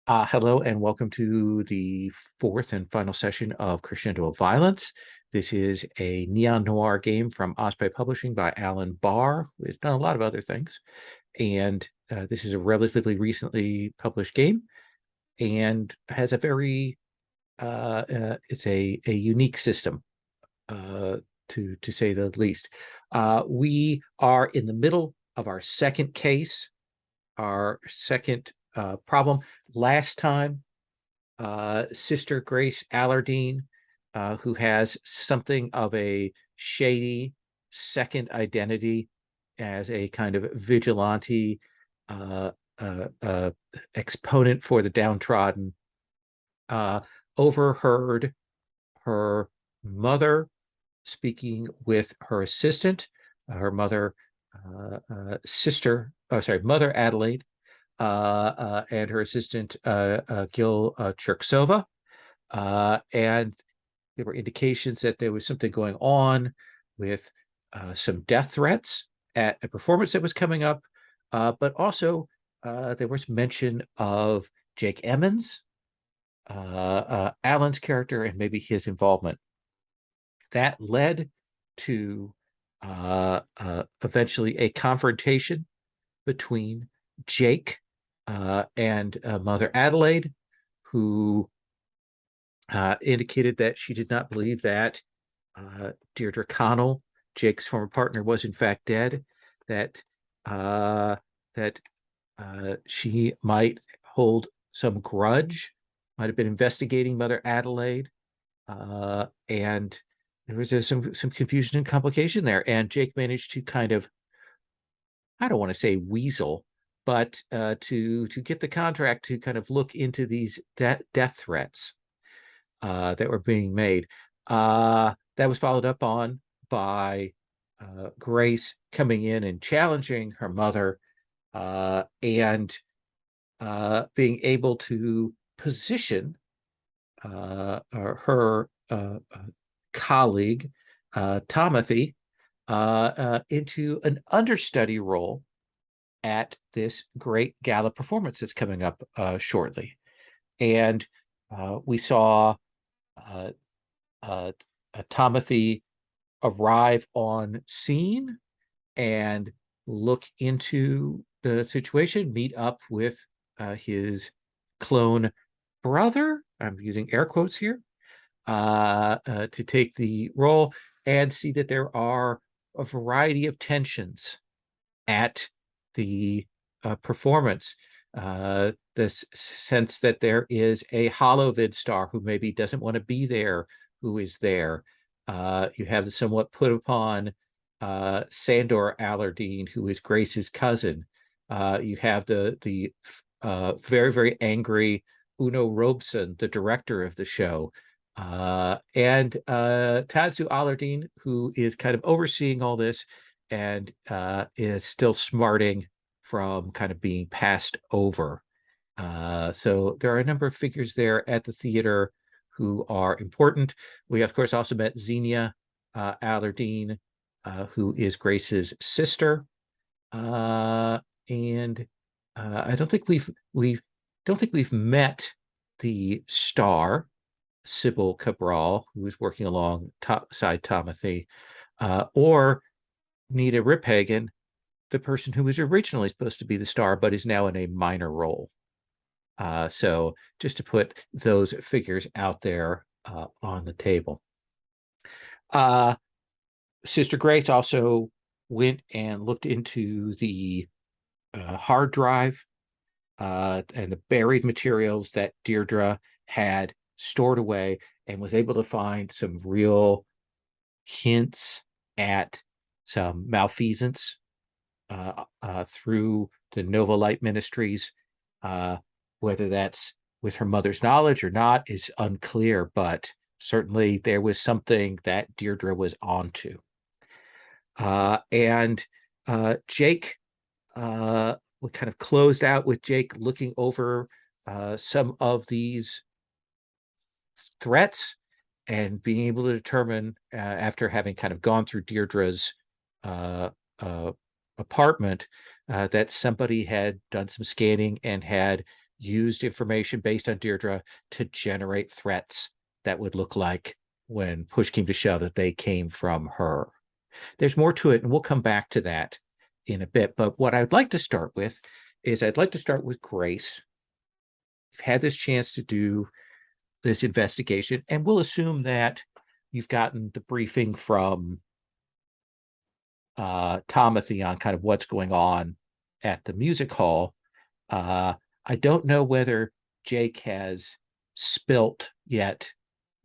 Hello and welcome to the fourth and final session of Crescendo of Violence. This is a neon-noir game from Osprey Publishing by Alan Barr, who has done a lot of other things. And this is a relatively recently published game and has a very, it's a unique system, uh, to say the least. We are in the middle of our second case, our second problem. Last time, Sister Grace Allardine, who has something of a shady second identity as a kind of vigilante uh, exponent for the downtrodden, uh, overheard her mother speaking with her assistant, her mother, Mother Adelaide, and her assistant, Gil Cherksova. And there were indications that there was something going on with some death threats at a performance that was coming up, but also there was mention of Jake Emmons, Alan's character, and maybe his involvement. That led to eventually a confrontation between Jake and Mother Adelaide, who indicated that she did not believe that Deirdre Connell, Jake's former partner, was in fact dead. That uh, that she might hold some grudge, might have been investigating Mother Adelaide, and there was some confusion and complication there. And Jake managed to kind of, I don't want to say weasel, but to get the contract to kind of look into these death threats that were being made. That was followed up on by Grace coming in and challenging her mother, and being able to position her colleague, Timothy, into an understudy role at this great gala performance that's coming up shortly. And we saw Timothy arrive on scene and look into the situation, meet up with his clone brother. I'm using air quotes here, to take the role, and see that there are a variety of tensions at the performance. This sense that there is a holovid star who maybe doesn't want to be there, who is there. You have the somewhat put upon Sandor Allardine, who is Grace's cousin. You have the very, very angry Uno Robeson, the director of the show, and Tadzu Allardine, who is kind of overseeing all this and is still smarting from kind of being passed over. So there are a number of figures there at the theater who are important. We, of course, also met Xenia Allardine, who is Grace's sister. And I don't think we've met the star, Sybil Cabral, who is working alongside Timothy, or Nita Riphagen, the person who was originally supposed to be the star but is now in a minor role. So just to put those figures out there on the table. Sister Grace also went and looked into the hard drive and the buried materials that Deirdre had stored away, and was able to find some real hints at some malfeasance through the Nova Light Ministries. Whether that's with her mother's knowledge or not is unclear, but certainly there was something that Deirdre was onto. And Jake, we kind of closed out with Jake looking over some of these threats and being able to determine, after having kind of gone through Deirdre's apartment, that somebody had done some scanning and had used information based on Deirdre to generate threats that would look like, when push came to shove, that they came from her. There's more to it, and we'll come back to that in a bit. But what I'd like to start with is I'd like to start with Grace. You've had this chance to do this investigation, and we'll assume that you've gotten the briefing from Tomothy on kind of what's going on at the music hall. I don't know whether Jake has spilt yet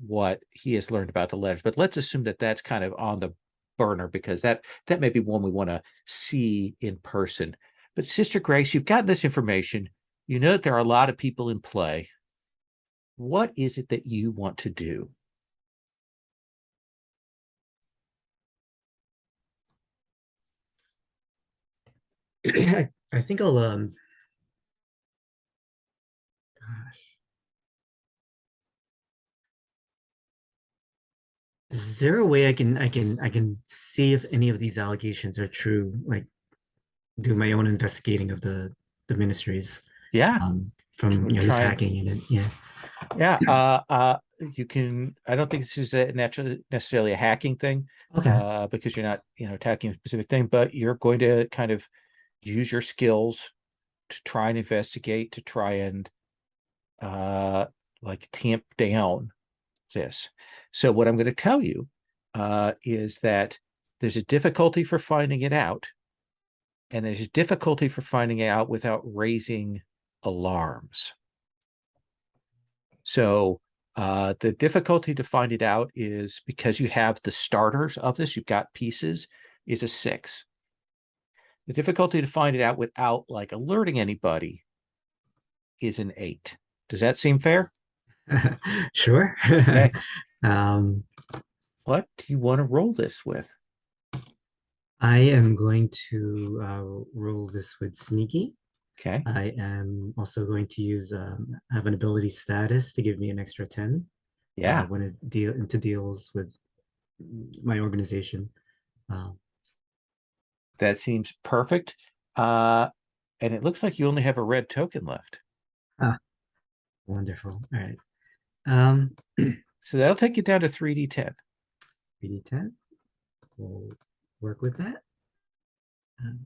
what he has learned about the letters, but let's assume that that's kind of on the burner, because that may be one we want to see in person. But Sister Grace, you've gotten this information. You know that there are a lot of people in play. What is it that you want to do? I think I'll is there a way I can see if any of these allegations are true, like do my own investigating of the ministries Yeah, from this try and hacking and yeah. yeah. You can. I don't think this is necessarily a hacking thing, Okay. because you're not attacking a specific thing, but you're going to kind of use your skills to try and investigate, to try and like tamp down this. So what I'm going to tell you is that there's a difficulty for finding it out, and there's a difficulty for finding it out without raising alarms. So the difficulty to find it out is because you have the starters of this, you've got pieces, is a 6. The difficulty to find it out without like alerting anybody is an 8. Does that seem fair? Sure. Okay. um What do you want to roll this with? I am going to roll this with sneaky. Okay. I am also going to use have an ability status to give me an extra 10 Yeah, when it deals with my organization. Um, that seems perfect. Uh, and it looks like you only have a red token left. ah, Wonderful. All right. Um, So that'll take you down to 3d10. 3d10. We'll work with that. Um,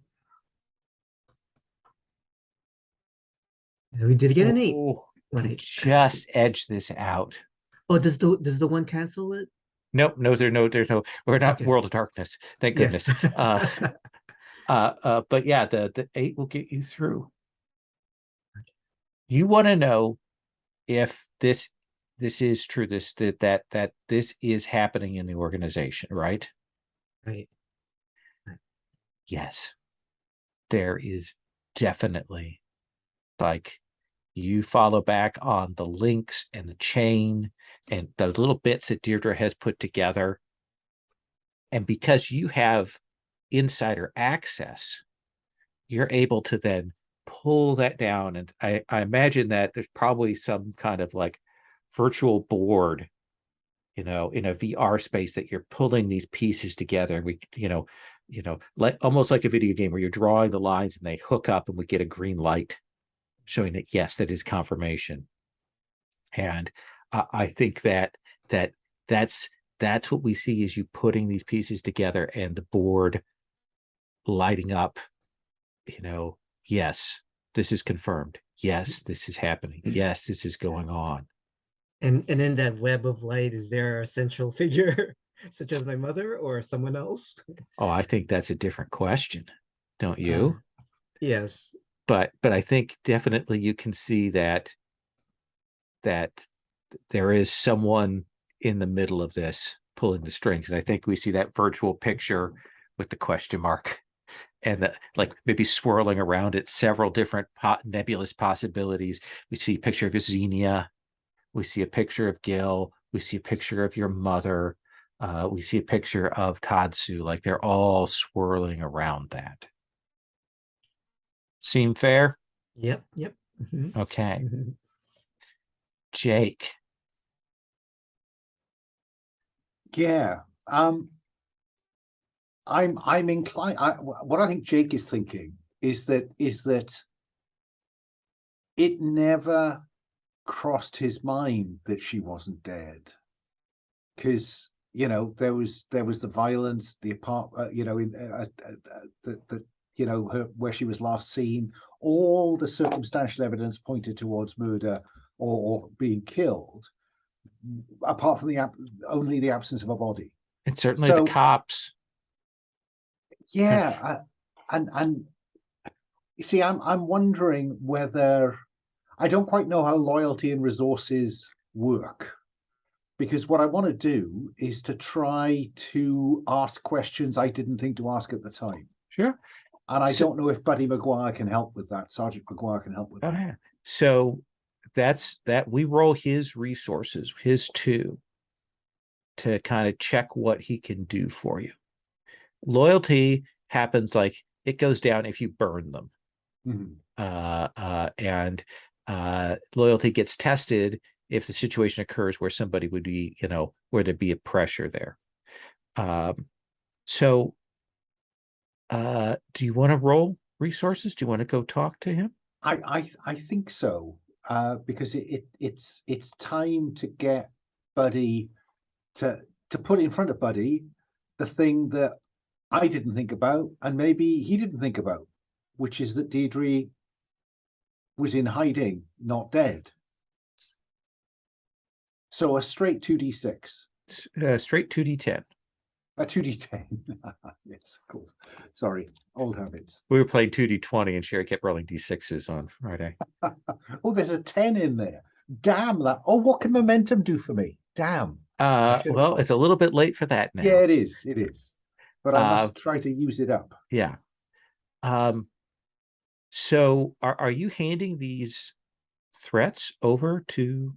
we did get an 8. Oh, What you 8? just edged this out. Oh, does the one cancel it? Nope, no, there's no, we're not Okay. World of Darkness, thank Yes. goodness. But yeah, the 8 will get you through. You want to know if this is true, that this is happening in the organization, right? Right. Yes, there is definitely, like, you follow back on the links and the chain and the little bits that Deirdre has put together. And because you have insider access, you're able to then pull that down. And I imagine that there's probably some kind of like virtual board, in a VR space, that you're pulling these pieces together. And like almost like a video game where you're drawing the lines and they hook up and we get a green light showing that, yes, that is confirmation. And I think that that's that's what we see, is you putting these pieces together and the board lighting up. Yes, this is confirmed. Yes, this is happening. Yes, this is going on. And in that web of light, is there a central figure, such as my mother or someone else? Oh, I think that's a different question, don't Uh, you? yes. But I think definitely you can see that there is someone in the middle of this pulling the strings. And I think we see that virtual picture with the question mark, and like maybe swirling around it several different nebulous possibilities. We see a picture of Xenia. We see a picture of Gil. We see a picture of your mother. We see a picture of Tatsu. Like, they're all swirling around that. Seem fair? Yep. Yep. Okay. Jake. Yeah. I'm inclined. What I think Jake is thinking is that it never crossed his mind that she wasn't dead, because there was the violence, the where she was last seen. All the circumstantial evidence pointed towards murder or being killed, apart from only the absence of a body. And certainly the cops. Yeah, and you see, I'm wondering whether, I don't quite know how loyalty and resources work, because what I want to do is to try to ask questions I didn't think to ask at the time. Sure. And I don't know if Buddy McGuire can help with that. Sergeant McGuire can help with that. Yeah. So that's that. We roll his resources, his 2, to kind of check what he can do for you. Loyalty happens, like, it goes down if you burn them. And loyalty gets tested if the situation occurs where somebody would be, where there'd be a pressure there. So do you want to roll resources? Do you want to go talk to him? I think so, because it's time to get Buddy to put in front of Buddy the thing that I didn't think about, and maybe he didn't think about, which is that Deirdre was in hiding, not dead. So a straight 2d6. Straight 2d10. A 2d10. Yes, of course. Sorry, old habits. We were playing 2d20 and Sherry kept rolling d6s on Friday. Oh, there's a 10 in there. Damn that. Oh, what can momentum do for me? Damn. Well, it's a little bit late for that now. Yeah, it is. It is. But I must try to use it up. Yeah. So are you handing these threats over to?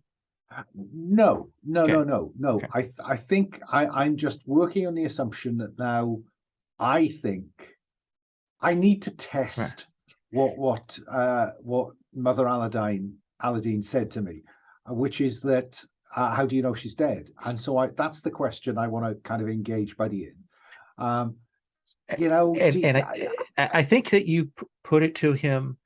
No. Okay. I think I'm just working on the assumption that now I think I need to test what Mother Aladdin said to me, which is that how do you know she's dead? And so that's the question I want to kind of engage Buddy in. I think that you put it to him,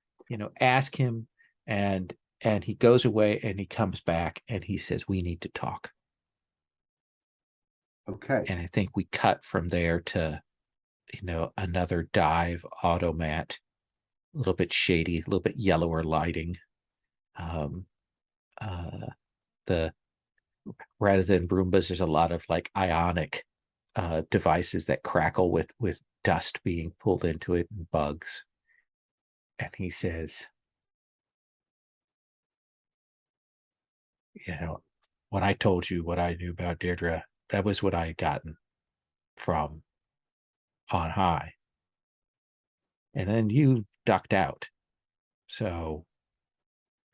ask him, and he goes away and he comes back and he says, we need to talk. Okay. And I think we cut from there to, another dive automat, a little bit shady, a little bit yellower lighting. Rather than Roombas, there's a lot of like ionic devices that crackle with dust being pulled into it and bugs. And he says, when I told you what I knew about Deirdre, that was what I had gotten from on high. And then you ducked out. So,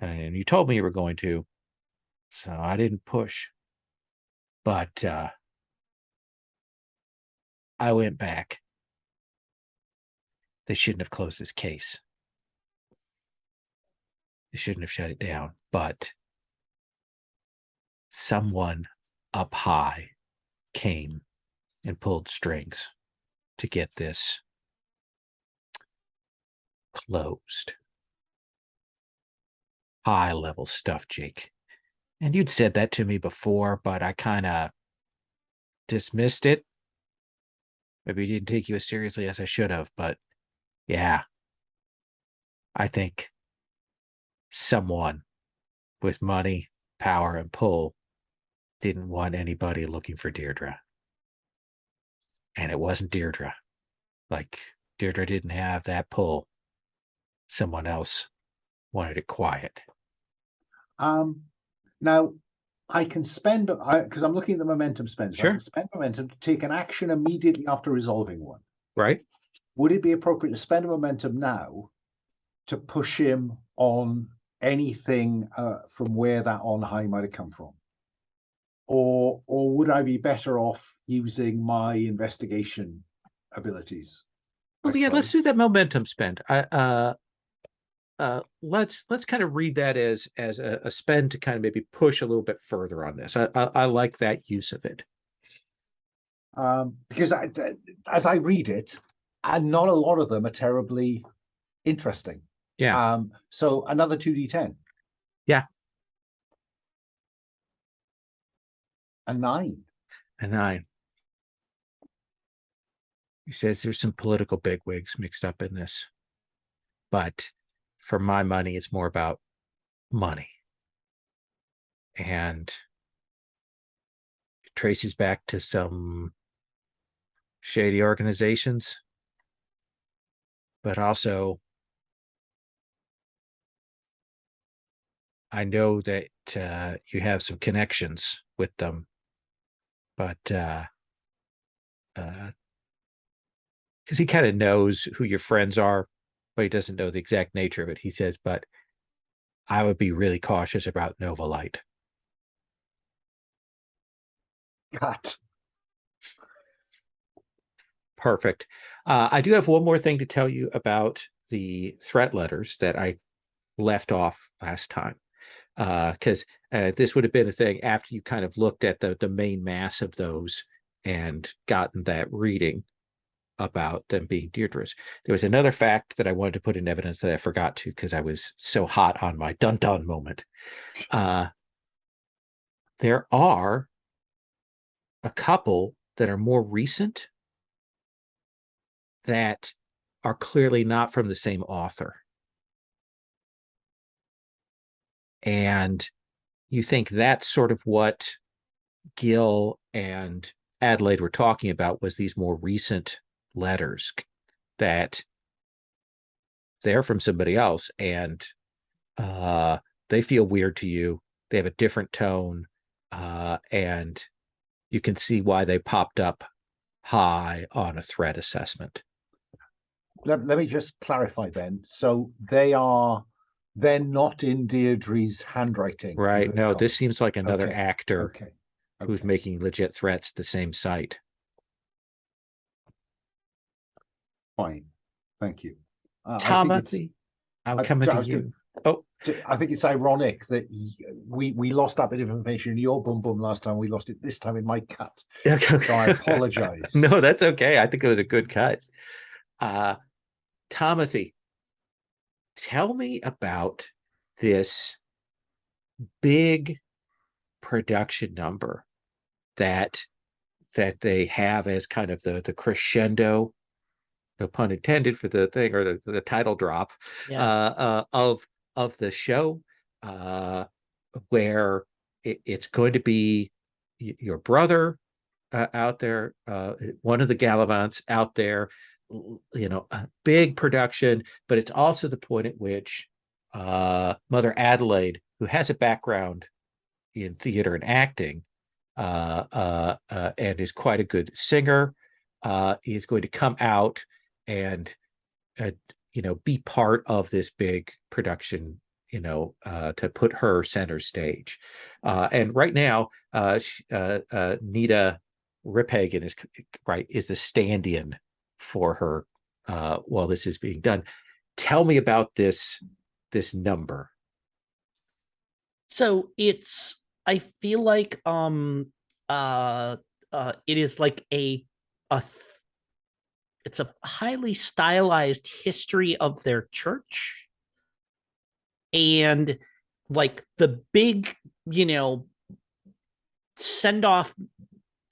and you told me you were going to, so I didn't push. But I went back. They shouldn't have closed this case. They shouldn't have shut it down. But someone up high came and pulled strings to get this closed. High level stuff, Jake. And you'd said that to me before, but I kind of dismissed it. Maybe didn't take you as seriously as I should have, but yeah, I think someone with money, power, and pull didn't want anybody looking for Deirdre. And it wasn't Deirdre. Like, Deirdre didn't have that pull. Someone else wanted it quiet. Now, I can spend, because I'm looking at the momentum spends. Sure. I can spend momentum to take an action immediately after resolving one. Right. Would it be appropriate to spend a momentum now to push him on anything from where that on high might have come from? Or would I be better off using my investigation abilities? Well, yeah, let's do that momentum spend. Let's kind of read that as a spend to kind of maybe push a little bit further on this. I like that use of it. Because as I read it, and not a lot of them are terribly interesting. Yeah. So another 2d10. Yeah. A 9. A 9. He says there's some political bigwigs mixed up in this, but for my money, it's more about money. And it traces back to some shady organizations, but also I know that you have some connections with them, but because he kind of knows who your friends are, but he doesn't know the exact nature of it. He says, but I would be really cautious about Nova Light. Cut. Perfect. I do have one more thing to tell you about the threat letters that I left off last time. Because this would have been a thing after you kind of looked at the main mass of those and gotten that reading about them being Deirdre's. There was another fact that I wanted to put in evidence that I forgot to because I was so hot on my dun-dun moment. There are a couple that are more recent that are clearly not from the same author. And you think that's sort of what Gil and Adelaide were talking about, was these more recent letters that they're from somebody else and they feel weird to you. They have a different tone, and you can see why they popped up high on a threat assessment. Let me just clarify then. So they're not in Deirdre's handwriting. Right. No, this seems like another actor Okay. who's making legit threats at the same site. Fine. Thank you. Timothy, I'm coming to you. I think it's ironic that we lost that bit of information in your bum last time. We lost it this time in my cut. So I apologize. No, that's okay. I think it was a good cut. Timothy, tell me about this big production number that they have as kind of the crescendo, no pun intended for the thing, or the title drop, of the show, where it's going to be your brother out there, one of the Gallivants out there, a big production, but it's also the point at which Mother Adelaide, who has a background in theater and acting, and is quite a good singer, is going to come out and be part of this big production, to put her center stage. And right now, Nita Riphagen is the stand-in for her while this is being done. Tell me about this number. So I feel like it is like it's a highly stylized history of their church, and like the big send off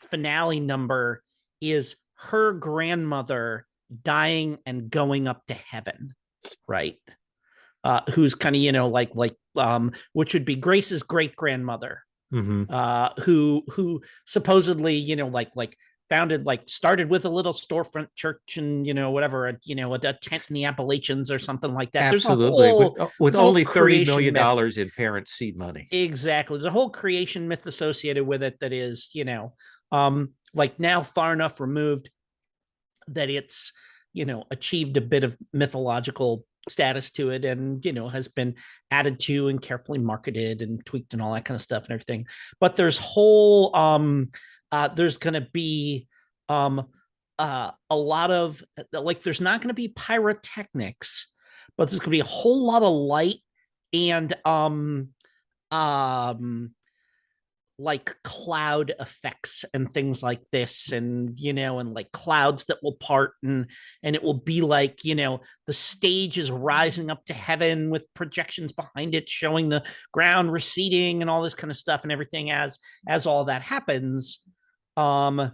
finale number is her grandmother dying and going up to heaven, right? Who's kind of which would be Grace's great grandmother, who supposedly founded, started with a little storefront church and whatever, a tent in the Appalachians or something like that. Absolutely, with only $30 million in parent seed money. Exactly, there's a whole creation myth associated with it that is now far enough removed that it's achieved a bit of mythological status to it, and has been added to and carefully marketed and tweaked and all that kind of stuff and everything. But there's there's going to be a lot of there's not going to be pyrotechnics, but there's going to be a whole lot of light and like cloud effects and things like this, and and like clouds that will part, and it will be like the stage is rising up to heaven with projections behind it showing the ground receding and all this kind of stuff and everything as all that happens. And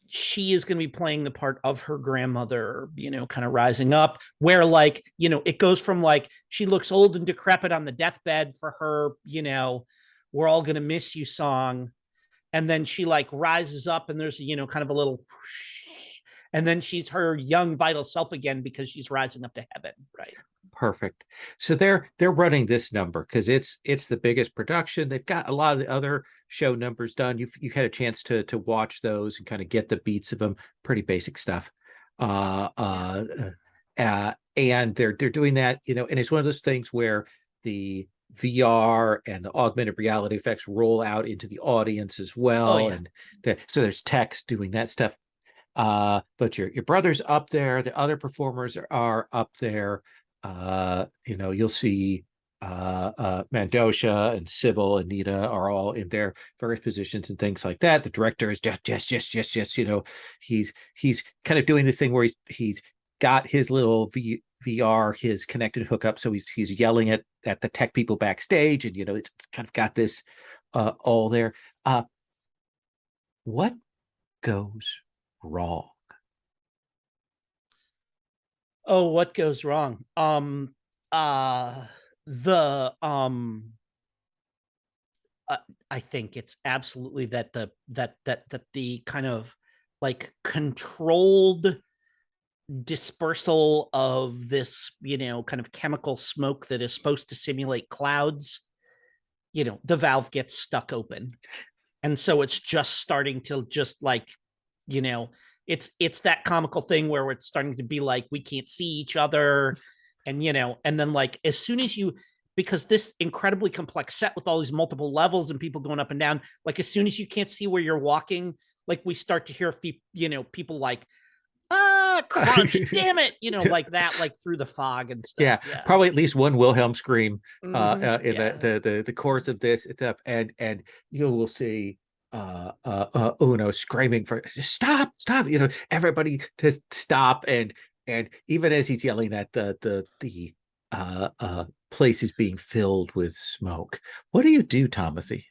she is going to be playing the part of her grandmother, kind of rising up, where like, it goes from like, she looks old and decrepit on the deathbed for her, we're all going to miss you song. And then she like rises up and there's, kind of a little, whoosh, and then she's her young, vital self again because she's rising up to heaven. Right. Perfect. So they're running this number because it's the biggest production. They've got a lot of the other show numbers done. You've had a chance to watch those and kind of get the beats of them. Pretty basic stuff. And they're doing that, and it's one of those things where the VR and the augmented reality effects roll out into the audience as well. Oh, yeah. And so there's text doing that stuff. But your brother's up there. The other performers are up there. You'll see Mandosha and Sybil and Nita are all in their various positions and things like that. The director is just he's kind of doing this thing where he's got his little VR, his connected hookup, so he's yelling at the tech people backstage, and it's kind of got this all there. What goes wrong? Oh, what goes wrong? I think it's absolutely that the kind of like controlled dispersal of this, kind of chemical smoke that is supposed to simulate clouds, the valve gets stuck open. And so it's just starting to just like, it's that comical thing where it's starting to be like, we can't see each other. And, and then like, as soon as because this incredibly complex set with all these multiple levels and people going up and down, like as soon as you can't see where you're walking, like we start to hear, people like, crunch, damn it, like that, like through the fog and stuff. Yeah, probably at least one Wilhelm scream in Yeah. the course of this stuff, and you will see Uno screaming for stop, everybody to stop, and even as he's yelling that, the place is being filled with smoke. What do you do, Timothy?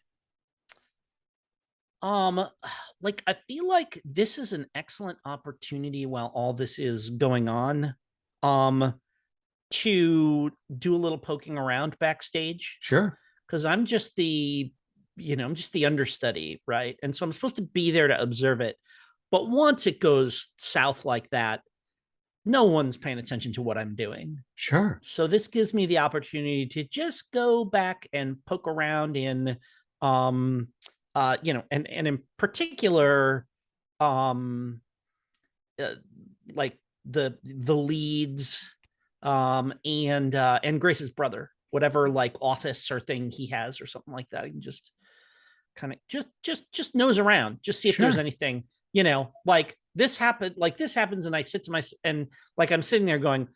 Like I feel like this is an excellent opportunity while all this is going on, to do a little poking around backstage. Sure. Because I'm just the understudy, right? And so I'm supposed to be there to observe it. But once it goes south like that, no one's paying attention to what I'm doing. Sure. So this gives me the opportunity to just go back and poke around in, and in particular, like the leads, and Grace's brother, whatever like office or thing he has or something like that. I can just kind of just nose around, just see if there's anything, like this happens, and I sit to and like I'm sitting there going,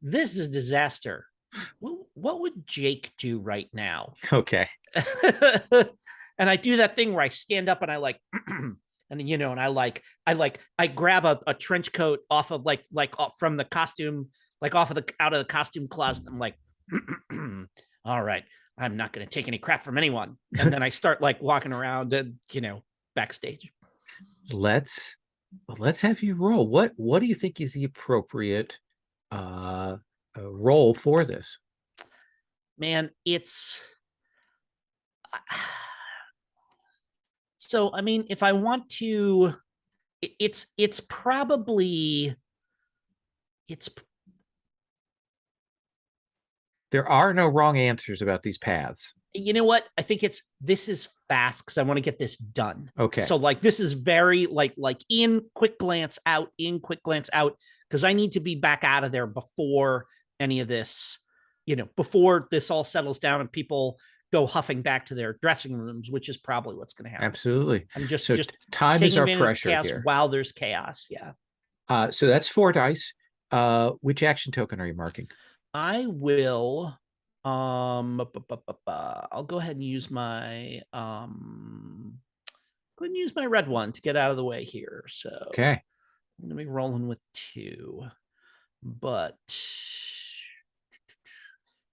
this is disaster. What would Jake do right now? Okay. And I do that thing where I stand up and I like, and and I grab a trench coat off of like from the costume, like out of the costume closet. I'm like, all right, I'm not going to take any crap from anyone. And then I start like walking around and, backstage. Let's have you roll. What do you think is the appropriate role for this? Man, it's so, I mean, if I want to, it's probably, there are no wrong answers about these paths. You know what? I think this is fast because I want to get this done. Okay. So like, this is very like in, quick glance out, because I need to be back out of there before any of this, before this all settles down and people go huffing back to their dressing rooms, which is probably what's going to happen. Absolutely. I'm just time is our pressure here. While there's chaos. Yeah. So that's 4 dice. Which action token are you marking? I will I'll go ahead and use my red one to get out of the way here. So Okay. I'm gonna be rolling with 2. But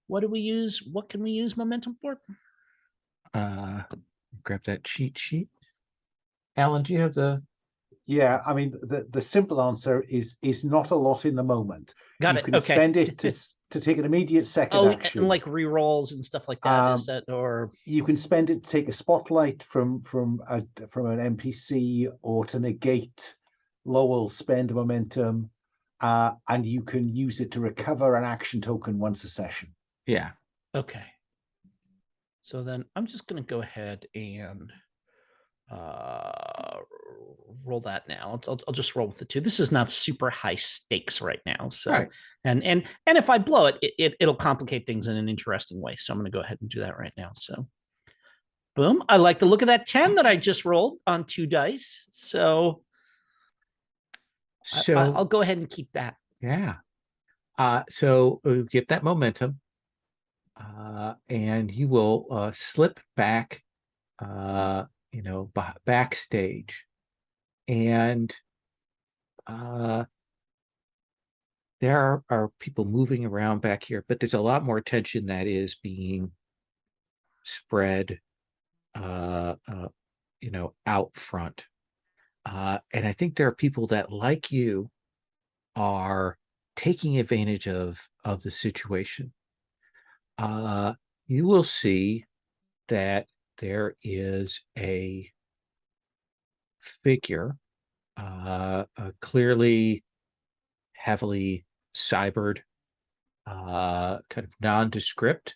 what do we use? What can we use momentum for? Grab that cheat sheet. Alan, do you have the? Yeah, I mean the simple answer is not a lot in the moment. Got You it. can Okay. spend it to take an immediate second Oh, action. and like re-rolls and stuff like that. Is that, or you can spend it to take a spotlight from an NPC, or to negate Lowell's spend momentum, and you can use it to recover an action token once a session. Yeah. okay? So then I'm just gonna go ahead and roll that now. I'll just roll with the 2. This is not super high stakes right now. So Right. and if I blow it, it'll complicate things in an interesting way. So I'm gonna go ahead and do that right now. So boom. I like the look of that 10 that I just rolled on 2 dice. So So I'll go ahead and keep that. yeah. So get that momentum, and you will slip back, backstage, and there are people moving around back here, but there's a lot more attention that is being spread, out front. And I think there are people that, like you, are taking advantage of the situation. You will see that there is a figure, clearly heavily cybered, kind of nondescript,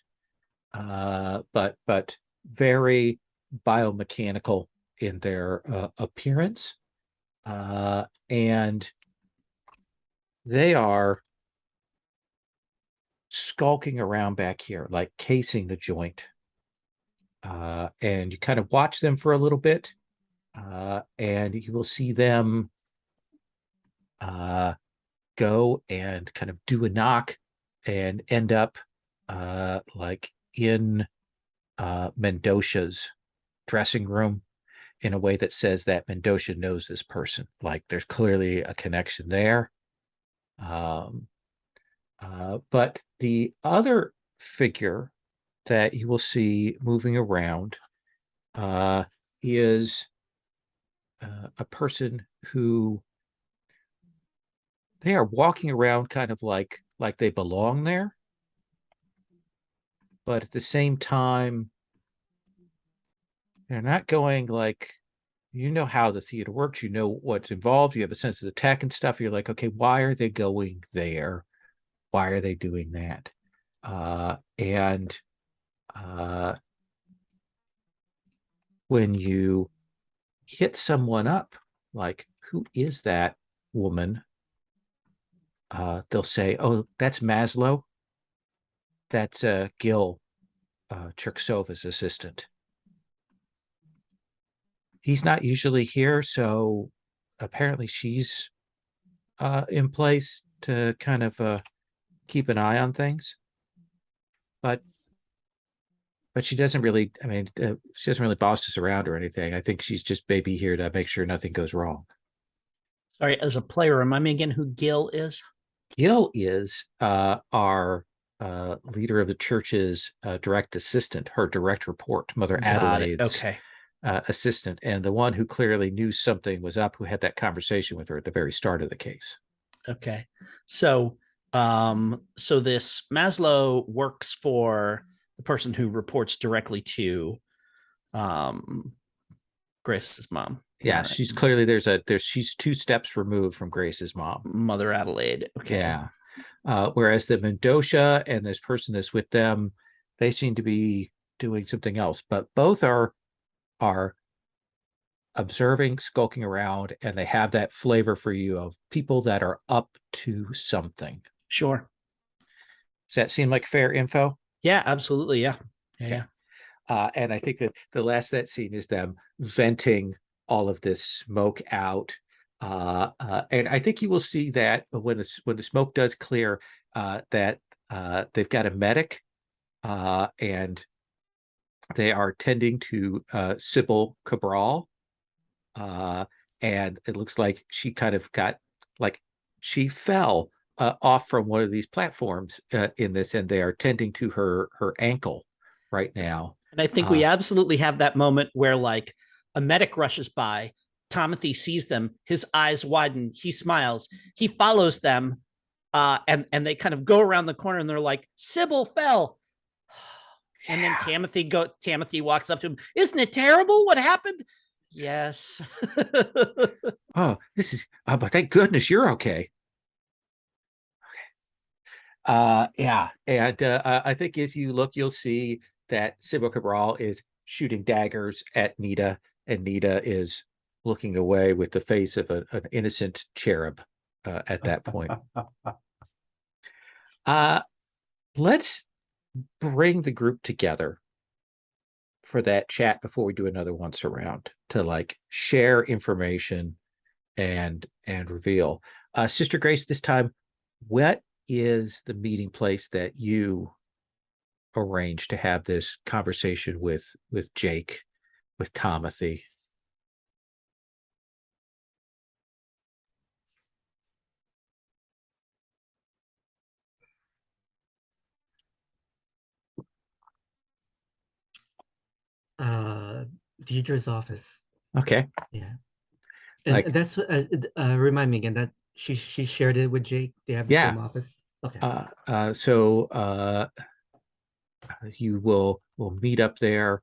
but very biomechanical in their appearance, and they are skulking around back here, like casing the joint. And you kind of watch them for a little bit, and you will see them go and kind of do a knock and end up like in Mendoza's dressing room in a way that says that Mendoza knows this person. Like there's clearly a connection there. But the other figure that you will see moving around is a person who, they are walking around kind of like they belong there, but at the same time they're not going like, how the theater works, what's involved, you have a sense of the tech and stuff. You're like, okay, why are they going there? Why are they doing that? And when you hit someone up, like, who is that woman? They'll say, oh, that's Maslow. That's Gil, Cherksova's assistant. He's not usually here, so apparently she's in place to kind of keep an eye on things. But she doesn't really, she doesn't really boss us around or anything. I think she's just maybe here to make sure nothing goes wrong. Sorry, as a player, remind me again who Gil is? Gil is our leader of the church's direct assistant, her direct report, Mother Adelaide's assistant, and the one who clearly knew something was up, who had that conversation with her at the very start of the case. Okay. So this Maslow works for the person who reports directly to Grace's mom. Yeah, right. She's clearly she's 2 steps removed from Grace's mom, Mother Adelaide. Okay. Yeah. Whereas the Mendoza and this person that's with them, they seem to be doing something else, but both are observing, skulking around, and they have that flavor for you of people that are up to something. Sure. Does that seem like fair info? Yeah, absolutely. Yeah. Yeah. And I think that the last that scene is them venting all of this smoke out. And I think you will see that when the smoke does clear, that they've got a medic and they are tending to Sybil Cabral. And it looks like she kind of got, like, she fell off from one of these platforms in this, and they are tending to her ankle right now. And I think we absolutely have that moment where, like, a medic rushes by, Timothy sees them, his eyes widen, he smiles, he follows them, and they kind of go around the corner, and they're like, Sybil fell. And then Timothy walks up to him. Isn't it terrible what happened? Yes. Oh, this is, but thank goodness you're okay. Yeah, and I think as you look, you'll see that Sybil Cabral is shooting daggers at Nita, and Nita is looking away with the face of an innocent cherub at that point. Let's bring the group together for that chat before we do another once around to, like, share information and reveal. Sister Grace, this time, what is the meeting place that you arranged to have this conversation with Jake, with Timothy? Deidre's office. Okay. Yeah. And Like, that's what remind me again that she shared it with Jake. They have the yeah. same office. Okay. So you will meet up there.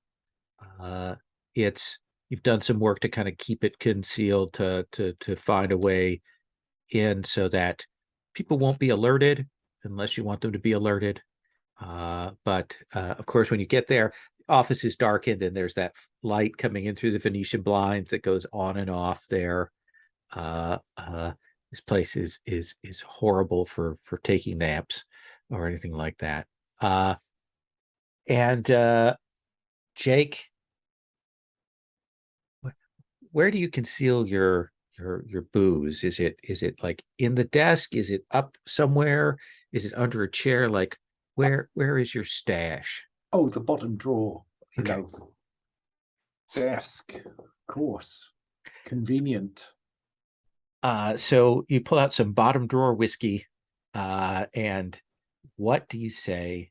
It's, you've done some work to kind of keep it concealed, to find a way in so that people won't be alerted unless you want them to be alerted. But of course, when you get there, the office is darkened, and there's that light coming in through the Venetian blinds that goes on and off there. This place is horrible for taking naps or anything like that. And Jake, where do you conceal your booze? Is it like in the desk? Is it up somewhere? Is it under a chair? Like, where is your stash? Oh, the bottom drawer, Okay. Desk, of course. Convenient. So you pull out some bottom drawer whiskey, and what do you say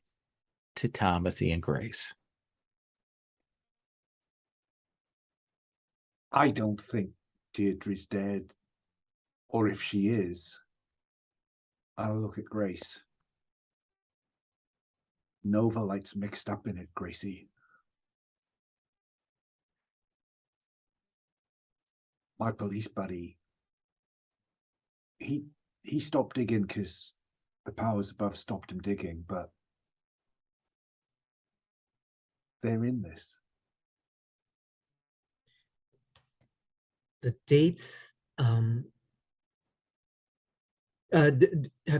to Timothy and Grace? I don't think Deirdre's dead. Or if she is, I'll look at Grace. Nova Light's mixed up in it, Gracie. My police buddy, he stopped digging because the powers above stopped him digging, but they're in this. The dates. Have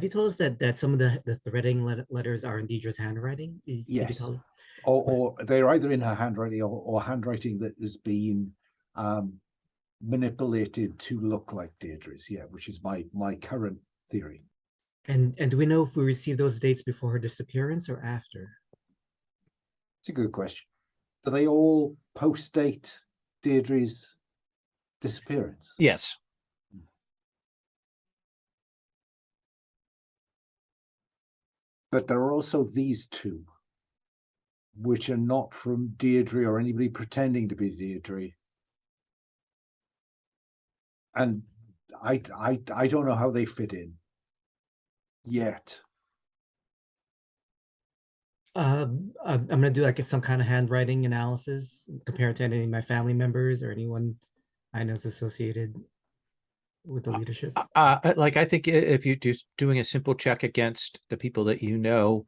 you told us that some of the threading letters are in Deidre's handwriting? Did you Yes. tell us? Or they're either in her handwriting or handwriting that has been manipulated to look like Deirdre's, yeah, which is my current theory. And do we know if we received those dates before her disappearance or after? It's a good question. Do they all post-date Deirdre's disappearance? Yes. But there are also these two, which are not from Deirdre or anybody pretending to be Deirdre. And I don't know how they fit in yet. I'm gonna do like some kind of handwriting analysis compared to any of my family members or anyone I know is associated with the leadership. Like, I think if you're just doing a simple check against the people that you know,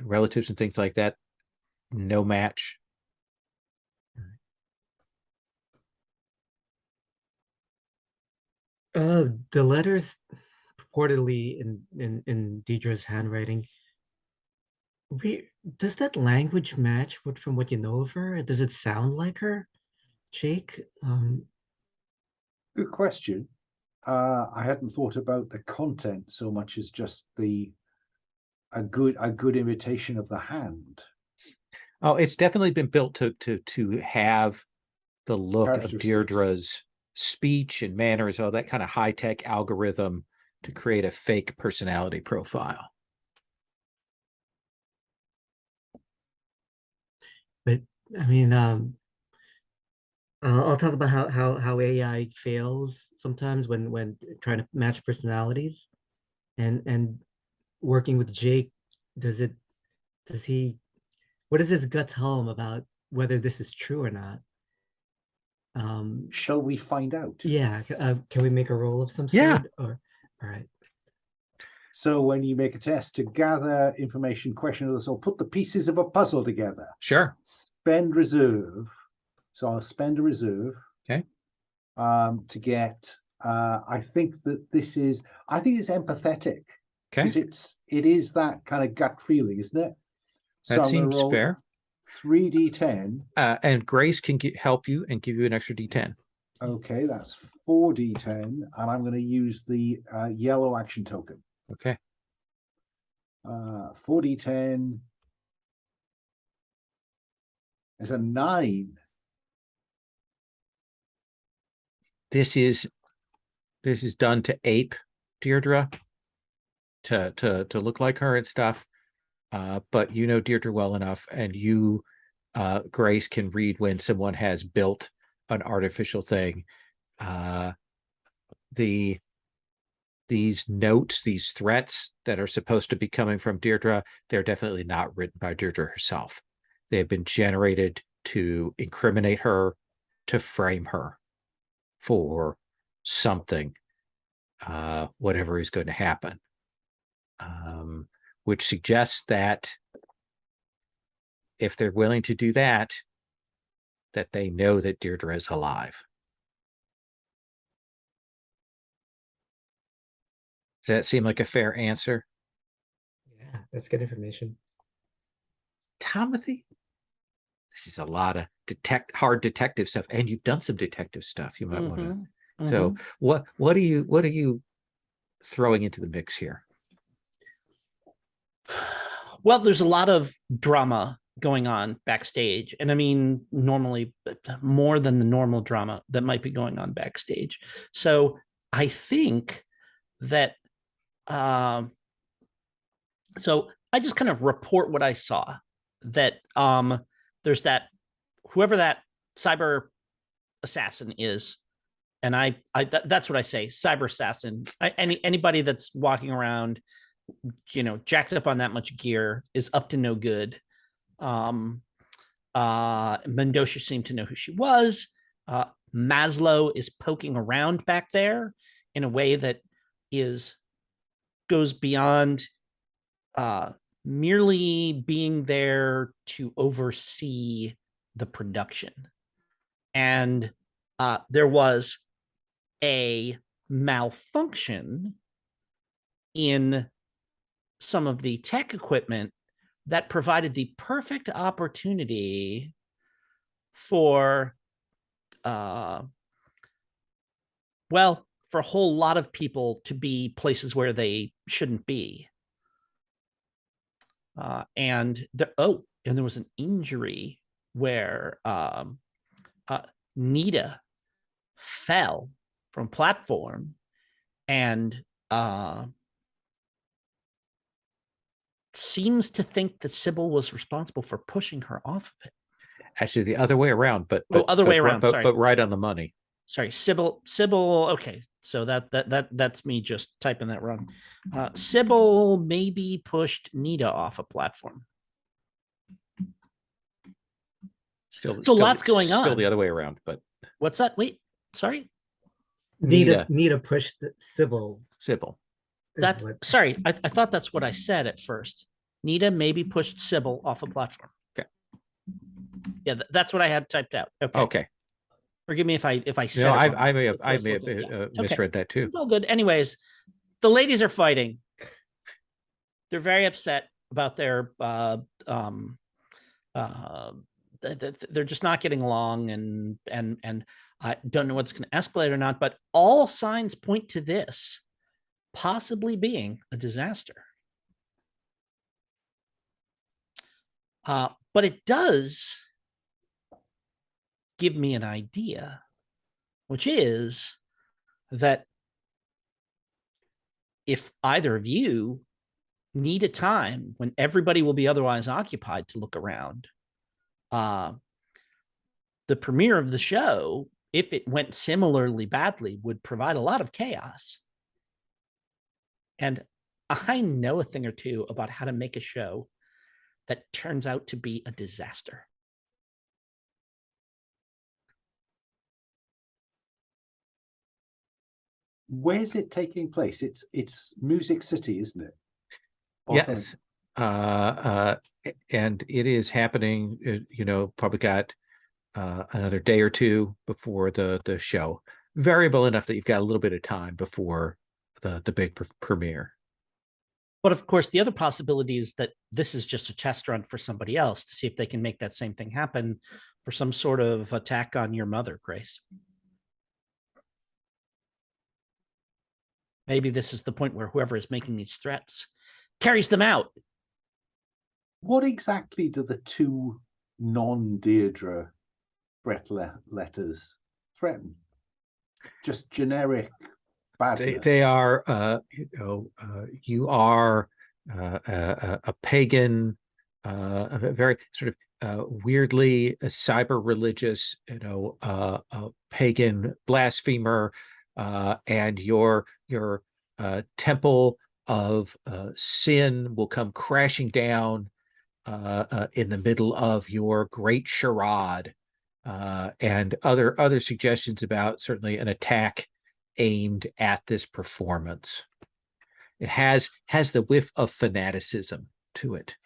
relatives and things like that, no match. The letters purportedly in Deidre's handwriting. Does that language match from what you know of her? Does it sound like her, Jake? Good question. I hadn't thought about the content so much as just the a good imitation of the hand. Oh, it's definitely been built to have the look of Characteristics. Deirdre's speech and manners, all that kind of high-tech algorithm to create a fake personality profile. But I mean, I'll talk about how AI fails sometimes when trying to match personalities, and working with Jake, does he, what does his gut tell him about whether this is true or not? Shall we find out? Yeah, can we make a roll of some Yeah. sort? Or all right. So when you make a test to gather information, question others, or put the pieces of a puzzle together, Sure. spend reserve. So I'll spend a reserve. Okay. To get. I think it's empathetic. Okay. Because it is that kind of gut feeling, isn't it? So That I'm gonna seems roll fair. 3d10. And Grace can help you and give you an extra D10. Okay, that's 4d10, and I'm going to use the yellow action token. Okay. 4d10 is a 9. This is done to ape Deirdre, to look like her and stuff. But you know Deirdre well enough, and you, Grace, can read when someone has built an artificial thing. These notes, these threats that are supposed to be coming from Deirdre, they're definitely not written by Deirdre herself. They have been generated to incriminate her, to frame her for something, whatever is going to happen, which suggests that if they're willing to do that, that they know that Deirdre is alive. Does that seem like a fair answer? Yeah, that's good information. Timothy, this is a lot of hard detective stuff, and you've done some detective stuff. You might want to. So what are you throwing into the mix here? Well, there's a lot of drama going on backstage, and I mean, normally more than the normal drama that might be going on backstage. So I think that so I just kind of report what I saw, that there's that, whoever that cyber assassin is, and that's what I say, cyber assassin. Anybody that's walking around, jacked up on that much gear is up to no good. Mendoza seemed to know who she was. Maslow is poking around back there in a way that goes beyond merely being there to oversee the production. And there was a malfunction in some of the tech equipment that provided the perfect opportunity for for a whole lot of people to be places where they shouldn't be. And there was an injury where Nita fell from platform and seems to think that Sybil was responsible for pushing her off of it. Actually, the other way around, but sorry. But right on the money. Sorry, Sybil. Okay, so that's me just typing that wrong. Sybil maybe pushed Nita off a platform. Still lots going on. Still the other way around, but what's that? Wait, sorry. Nita pushed Sybil. Sorry, I thought that's what I said at first. Nita maybe pushed Sybil off a platform. Okay. Yeah, that's what I had typed out. Okay. Forgive me if I said. No, I may have misread that too. It's all good. Anyways, the ladies are fighting. They're very upset about their they're just not getting along, and I don't know what's going to escalate or not, but all signs point to this possibly being a disaster. But it does give me an idea, which is that if either of you need a time when everybody will be otherwise occupied to look around, the premiere of the show, if it went similarly badly, would provide a lot of chaos. And I know a thing or two about how to make a show that turns out to be a disaster. Where's it taking place? It's Music City, isn't it? Or Yes. And it is happening, probably got another day or two before the show. Variable enough that you've got a little bit of time before the big premiere. But of course, the other possibility is that this is just a test run for somebody else to see if they can make that same thing happen for some sort of attack on your mother, Grace. Maybe this is the point where whoever is making these threats carries them out. What exactly do the two non-Deirdre threat letters threaten? Just generic badness. They are, you are a pagan, a very sort of weirdly cyber religious, pagan blasphemer, and your temple of sin will come crashing down in the middle of your great charade, and other suggestions about certainly an attack aimed at this performance. It has the whiff of fanaticism to it.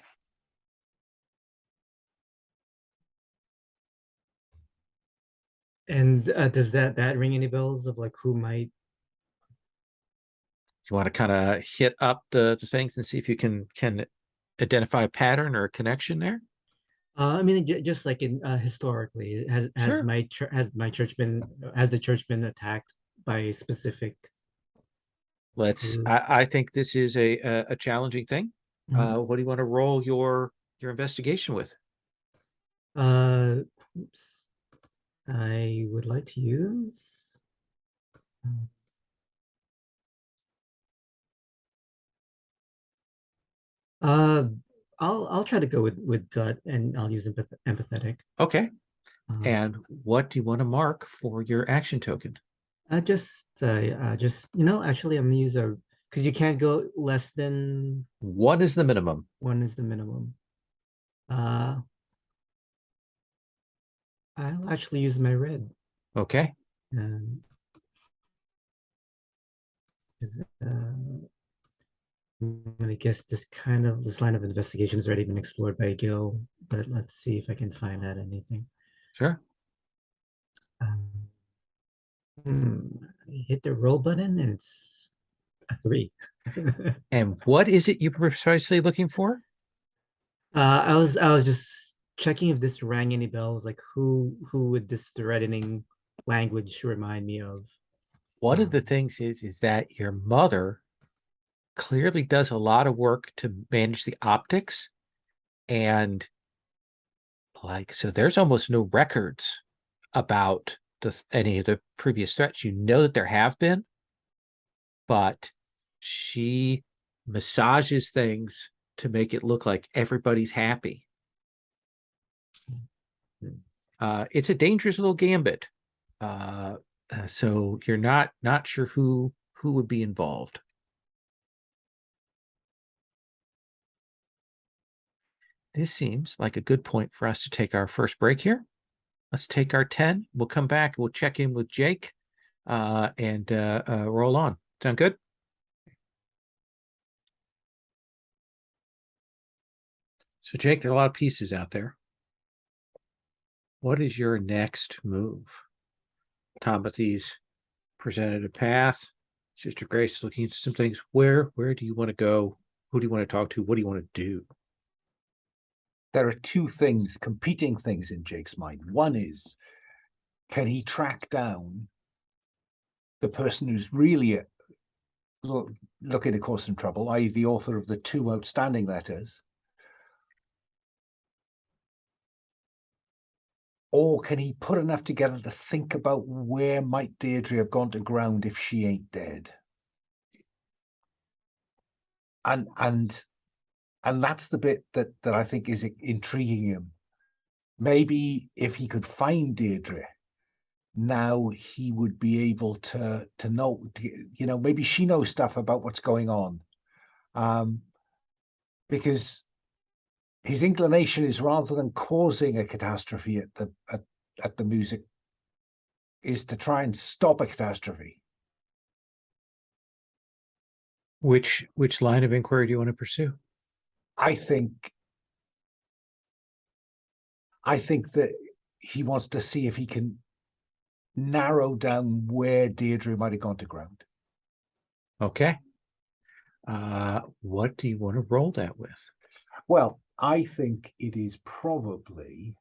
And does that ring any bells of like who might? You want to kind of hit up the things and see if you can identify a pattern or a connection there? I mean, just like in historically, has Sure. has the church been attacked by a specific group? I think this is a challenging thing. Mhm. What do you want to roll your investigation with? Oops. I would like to use. Uh, I'll try to go with gut, and I'll use empathetic. Okay. Uh, And what do you want to mark for your action token? just actually, I'm gonna use a because you can't go less than What is the minimum? one is the minimum. I'll actually use my red. Okay. And I guess this line of investigation has already been explored by Gil, but let's see if I can find out anything. Sure. I hit the roll button and it's a 3. And what is it you're precisely looking for? I was just checking if this rang any bells, like who would this threatening language remind me of? One of the things is that your mother clearly does a lot of work to manage the optics, and so there's almost no records about any of the previous threats. You know that there have been, but she massages things to make it look like everybody's happy. It's a dangerous little gambit. So you're not sure who would be involved. This seems like a good point for us to take our first break here. Let's take our 10. We'll come back. We'll check in with Jake and roll on. Sound good? So, Jake, there are a lot of pieces out there. What is your next move? Timothy's presented a path. Sister Grace is looking into some things. Where do you want to go? Who do you want to talk to? What do you want to do? There are two competing things in Jake's mind. One is, can he track down the person who's really looking to cause some trouble, i.e. the author of the two outstanding letters, Or can he put enough together to think about where might Deirdre have gone to ground if she ain't dead? And that's the bit that I think is intriguing him. Maybe if he could find Deirdre, now he would be able to know, you know, maybe she knows stuff about what's going on. Because his inclination is, rather than causing a catastrophe at the music, is to try and stop a catastrophe. Which line of inquiry do you want to pursue? I think that he wants to see if he can narrow down where Deirdre might have gone to ground. Okay. What do you want to roll that with? Well, I think it is probably,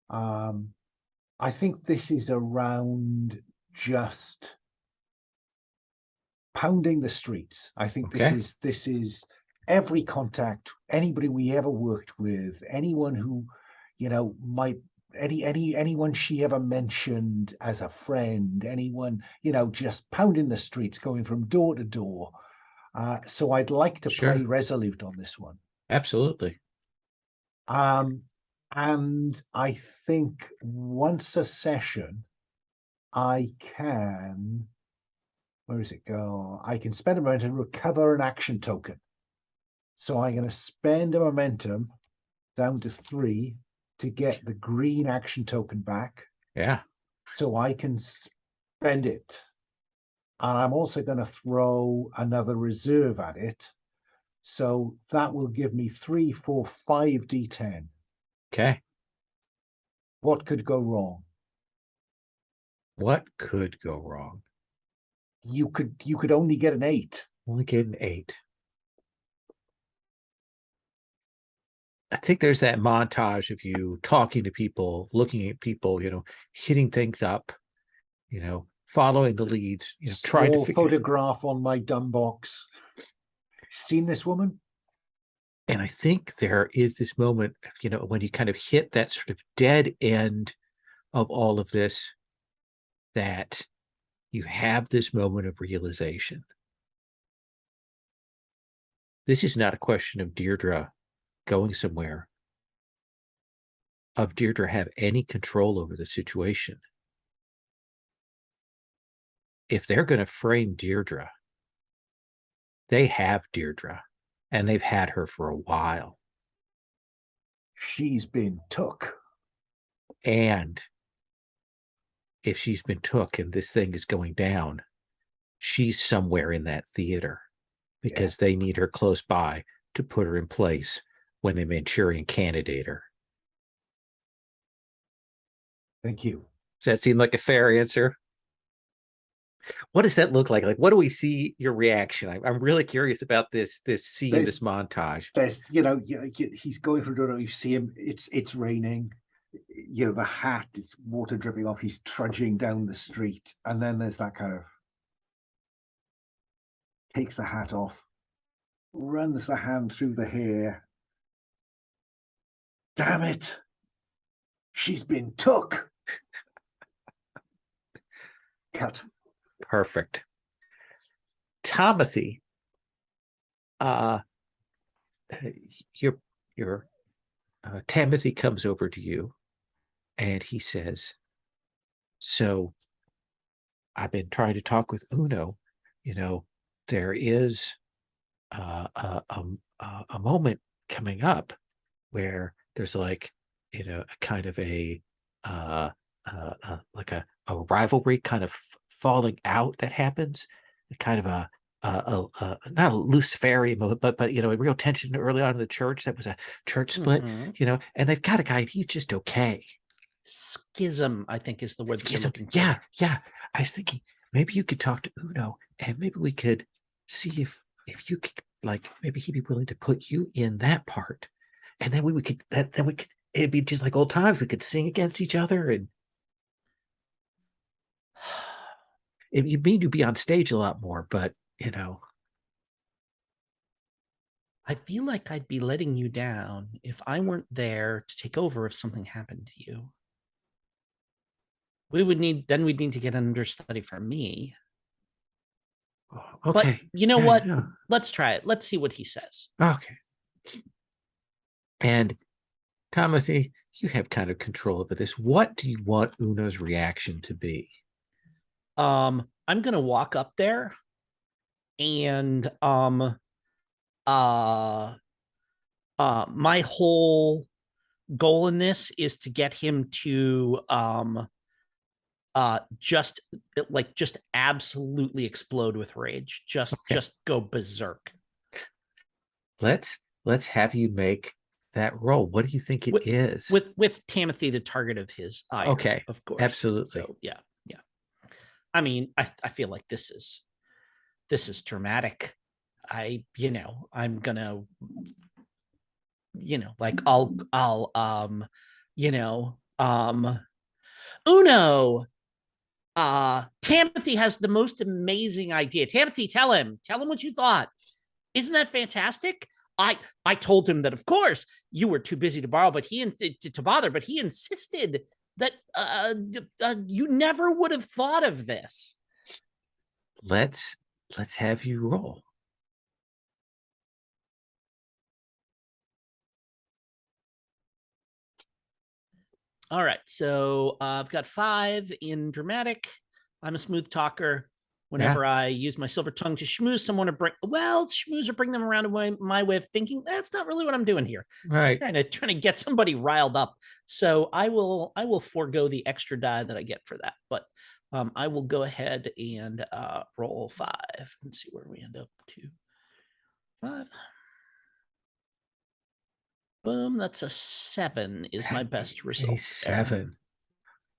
I think this is around just pounding the streets. I think Okay. this is every contact, anybody we ever worked with, anyone who, you know, might anyone she ever mentioned as a friend, anyone, you know, just pounding the streets, going from door to door. So I'd like to Sure. play resolute on this one. Absolutely. And I think once a session, I can, where does it go? I can spend a momentum, recover an action token. So I'm going to spend a momentum down to 3 to get the green action token back. Yeah. So I can spend it. And I'm also going to throw another reserve at it. So that will give me 3, 4, 5 D10. Okay. What could go wrong? What could go wrong? You could only get an 8. Only get an 8. I think there's that montage of you talking to people, looking at people, you know, hitting things up, you know, following the leads, you know, trying to Small figure. photograph on my dumb box. Seen this woman? And I think there is this moment, you know, when you kind of hit that sort of dead end of all of this, that you have this moment of realization. This is not a question of Deirdre going somewhere, of Deirdre have any control over the situation. If they're going to frame Deirdre, they have Deirdre, and they've had her for a while. She's been took. And if she's been took and this thing is going down, she's somewhere in that theater because they need her close by to put her in place when they Manchurian candidate her. Thank you. Does that seem like a fair answer? What does that look like? Like, what do we see your reaction? I'm really curious about this scene, this montage. There's, you know, he's going through the door. You see him. It's raining. You know, the hat is water dripping off. He's trudging down the street, and then there's that kind of takes the hat off, runs the hand through the hair. Damn it! She's been took. Cut. Perfect. Timothy, your Timothy comes over to you and he says, so I've been trying to talk with Uno. You know, there is a moment coming up where there's like, you know, a kind of a like a rivalry kind of falling out that happens, kind of a not a Luciferian moment, but you know, a real tension early on in the church. That was a church split, you know, and they've got a guy, and he's just okay. Schism, I think, is the word that you're looking for. Yeah. I was thinking maybe you could talk to Uno, and maybe we could see if you could, like, maybe he'd be willing to put you in that part, and then we could it'd be just like old times. We could sing against each other, and you mean to be on stage a lot more, but you know, I feel like I'd be letting you down if I weren't there to take over if something happened to you. we'd need to get an understudy for me. Okay. But you know what? Yeah. Let's try it. Let's see what he says. Okay. And Timothy, you have kind of control over this. What do you want Uno's reaction to be? I'm gonna walk up there and my whole goal in this is to get him to just absolutely explode with rage. Just go berserk. Let's have you make that roll. What do you think it is? With Timothy the target of his ire, okay, of course. Absolutely. So, yeah. I mean, I feel like this is dramatic. I'm gonna, like I'll Uno, Timothy has the most amazing idea. Timothy, tell him what you thought. Isn't that fantastic? I told him that, of course, you were too busy to bother, but he insisted that you never would have thought of this. Let's have you roll. All right, so I've got 5 in dramatic. I'm a smooth talker. Whenever I use my silver tongue to schmooze someone, schmooze or bring them around to my way of thinking, that's not really what I'm doing here. Right. Just trying to get somebody riled up. So I will forego the extra die that I get for that. But I will go ahead and roll 5 and see where we end up. 2, 5. Boom, that's a 7 is my best result. A 7.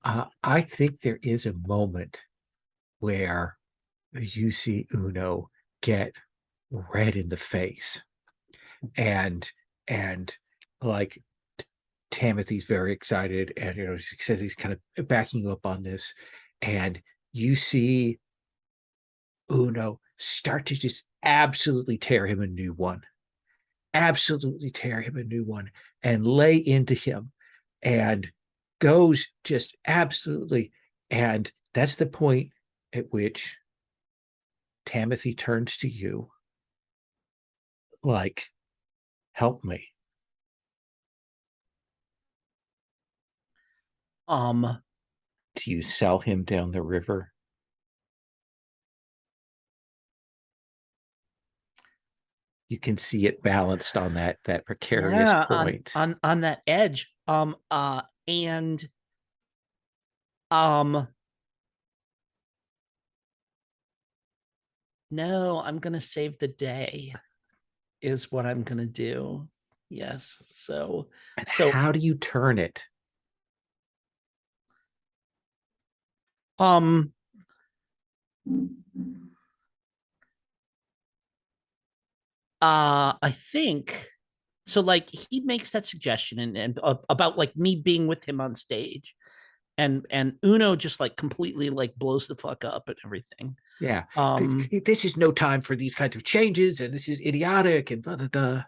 I think there is a moment where you see Uno get red in the face, and like Timothy's very excited, and he says he's kind of backing you up on this, and you see Uno start to just absolutely tear him a new one, and lay into him, and goes just absolutely, and that's the point at which Timothy turns to you like, help me. Do you sell him down the river? You can see it balanced on that precarious point. On that edge. No, I'm gonna save the day is what I'm gonna do. Yes. So how do you turn it? I think so. Like, he makes that suggestion and about like me being with him on stage, and Uno just like completely like blows the fuck up and everything. Yeah. This is no time for these kinds of changes, and this is idiotic, and blah blah blah.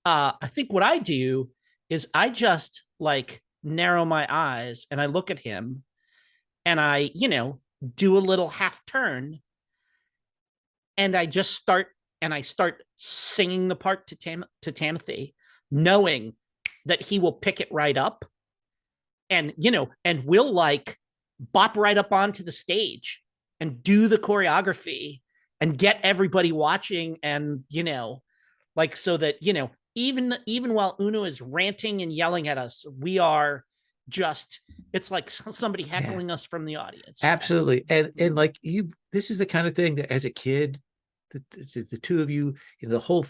I think what I do is I just like narrow my eyes and I look at him, and I, do a little half turn, and I just start singing the part to Timothy, knowing that he will pick it right up, and we'll like bop right up onto the stage and do the choreography and get everybody watching, and like, so that even while Uno is ranting and yelling at us, we are just, it's like somebody heckling us from the audience. Absolutely. And like, this is the kind of thing that as a kid, the two of you, the whole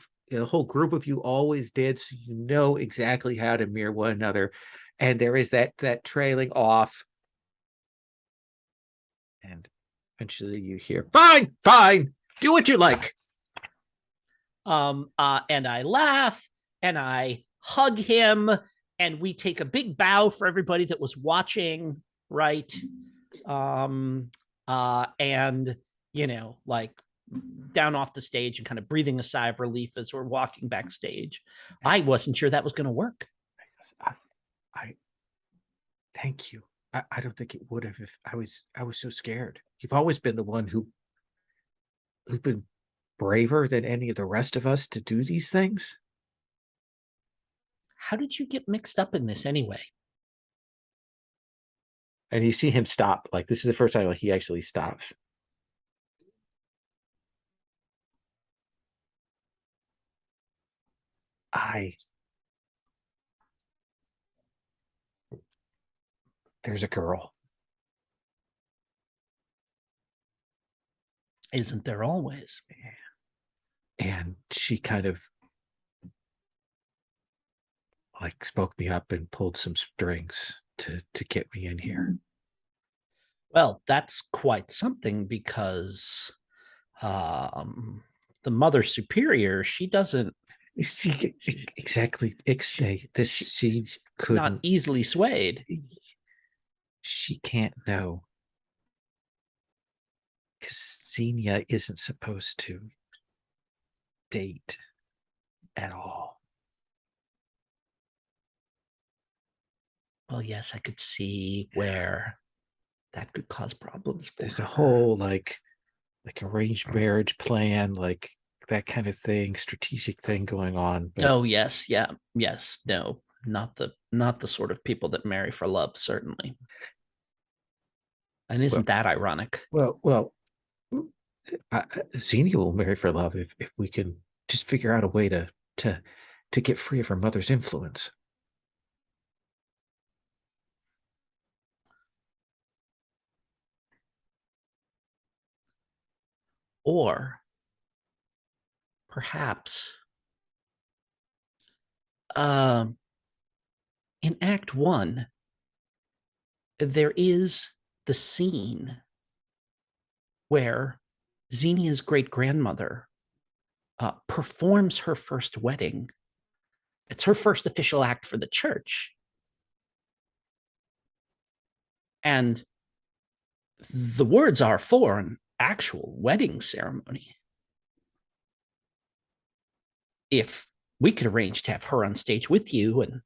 group of you always did, so you know exactly how to mirror one another. And there is that trailing off, and eventually you hear, fine, do what you like. And I laugh and I hug him, and we take a big bow for everybody that was watching, right? And like down off the stage and kind of breathing a sigh of relief as we're walking backstage. I wasn't sure that was going to work. I thank you. I don't think it would have if I was so scared. You've always been the one who's been braver than any of the rest of us to do these things. How did you get mixed up in this anyway? And you see him stop. Like, this is the first time he actually stops. There's a girl. Isn't there always? And she kind of like spoke me up and pulled some strings to get me in here. Well, that's quite something because the Mother Superior, she doesn't. She exactly. This she couldn't. Not easily swayed. She can't know. Because Xenia isn't supposed to date at all. Well, yes, I could see where that could cause problems. There's a whole like arranged marriage plan, like that kind of thing, strategic thing going on. But... Oh yes, yeah, yes, no, not the sort of people that marry for love, certainly. And isn't that ironic? Well, Xenia will marry for love if we can just figure out a way to get free of her mother's influence. Or perhaps in Act 1, there is the scene where Xenia's great-grandmother performs her first wedding. It's her first official act for the church. And the words are for an actual wedding ceremony. If we could arrange to have her on stage with you, and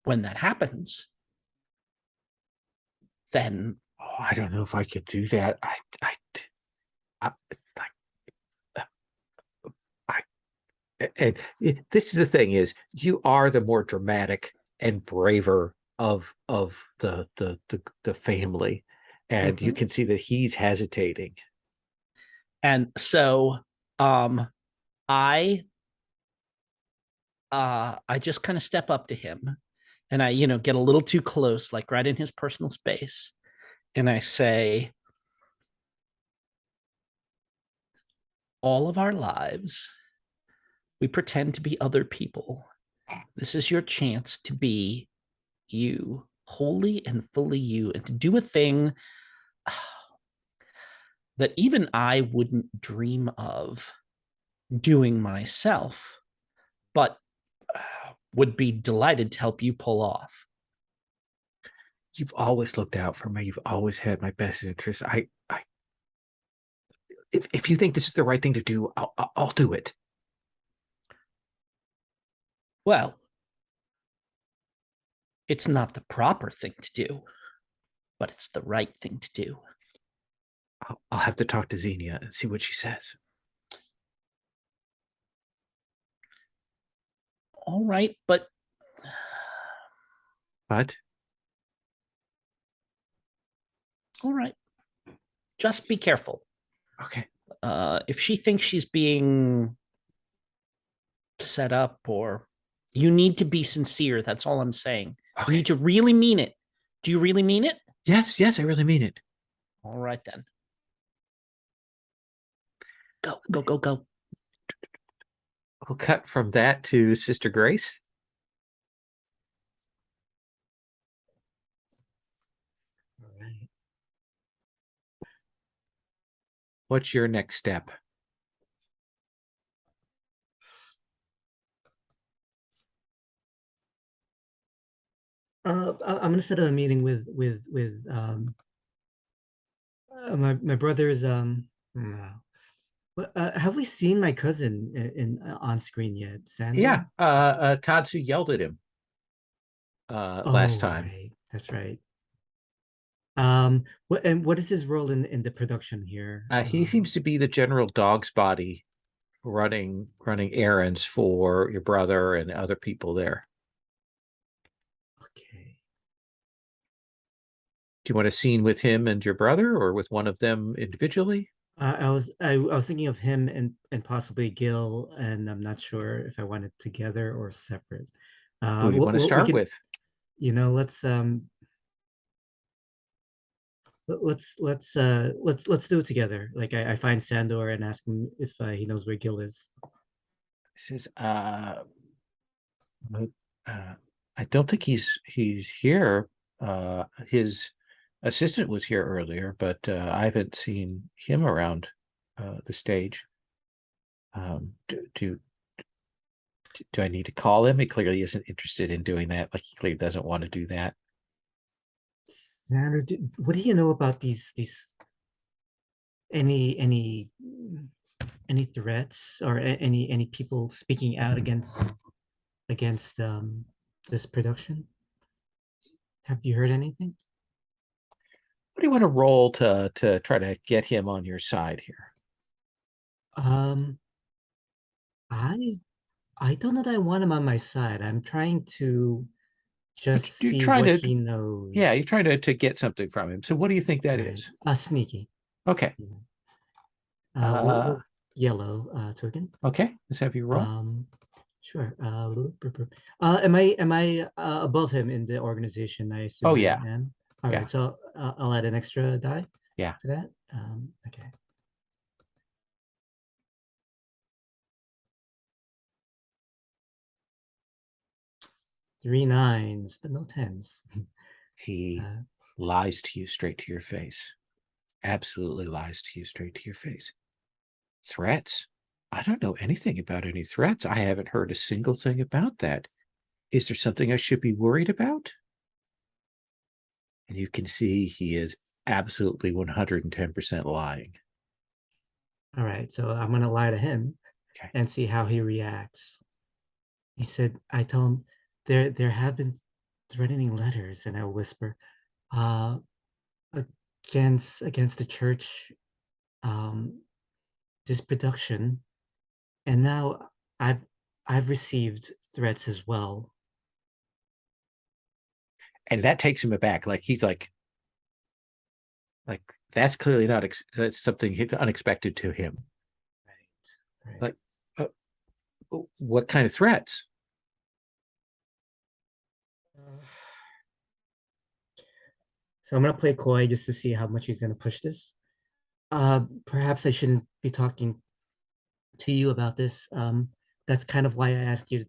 when that happens, then I don't know if I could do that. And this is the thing: is you are the more dramatic and braver of the family, and you can see that he's hesitating. And so, I just kind of step up to him, and I, get a little too close, like right in his personal space, and I say, all of our lives, we pretend to be other people. This is your chance to be you, wholly and fully you, and to do a thing that even I wouldn't dream of doing myself, but would be delighted to help you pull off. You've always looked out for me. You've always had my best interest. If you think this is the right thing to do, I'll do it. Well, it's not the proper thing to do, but it's the right thing to do. I'll have to talk to Xenia and see what she says. All right, but all right, just be careful. Okay. If she thinks she's being set up, or you need to be sincere. That's all I'm saying. Okay. You need to really mean it. Do you really mean it? Yes, I really mean it. All right, then. Go. We'll cut from that to Sister Grace. All right. What's your next step? I'm gonna set a meeting with my brother's have we seen my cousin in on screen yet, Sandy? Yeah, Tatsu yelled at him last time. Right. That's right. What is his role in the production here? He seems to be the general dog's body, running errands for your brother and other people there. Okay. Do you want a scene with him and your brother, or with one of them individually? I was thinking of him and possibly Gil, and I'm not sure if I want it together or separate. Who do you want to We start can, with? let's do it together. Like I find Sandor and ask him if he knows where Gil is. Says, I don't think he's here. His assistant was here earlier, but I haven't seen him around the stage. Do I need to call him? He clearly isn't interested in doing that. Like, he clearly doesn't want to do that. Sandor, what do you know about these any threats or any people speaking out against this production? Have you heard anything? What do you want to roll to try to get him on your side here? Um, I I don't know that I want him on my side. I'm trying to just You're see trying what to, he knows. yeah, you're trying to get something from him. So what do you think that Right. is? Sneaky. Okay. We'll yellow token. Okay, let's have you roll. Sure. Am I above him in the organization? I assume Oh, I yeah. am. All Yeah. right, so I'll add an extra die. Yeah. For that. Okay. 3 9s, but no 10s. He lies to you straight to your face. Absolutely lies to you straight to your face. Threats? I don't know anything about any threats. I haven't heard a single thing about that. Is there something I should be worried about? And you can see he is absolutely 110% lying. All right, so I'm gonna lie to him and see how he reacts. He said, I tell him there have been threatening letters, and I'll whisper, uh against the church, this production, and now I've received threats as well. And that takes him aback. Like, he's like that's clearly not that's something unexpected to him. Right. Like, what kind of threats? So I'm gonna play coy just to see how much he's gonna push this. Perhaps I shouldn't be talking to you about this. That's kind of why I asked you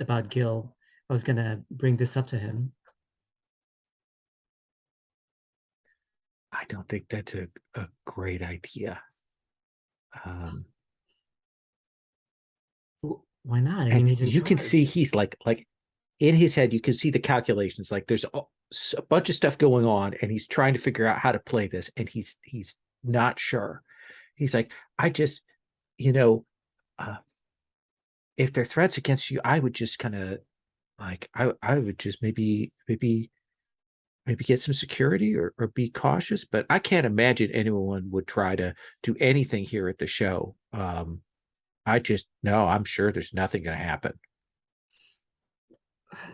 about Gil. I was gonna bring this up to him. I don't think that's a great idea. Why not? I And mean, he's in you can see charge. he's like in his head, you can see the calculations. Like, there's a bunch of stuff going on, and he's trying to figure out how to play this, and he's not sure. He's like, I just, you know, if they're threats against you, I would just kind of like, I would just maybe get some security, or be cautious. But I can't imagine anyone would try to do anything here at the show. I just, no, I'm sure there's nothing going to happen.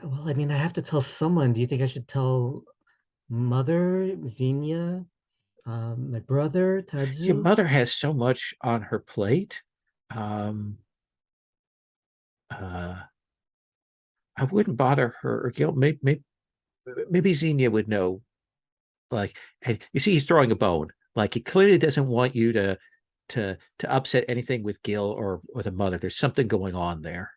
Well, I mean, I have to tell someone. Do you think I should tell Mother, Xenia, my brother, Your Tadzu? mother has so much on her plate. Um, I wouldn't bother her or Gil. Maybe Xenia would know. Like, and you see, he's throwing a bone. Like, he clearly doesn't want you to upset anything with Gil or the mother. There's something going on there.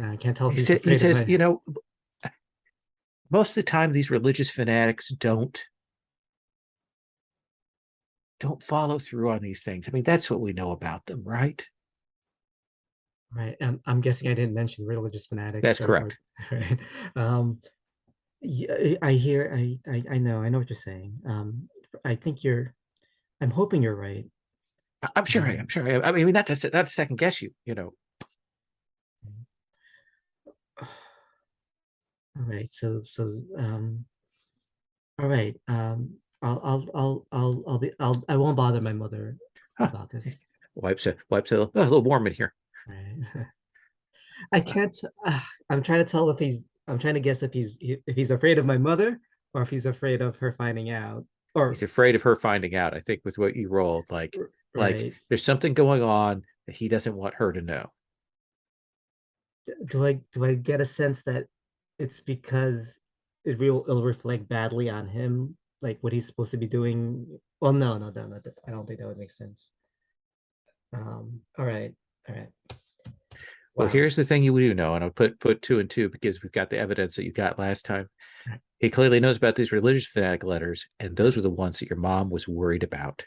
I can't tell if He he's said, he afraid of says, my. most of the time these religious fanatics don't follow through on these things. I mean, that's what we know about them, right? Right. I'm guessing I didn't mention religious fanatics. That's So it's more, correct. right. Yeah, I hear. I know what you're saying. I think I'm hoping you're right. I'm sure. I'm sure. I mean, not to second guess you. All right. All right. I won't bother my mother about this. Wipes it. A little warm in here. Right. I can't. I'm trying to tell if he's. I'm trying to guess if he's afraid of my mother or if he's afraid of her finding out. Or He's afraid of her finding out. I think with what you rolled, like right. there's something going on that he doesn't want her to know. Do I get a sense that it's because it'll reflect badly on him, like what he's supposed to be doing? Well, no. I don't think that would make sense. All right. Well, Wow. here's the thing you do know, and I'll put two and two because we've got the evidence that you got last time. Right. He clearly knows about these religious fanatic letters, and those were the ones that your mom was worried about,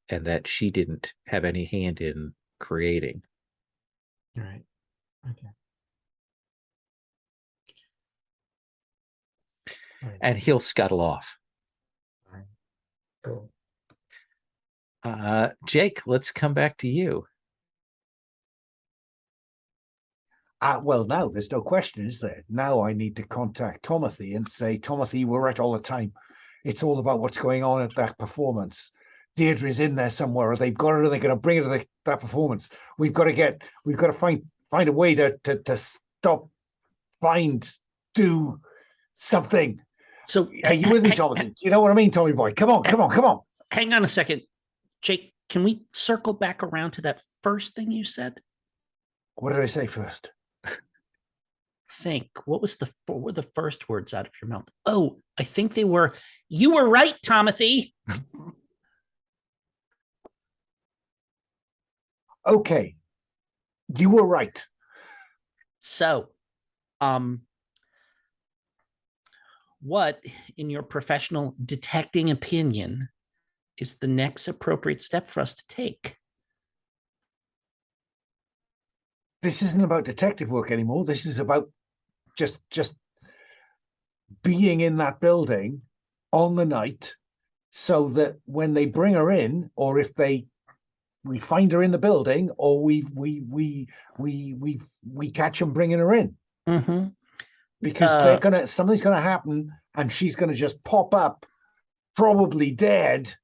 and that she didn't have any hand in creating. All right. Okay. All right. And he'll scuttle off. All right. Cool. Jake, let's come back to you. Well, now there's no question, is there? Now I need to contact Timothy and say, Timothy, we're right all the time. It's all about what's going on at that performance. Deirdre's in there somewhere, or they've got her, or they're going to bring her to that performance. We've got to find a way to stop, do something. So Are you with me, Timothy? Do you know what I mean, Tommy boy? Come on. hang on a second. Jake, can we circle back around to that first thing you said? What did I say first? Think, what were the first words out of your mouth? Oh, I think they were, you were right, Timothy. Okay. You were right. So, what, in your professional detecting opinion, is the next appropriate step for us to take? This isn't about detective work anymore. This is about just being in that building on the night, so that when they bring her in, or if we find her in the building, or we catch them bringing her in, Mm-hmm. because something's gonna happen, and she's gonna just pop up, probably dead.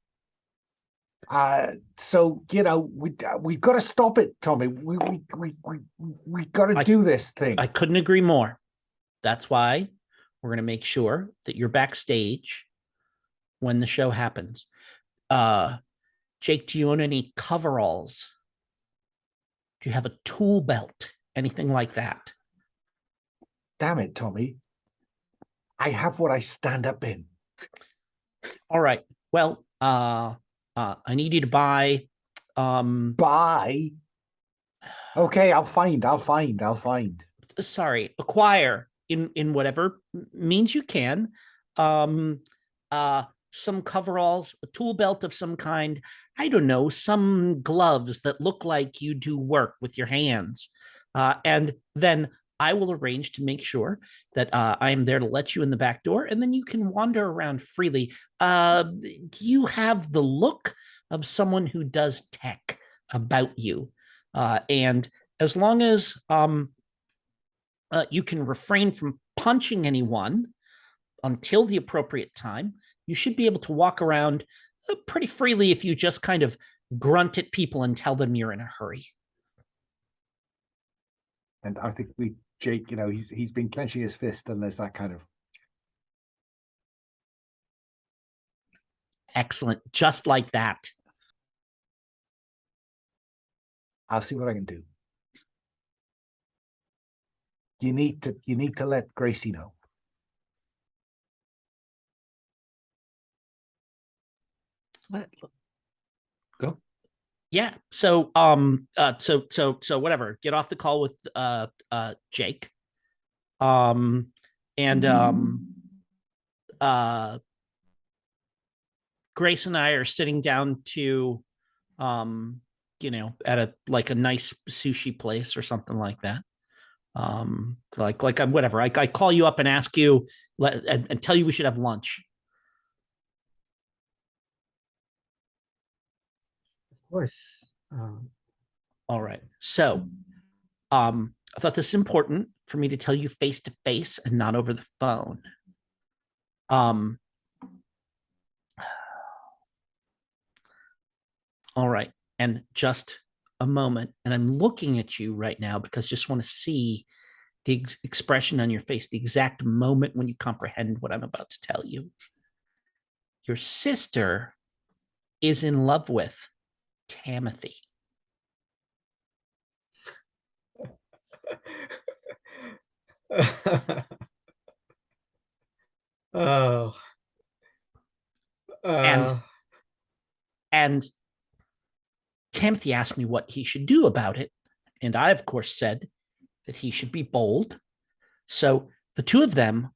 So we've got to stop it, Tommy. We got to do this thing. I couldn't agree more. That's why we're going to make sure that you're backstage when the show happens. Jake, do you own any coveralls? Do you have a tool belt? Anything like that? Damn it, Tommy. I have what I stand up in. All right. Well, I need you to buy. Buy. Okay, I'll find. Sorry, acquire in whatever means you can. Some coveralls, a tool belt of some kind. I don't know, some gloves that look like you do work with your hands. And then I will arrange to make sure that I am there to let you in the back door, and then you can wander around freely. You have the look of someone who does tech about you. And as long as you can refrain from punching anyone until the appropriate time, you should be able to walk around pretty freely if you just kind of grunt at people and tell them you're in a hurry. And I think Jake, he's been clenching his fist, and there's that kind of. Excellent. Just like that. I'll see what I can do. You need to let Gracie know. Go. Yeah. So whatever. Get off the call with Jake. Grace and I are sitting down to at a nice sushi place or something like that. Whatever. I call you up and ask you and tell you we should have lunch. Of course. All right. So I thought this is important for me to tell you face to face and not over the phone. All right. And just a moment. And I'm looking at you right now because I just want to see the expression on your face, the exact moment when you comprehend what I'm about to tell you. Your sister is in love with Timothy. Oh. And Timothy asked me what he should do about it. And I, of course, said that he should be bold. So the two of them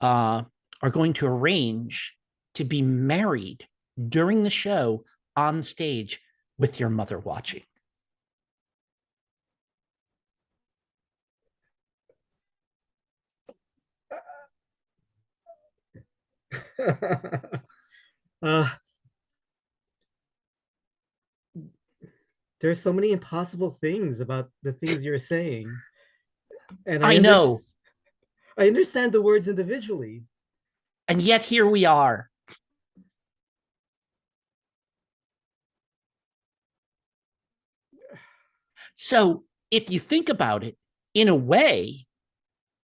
are going to arrange to be married during the show on stage with your mother watching. There's so many impossible things about the things you're saying. And I know. I understand the words individually. And yet here we are. So if you think about it, in a way,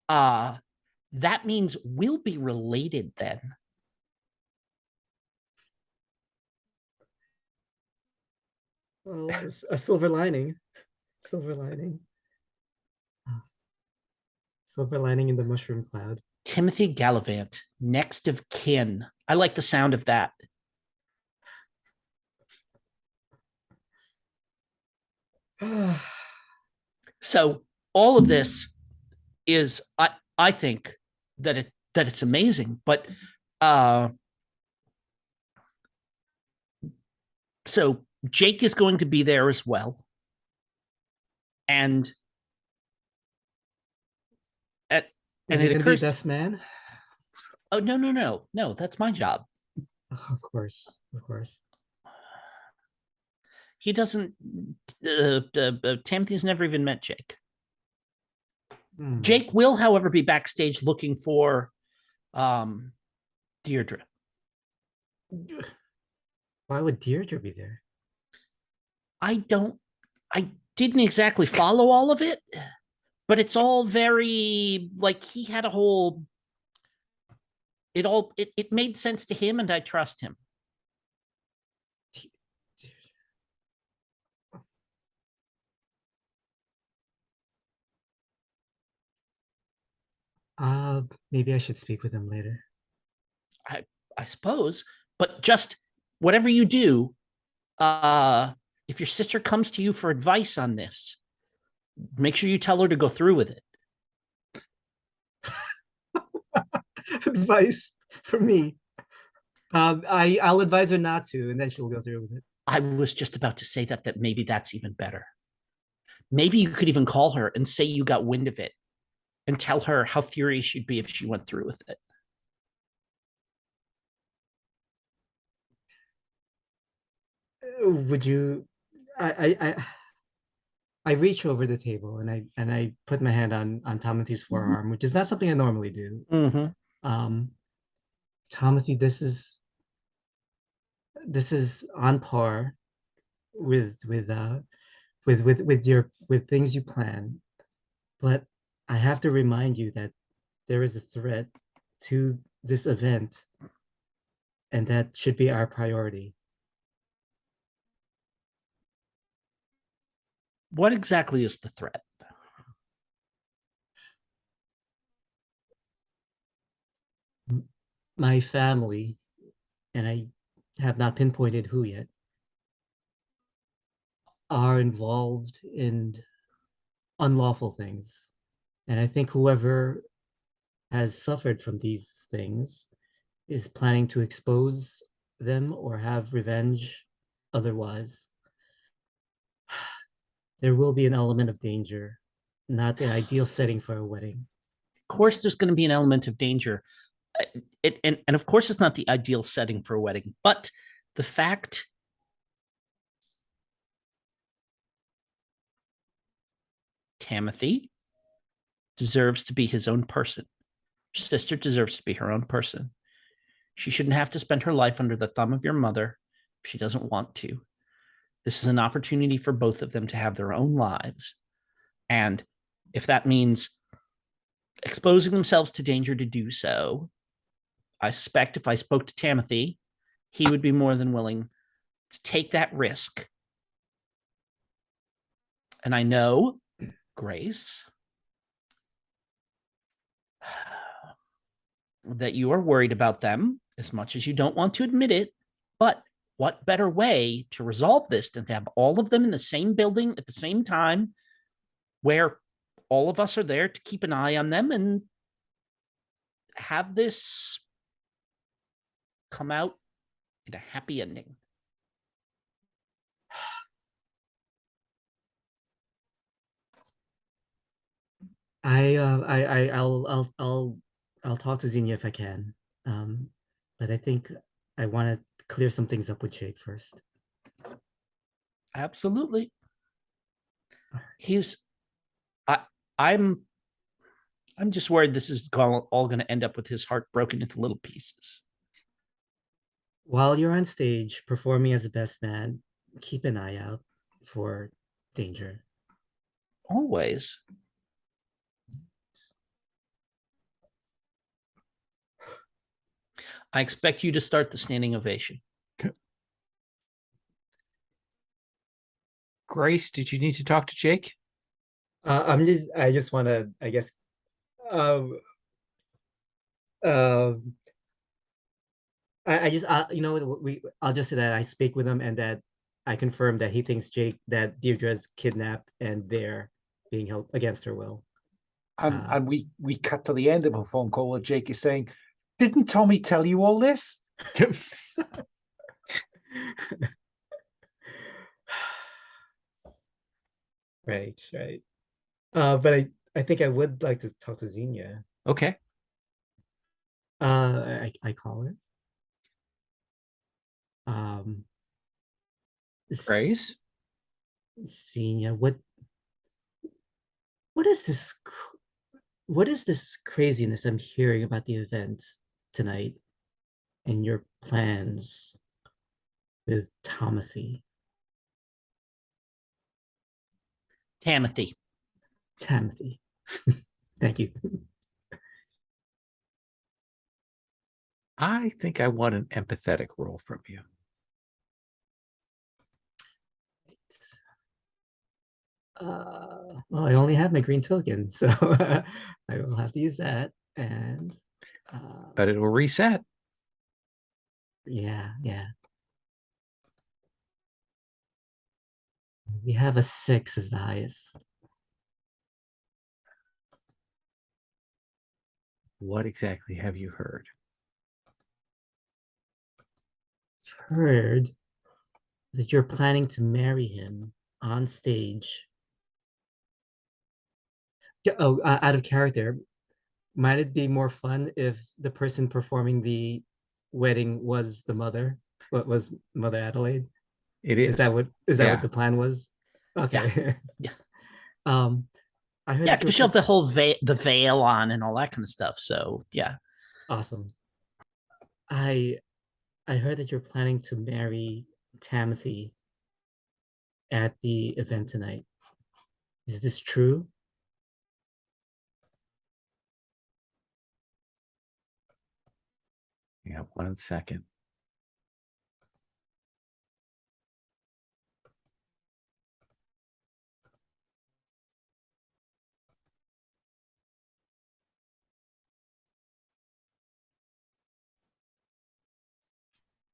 that means we'll be related then. Well, a silver lining. Silver lining. Silver lining in the mushroom cloud. Timothy Gallivant, next of kin. I like the sound of that. So all of this is, I think that it's amazing, but so Jake is going to be there as well, and it occurs. Best man. Oh no! That's my job. Of course. He doesn't. Timothy's never even met Jake. Jake will, however, be backstage looking for Deirdre. Why would Deirdre be there? I didn't exactly follow all of it, but it's all very like he had a whole. It made sense to him, and I trust him. Maybe I should speak with him later. I suppose, but just whatever you do, if your sister comes to you for advice on this, make sure you tell her to go through with it. Advice from me. I'll advise her not to, and then she'll go through with it. I was just about to say that maybe that's even better. Maybe you could even call her and say you got wind of it and tell her how furious you'd be if she went through with it. Would you? I reach over the table and I put my hand on Timothy's forearm, which is not something I normally do. Mm-hmm. Timothy, this is on par with things you plan, but I have to remind you that there is a threat to this event, and that should be our priority. What exactly is the threat? My family, and I have not pinpointed who yet, are involved in unlawful things. And I think whoever has suffered from these things is planning to expose them or have revenge otherwise. There will be an element of danger, not the ideal setting for a wedding. Of course, there's going to be an element of danger. And of course, it's not the ideal setting for a wedding, but the fact Timothy deserves to be his own person. Your sister deserves to be her own person. She shouldn't have to spend her life under the thumb of your mother if she doesn't want to. This is an opportunity for both of them to have their own lives. And if that means exposing themselves to danger to do so, I suspect if I spoke to Timothy, he would be more than willing to take that risk. And I know, Grace, that you are worried about them as much as you don't want to admit it. But what better way to resolve this than to have all of them in the same building at the same time, where all of us are there to keep an eye on them and have this come out in a happy ending? I'll talk to Xenia if I can. But I think I want to clear some things up with Jake first. Absolutely. I'm just worried this is all going to end up with his heart broken into little pieces. While you're on stage performing as the best man, keep an eye out for danger. Always. I expect you to start the standing ovation. Grace, did you need to talk to Jake? I just want to, I guess, I just, you know, I'll just say that I speak with him and that I confirm that he thinks that Deirdre's kidnapped and they're being held against her will. And we cut to the end of a phone call where Jake is saying, "Didn't Tommy tell you all this?" Right. But I think I would like to talk to Xenia. Okay. I call her. Grace? Xenia, what is this? What is this craziness I'm hearing about the event tonight and your plans with Timothy? Timothy. Thank you. I think I want an empathetic role from you. Well, I only have my green token, so I will have to use that. And but it will reset. Yeah. We have a 6 as the highest. What exactly have you heard? I've heard that you're planning to marry him on stage. Oh, out of character, might it be more fun if the person performing the wedding was the mother? What was Mother Adelaide? It is. Is that what the plan was? Okay. Yeah. I heard because she'll have the whole the veil on and all that kind of stuff. So yeah. Awesome. I heard that you're planning to marry Timothy at the event tonight. Is this true? Yeah, 1 second.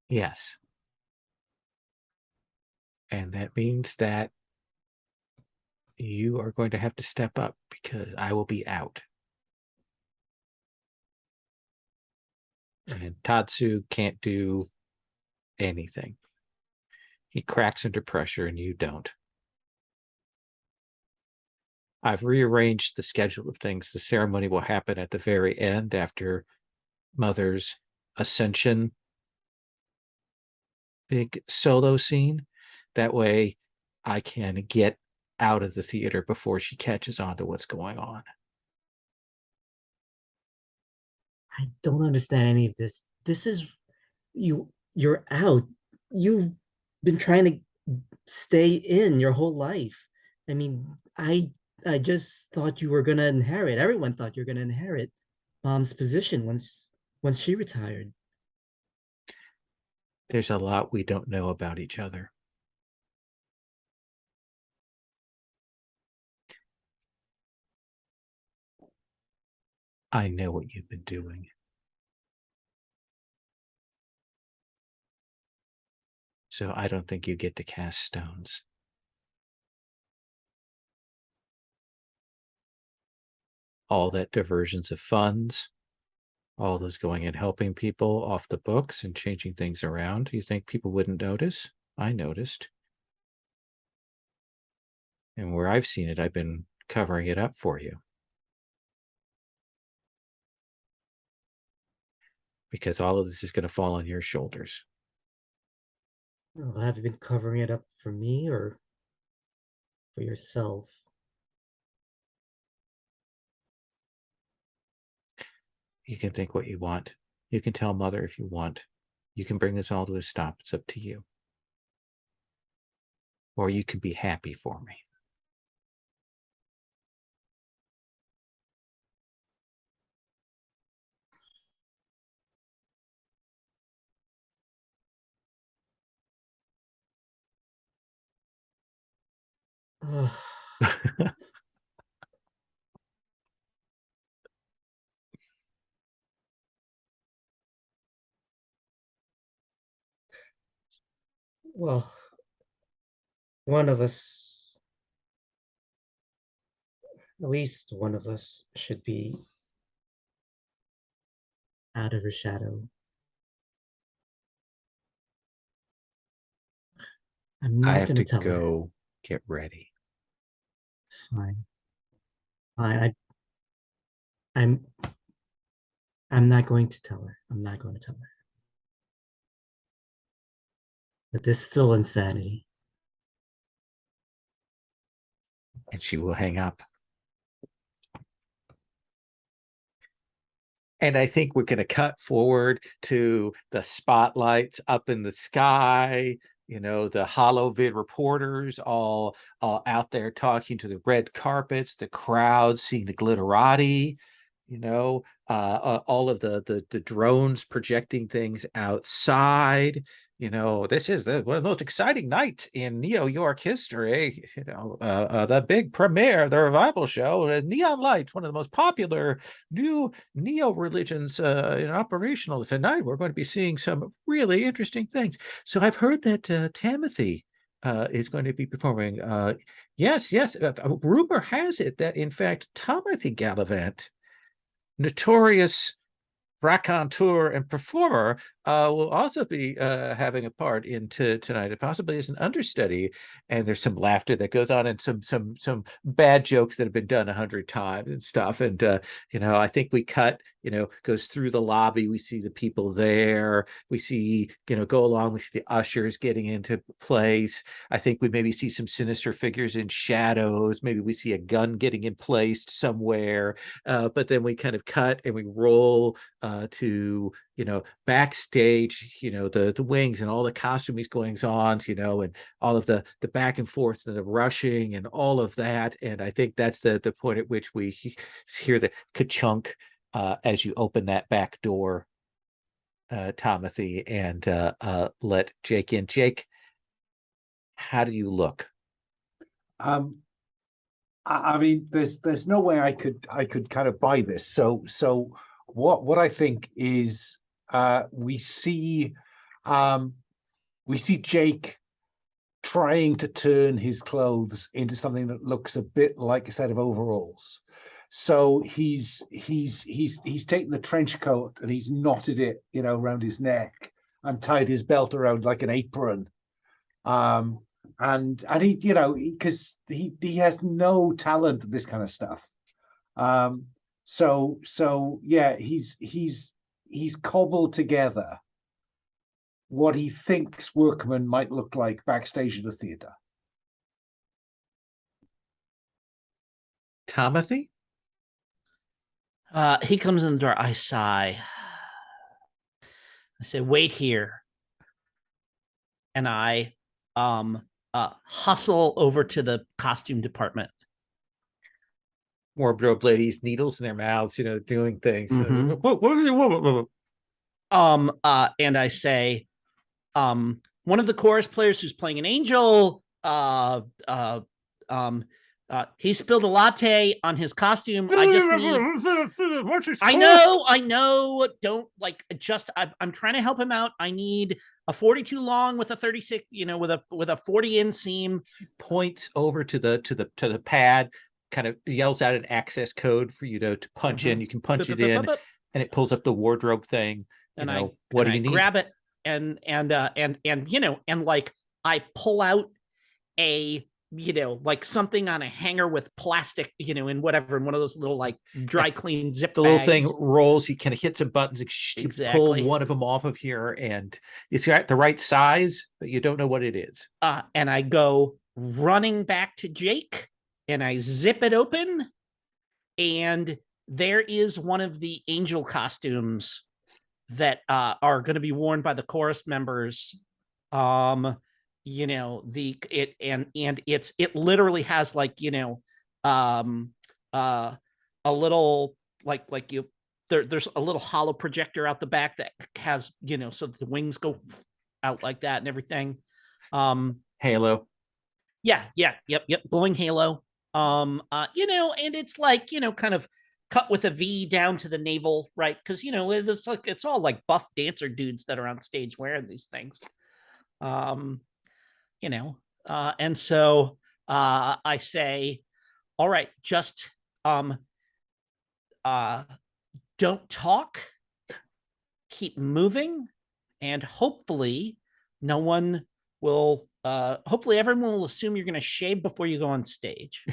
Yes. And that means that you are going to have to step up because I will be out. And Tatsu can't do anything. He cracks under pressure and you don't. I've rearranged the schedule of things. The ceremony will happen at the very end after Mother's ascension big solo scene. That way I can get out of the theater before she catches on to what's going on. I don't understand any of this. This is you're out. You've been trying to stay in your whole life. I mean, I just thought you were gonna inherit. Everyone thought you're gonna inherit mom's position once she retired. There's a lot we don't know about each other. I know what you've been doing. So I don't think you get to cast stones. All that diversions of funds, all those going and helping people off the books and changing things around. You think people wouldn't notice? I noticed. And where I've seen it, I've been covering it up for you. Because all of this is going to fall on your shoulders. Well, have you been covering it up for me or for yourself? You can think what you want. You can tell Mother if you want. You can bring this all to a stop. It's up to you. Or you can be happy for me. Ugh. Well, one of us, at least one of us, should be out of her shadow. I'm I not have going to to tell her. go get ready. Fine. Fine. I'm not going to tell her. I'm not going to tell her. But this is still insanity. And she will hang up. And I think we're going to cut forward to the spotlights up in the sky, you know, the holovid reporters all out there talking to the red carpets, the crowd seeing the glitterati, you know, all of the drones projecting things outside. You know, this is one of the most exciting nights in New York history. You know, the big premiere of the revival show, Neon Lights, one of the most popular new neo-religions operational tonight. We're going to be seeing some really interesting things. So I've heard that Timothy is going to be performing. Yes. Rumor has it that, in fact, Timothy Gallivant, notorious raconteur and performer, will also be having a part in tonight, possibly as an understudy. And there's some laughter that goes on, and some bad jokes that have been done 100 times and stuff. And you know, I think we cut, you know, goes through the lobby. We see the people there. We see, you know, go along. We see the ushers getting into place. I think we maybe see some sinister figures in shadows. Maybe we see a gun getting in place somewhere. But then we kind of cut and we roll to, you know, backstage, you know, the wings and all the costuming goings on, you know, and all of the back and forth and the rushing and all of that. And I think that's the point at which we hear the ka-chunk as you open that back door, Timothy, and let Jake in. Jake, how do you look? I mean, there's no way I could kind of buy this. So what I think is we see Jake trying to turn his clothes into something that looks a bit like a set of overalls. So he's taken the trench coat and he's knotted it, you know, around his neck and tied his belt around like an apron. And he, you know, because he has no talent at this kind of stuff. So yeah, he's cobbled together what he thinks workmen might look like backstage at a theater. Timothy? He comes in the door. I sigh. I say, wait here. And I hustle over to the costume department. Wardrobe ladies, needles in their mouths, doing things. Mhm. What? And I say, one of the chorus players who's playing an angel, he spilled a latte on his costume. I just need. I know. Don't I'm trying to help him out. I need a 42 long with a 36, with a 40 inseam. Points over to the pad, kind of yells out an access code for you to punch in. You can punch it in, and it pulls up the wardrobe thing. What do you need? Grab it and I pull out a something on a hanger with plastic, in whatever, in one of those little dry clean zip the bags. Little thing rolls, you kind of hit some buttons, exactly. Pull one of them off of here, and it's got the right size, but you don't know what it is. And I go running back to Jake and I zip it open, and there is one of the angel costumes that are going to be worn by the chorus members. It literally has a little there's a little hollow projector out the back that has so the wings go out like that and everything. Halo. Yep, glowing halo. And it's kind of cut with a V down to the navel, right? Because it's all buff dancer dudes that are on stage wearing these things. And so I say, all right, just don't talk, keep moving, and hopefully everyone will assume you're going to shave before you go on stage.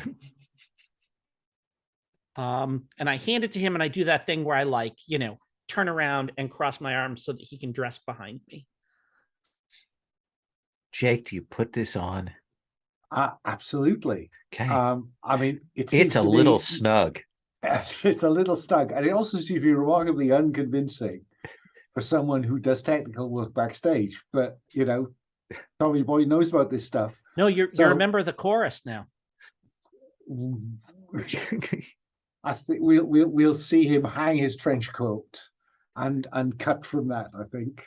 And I hand it to him, and I do that thing where I turn around and cross my arms so that he can dress behind me. Jake, do you put this on? Absolutely. Okay. I mean, it's a little snug. It's a little snug, and it also seems to be remarkably unconvincing for someone who does technical work backstage. But Tommy Boy knows about this stuff. No, you're a member of the chorus now. I think we'll see him hang his trench coat and cut from that, I think.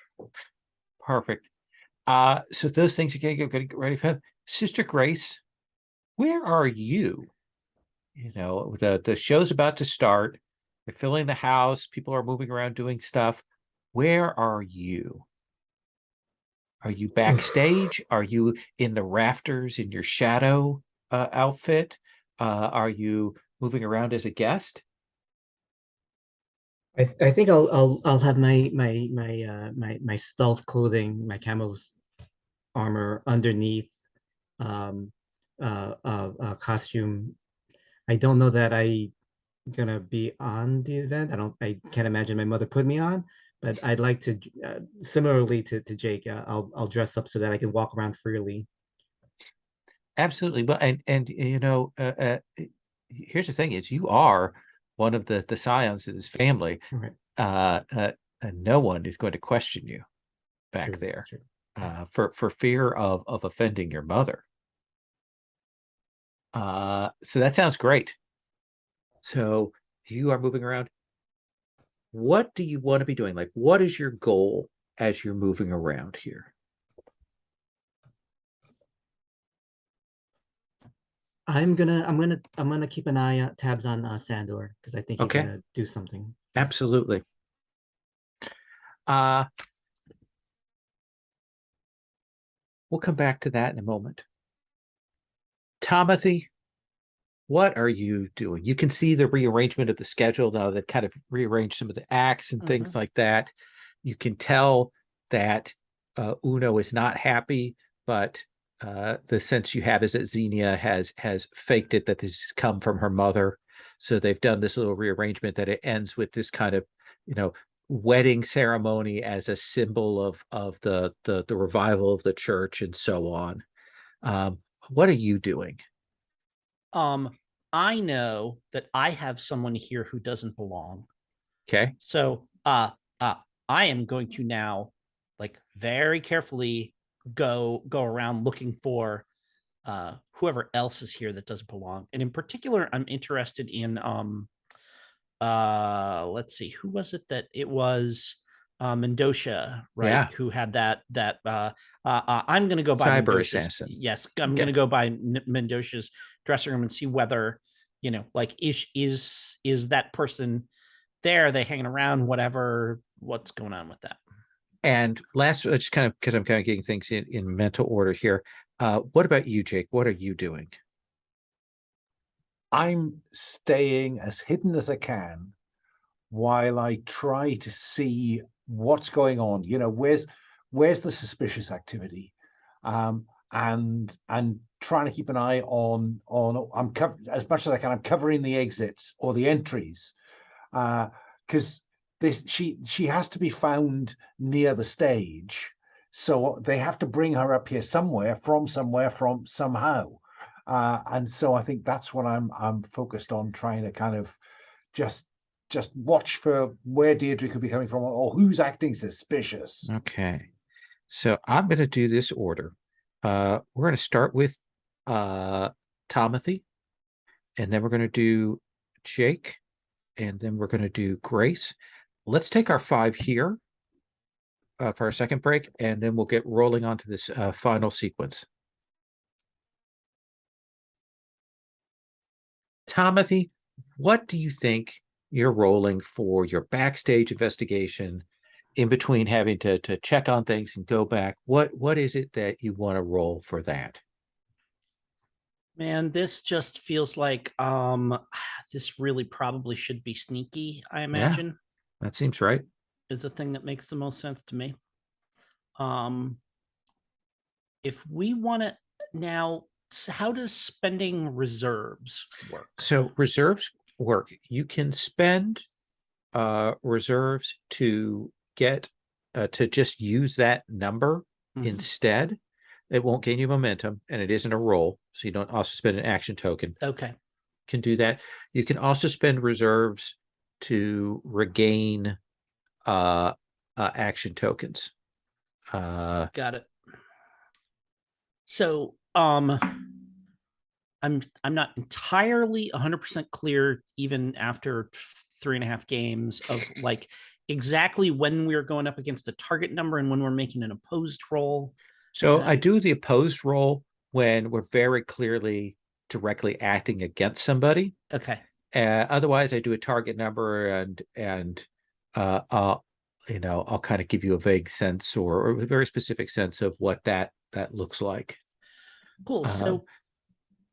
Perfect. So those things you're gonna get ready for. Sister Grace, where are you? The show's about to start. They're filling the house. People are moving around doing stuff. Where are you? Are you backstage? Are you in the rafters in your shadow outfit? Are you moving around as a guest? I think I'll have my stealth clothing, my camo's armor underneath costume. I don't know that I'm gonna be on the event. I can't imagine my mother put me on, but I'd like to similarly to Jake, I'll dress up so that I can walk around freely. Absolutely. But here's the thing: is you are one of the scions of this family. Right. No one is going to question you back there. For fear of offending your mother. So that sounds great. So you are moving around. What do you want to be doing? What is your goal as you're moving around here? I'm gonna keep an eye tabs on Sandor, because I think he's gonna do something. Absolutely. We'll come back to that in a moment. Timothy, what are you doing? You can see the rearrangement of the schedule now. That kind of rearranged some of the acts and things like that. You can tell that Uno is not happy, but the sense you have is that Xenia has faked it, that this has come from her mother. So they've done this little rearrangement that it ends with this kind of, wedding ceremony as a symbol of the revival of the church and so on. What are you doing? I know that I have someone here who doesn't belong. Okay. So I am going to now, like, very carefully go around looking for whoever else is here that doesn't belong. And in particular, I'm interested in let's see, who was it that it was Mendoza, right? Yeah. Who had that I'm going to go by Cyber Mendoza's. assassin. Yes, I'm Okay. going to go by Mendoza's dressing room and see whether, you know, like, is that person there? Are they hanging around? Whatever. What's going on with that? And last, just kind of because I'm kind of getting things in mental order here. What about you, Jake? What are you doing? I'm staying as hidden as I can while I try to see what's going on. You know, where's the suspicious activity, and trying to keep an eye on. As much as I can. I'm covering the exits or the entries, because she has to be found near the stage, so they have to bring her up here from somehow. And so I think that's what I'm focused on, trying to kind of just watch for where Deirdre could be coming from, or who's acting suspicious. Okay. So I'm going to do this order. We're going to start with Timothy, and then we're going to do Jake, and then we're going to do Grace. Let's take our 5 here for our second break, and then we'll get rolling onto this final sequence. Timothy, what do you think you're rolling for your backstage investigation in between having to check on things and go back? What is it that you want to roll for that? Man, this just feels like this really probably should be sneaky, I imagine. That seems right. Is a thing that makes the most sense to me. If we want to now, how does spending reserves work? So reserves work. You can spend reserves to get to just use that number instead. It won't gain you momentum, and it isn't a roll, so you don't also spend an action token. Okay. Can do that. You can also spend reserves to regain action tokens. Got it. So I'm not entirely 100% clear, even after 3.5 games, of like exactly when we're going up against a target number and when we're making an opposed roll. So I do the opposed roll when we're very clearly directly acting against somebody. Okay. Otherwise, I do a target number, and I'll kind of give you a vague sense or a very specific sense of what that looks like. Cool.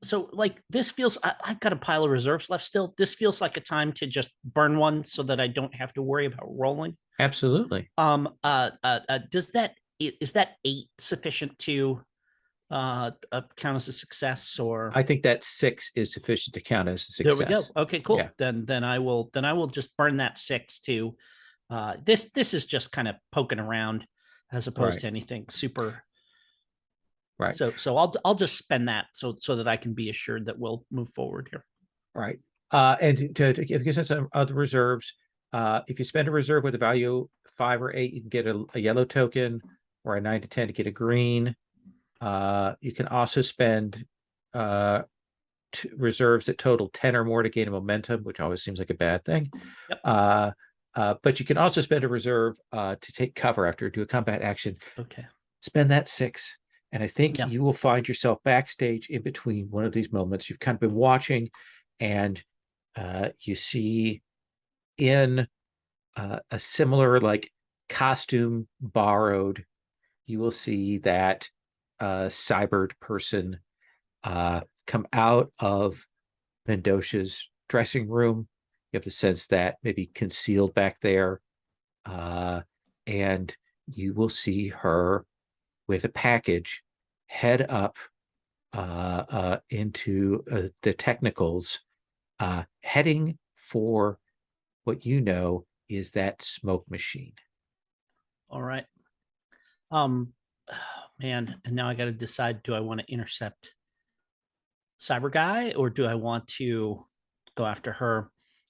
So like, this feels, I've got a pile of reserves left still. This feels like a time to just burn one so that I don't have to worry about rolling. Absolutely. Is that 8 sufficient to count as a success? Or I think that 6 is sufficient to count as a success. there we go. Okay, cool. Yeah. Then I will just burn that 6 to this is just kind of poking around as opposed to anything super. Right. So I'll just spend that so that I can be assured that we'll move forward here. Right. And to give you a sense of the reserves, if you spend a reserve with a value 5 or 8, you can get a yellow token, or a 9 to 10 to get a green. You can also spend reserves that total 10 or more to gain a momentum, which always seems like a bad thing. Yep. But you can also spend a reserve to take cover after do a combat action. Okay. Spend that 6. And I think you will find yourself backstage in between one of these moments. You've kind of been watching, and you see in a similar like costume borrowed, you will see that cybered person come out of Mendoza's dressing room. You have the sense that maybe concealed back there, and you will see her with a package head up into the technicals, heading for what you know is that smoke machine. All right. Man, and now I got to decide, do I want to intercept cyber guy, or do I want to go after her?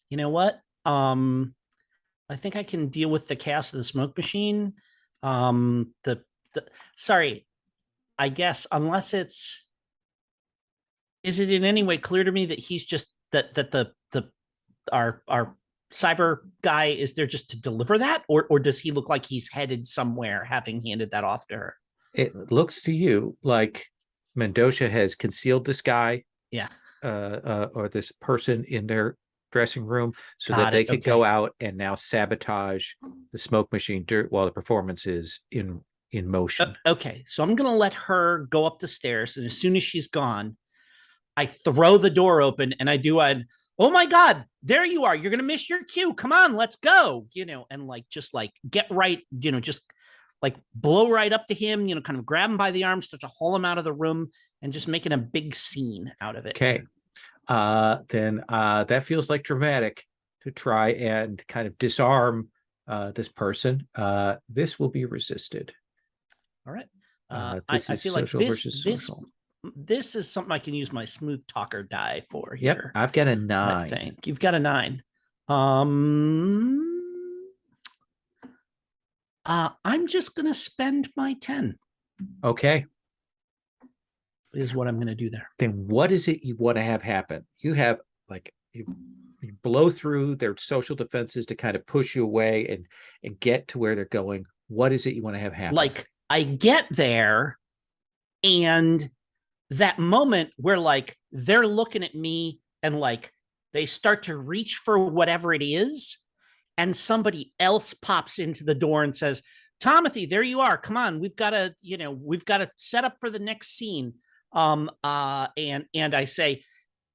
You know what? I think I can deal with the cast of the smoke machine. The sorry, I guess unless it's, is it in any way clear to me that he's just that the our cyber guy is there just to deliver that, or does he look like he's headed somewhere having handed that off to her? It looks to you like Mendoza has concealed this guy, Yeah, or this person in their dressing room so got that they it. could Okay. go out and now sabotage the smoke machine while the performance is in motion. Okay, so I'm gonna let her go up the stairs, and as soon as she's gone, I throw the door open and I do an, oh my God, there you are. You're going to miss your cue. Come on, let's go. And like, just like get right, just like blow right up to him, kind of grab him by the arms, start to haul him out of the room and just making a big scene out of it. Okay. Then that feels like dramatic to try and kind of disarm this person. This will be resisted. All right. This I is feel like social versus this social. this is something I can use my smooth talker die for here. Yep, I've got a I 9. think you've got a 9. I'm just gonna spend my 10. Okay. Is what I'm gonna do there. Then what is it you want to have happen? You have like you blow through their social defenses to kind of push you away and get to where they're going. What is it you want to have happen? Like I get there, and that moment where like they're looking at me and like they start to reach for whatever it is, and somebody else pops into the door and says, Timothy, there you are. Come on, we've got to set up for the next scene. And I say,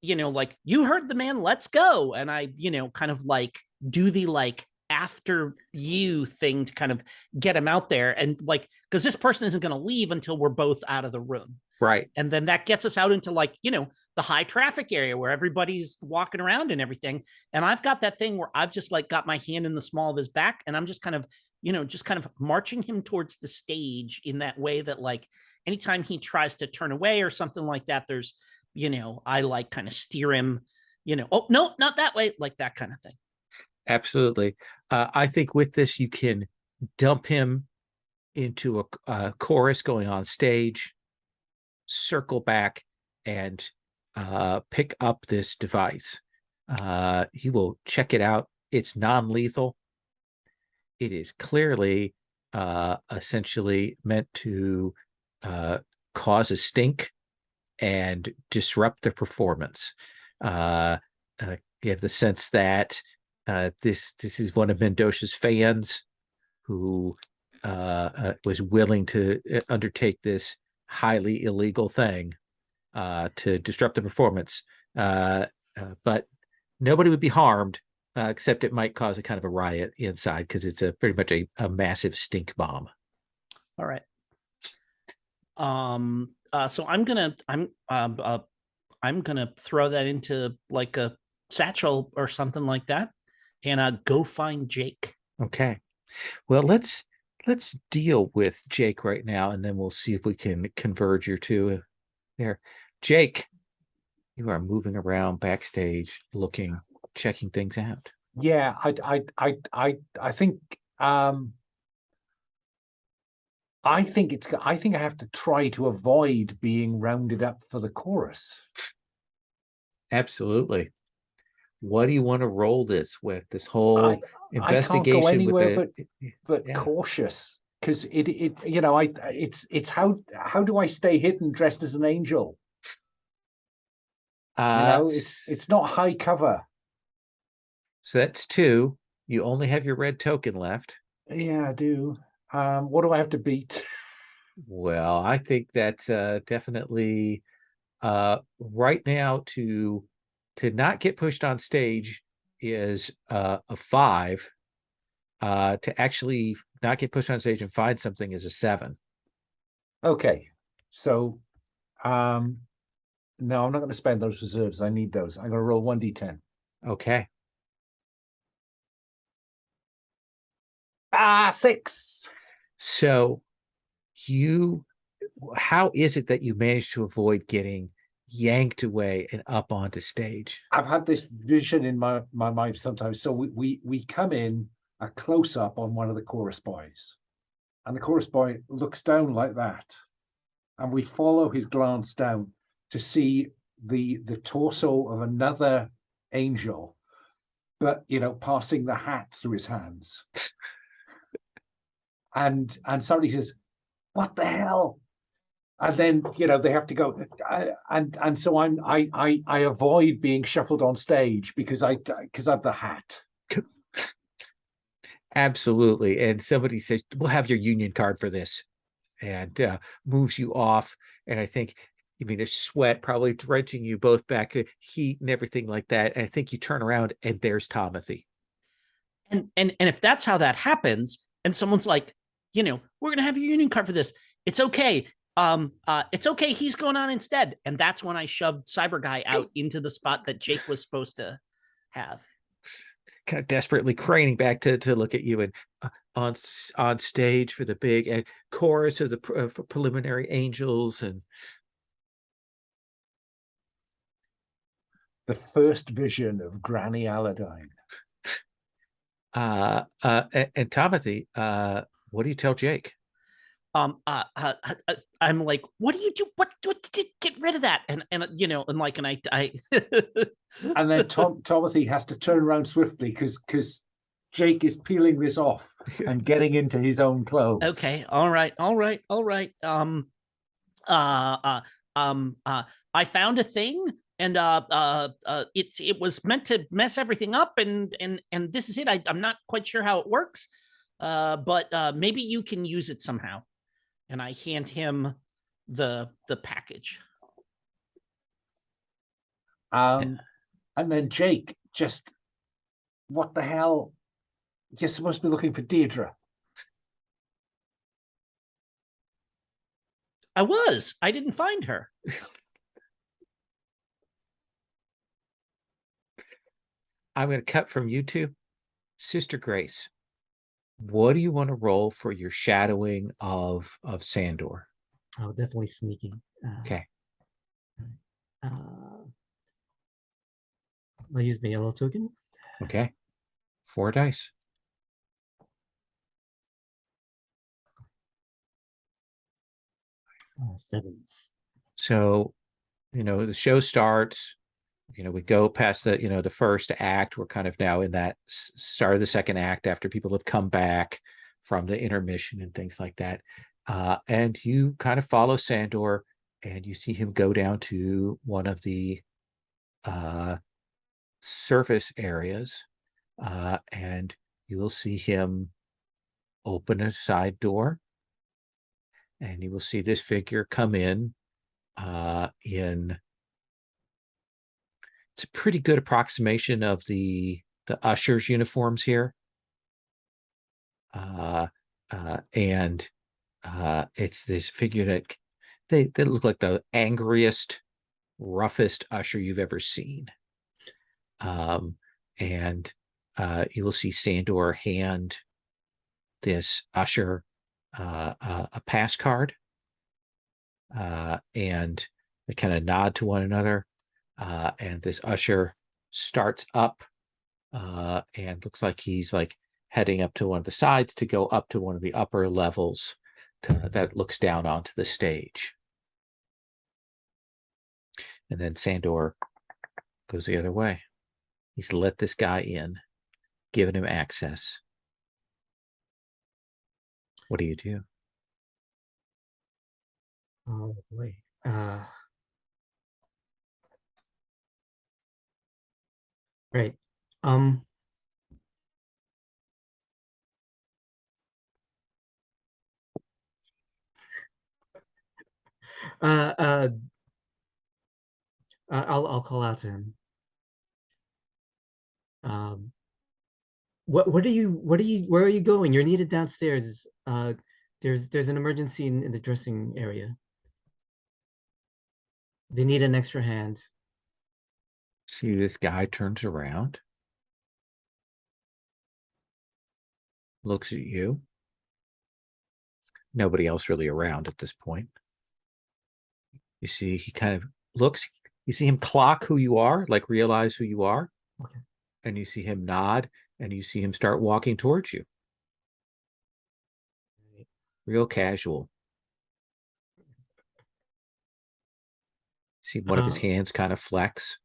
like, you heard the man, let's go. And I, kind of like do the like after you thing to kind of get him out there. And like, because this person isn't going to leave until we're both out of the room. Right. And then that gets us out into like, the high traffic area where everybody's walking around and everything. And I've got that thing where I've just like got my hand in the small of his back and I'm just kind of, just kind of marching him towards the stage in that way that like anytime he tries to turn away or something like that, there's, I like kind of steer him, oh, no, not that way, like that kind of thing. Absolutely. I think with this, you can dump him into a chorus going on stage, circle back, and pick up this device. He will check it out. It's non-lethal. It is clearly essentially meant to cause a stink and disrupt the performance. You have the sense that this is one of Mendoza's fans who was willing to undertake this highly illegal thing to disrupt the performance. But nobody would be harmed, except it might cause a kind of a riot inside because it's pretty much a massive stink bomb. All right. So I'm gonna throw that into like a satchel or something like that, and go find Jake. Okay. Well, let's deal with Jake right now, and then we'll see if we can converge your two there. Jake, you are moving around backstage, looking, checking things out. Yeah, I think I think I have to try to avoid being rounded up for the chorus. Absolutely. What do you want to roll this with? This whole investigation? I can't go anywhere with but yeah. cautious, because it's how do I stay hidden dressed as an angel? It's not high cover. So that's 2. You only have your red token left. Yeah, I do. What do I have to beat? Well, I think that's definitely right now to not get pushed on stage is a 5. To actually not get pushed on stage and find something is a 7. Okay, so no, I'm not going to spend those reserves. I need those. I'm going to roll 1d10. Okay. 6. So how is it that you managed to avoid getting yanked away and up onto stage. I've had this vision in my mind sometimes. So we come in a close up on one of the chorus boys, and the chorus boy looks down like that, and we follow his glance down to see the torso of another angel, but passing the hat through his hands. and somebody says, "What the hell?" And then they have to go, and so I avoid being shuffled on stage because I have the hat. Absolutely. And somebody says, "We'll have your union card for this," and moves you off. And I think, there's sweat probably drenching you both back, heat and everything like that. And I think you turn around and there's Tomothy. And if that's how that happens, and someone's like, we're gonna have your union card for this, it's okay. It's okay. He's going on instead. And that's when I shoved Cyber Guy out into the spot that Jake was supposed to have. Kind of desperately craning back to look at you, and on stage for the big chorus of the preliminary angels, and the first vision of Granny Aladdin. And Tomothy, what do you tell Jake? I'm like, what do you do? What get rid of that? And and I and then Tomothy has to turn around swiftly because Jake is peeling this off and getting into his own clothes. Okay, all right. I found a thing, and it was meant to mess everything up, and this is it. I'm not quite sure how it works, but maybe you can use it somehow. And I hand him the package. And then Jake just, what the hell? You're supposed to be looking for Deirdre. I didn't find her. I'm going to cut from YouTube. Sister Grace, what do you want to roll for your shadowing of Sandor? Oh, definitely sneaking. Okay. I'll use my yellow token. Okay. 4 dice. Sevens. So, the show starts. We go past the first act. We're kind of now in that start of the second act after people have come back from the intermission and things like that. And you kind of follow Sandor, and you see him go down to one of the surface areas, and you will see him open a side door, and you will see this figure come in it's a pretty good approximation of the ushers' uniforms here. And it's this figure that they look like the angriest, roughest usher you've ever seen. And you will see Sandor hand this usher a pass card, and they kind of nod to one another. And this usher starts up and looks like he's like heading up to one of the sides to go up to one of the upper levels that looks down onto the stage. And then Sandor goes the other way. He's let this guy in, given him access. What do you do? Oh boy. Right. I'll call out to him. Where are you going? You're needed downstairs. There's an emergency in the dressing area. They need an extra hand. See, this guy turns around, looks at you. Nobody else really around at this point. You see, he kind of looks, you see him clock who you are, like realize who you are. Okay. And you see him nod, and you see him start walking towards you. Real casual. See one of his hands kind of flex.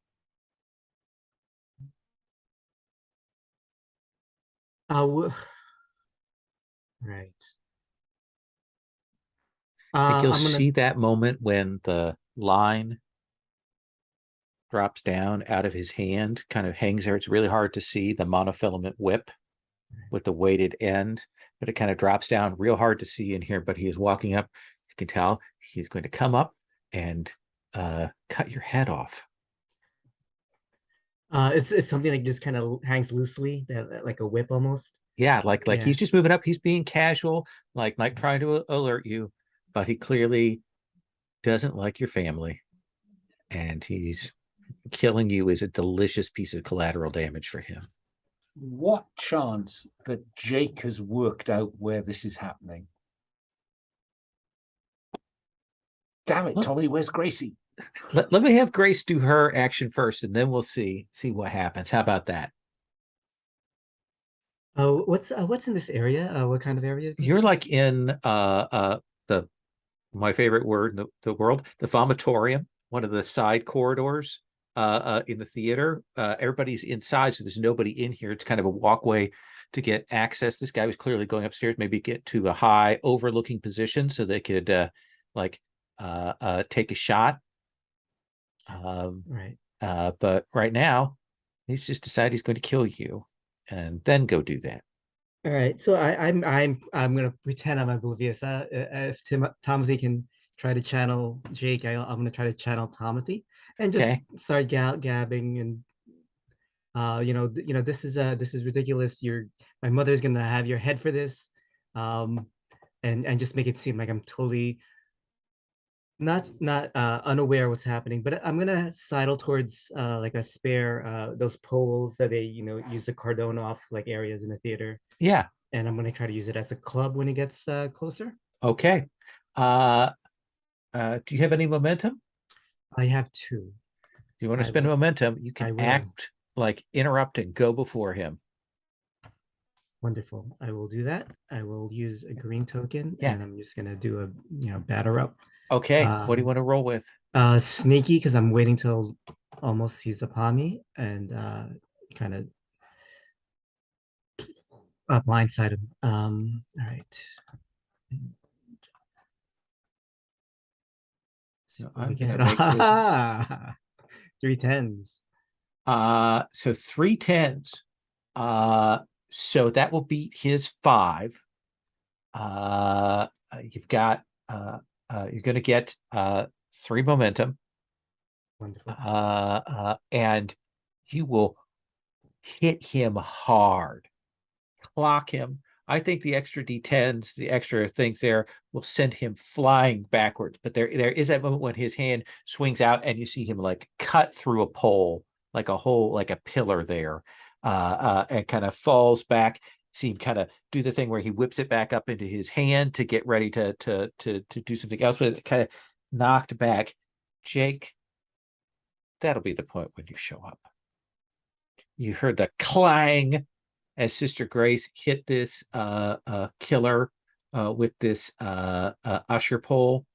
Right. I think you'll I'm gonna. see that moment when the line drops down out of his hand, kind of hangs there. It's really hard to see the monofilament whip with the weighted end, but it kind of drops down, real hard to see in here. But he is walking up. You can tell he's going to come up and cut your head off. It's something that just kind of hangs loosely, that like a whip almost. Yeah, like Yeah. he's just moving up. He's being casual, like trying to alert you, but he clearly doesn't like your family, and he's killing you is a delicious piece of collateral damage for him. What chance that Jake has worked out where this is happening? Damn it, Tommy, where's Gracie? Let me have Grace do her action first, and then we'll see what happens. How about that? Oh, what's in this area? What kind of area? You're like in the my favorite word in the world, the vomitorium, one of the side corridors in the theater. Everybody's inside, so there's nobody in here. It's kind of a walkway to get access. This guy was clearly going upstairs, maybe get to a high overlooking position so they could take a shot. Right. But right now, he's just decided he's going to kill you, and then go do that. All right. So I'm gonna pretend I'm oblivious. If Tomothy can try to channel Jake, I'm gonna try to channel Tomothy and just Okay. start gabbing and this is ridiculous. My mother's gonna have your head for this, and just make it seem like I'm totally not unaware what's happening. But I'm gonna sidle towards like a spare those poles that they use to cordon off like areas in the theater, Yeah. and I'm gonna try to use it as a club when it gets closer. Okay. Do you have any momentum? I have two. If you want to I spend will. momentum, you I can will. act like interrupt and go before him. Wonderful. I will do that. I will use a green token, Yeah. and I'm just gonna do a batter up. Okay. What do you want to roll with? Sneaky, because I'm waiting till almost he's upon me, and kind of blindside him. All right. So What we I'm going get? to make this. 3 10s. So 3 10s. So that will beat his 5. You've got you're going to get 3 momentum. Wonderful. And you will hit him hard, clock him. I think the extra D10s, the extra things there, will send him flying backwards. But there is that moment when his hand swings out and you see him like cut through a pole, like a hole, like a pillar there, and kind of falls back. See him kind of do the thing where he whips it back up into his hand to get ready to do something else with it. Kind of knocked back. Jake, that'll be the point when you show up. You heard the clang as Sister Grace hit this killer with this usher pole.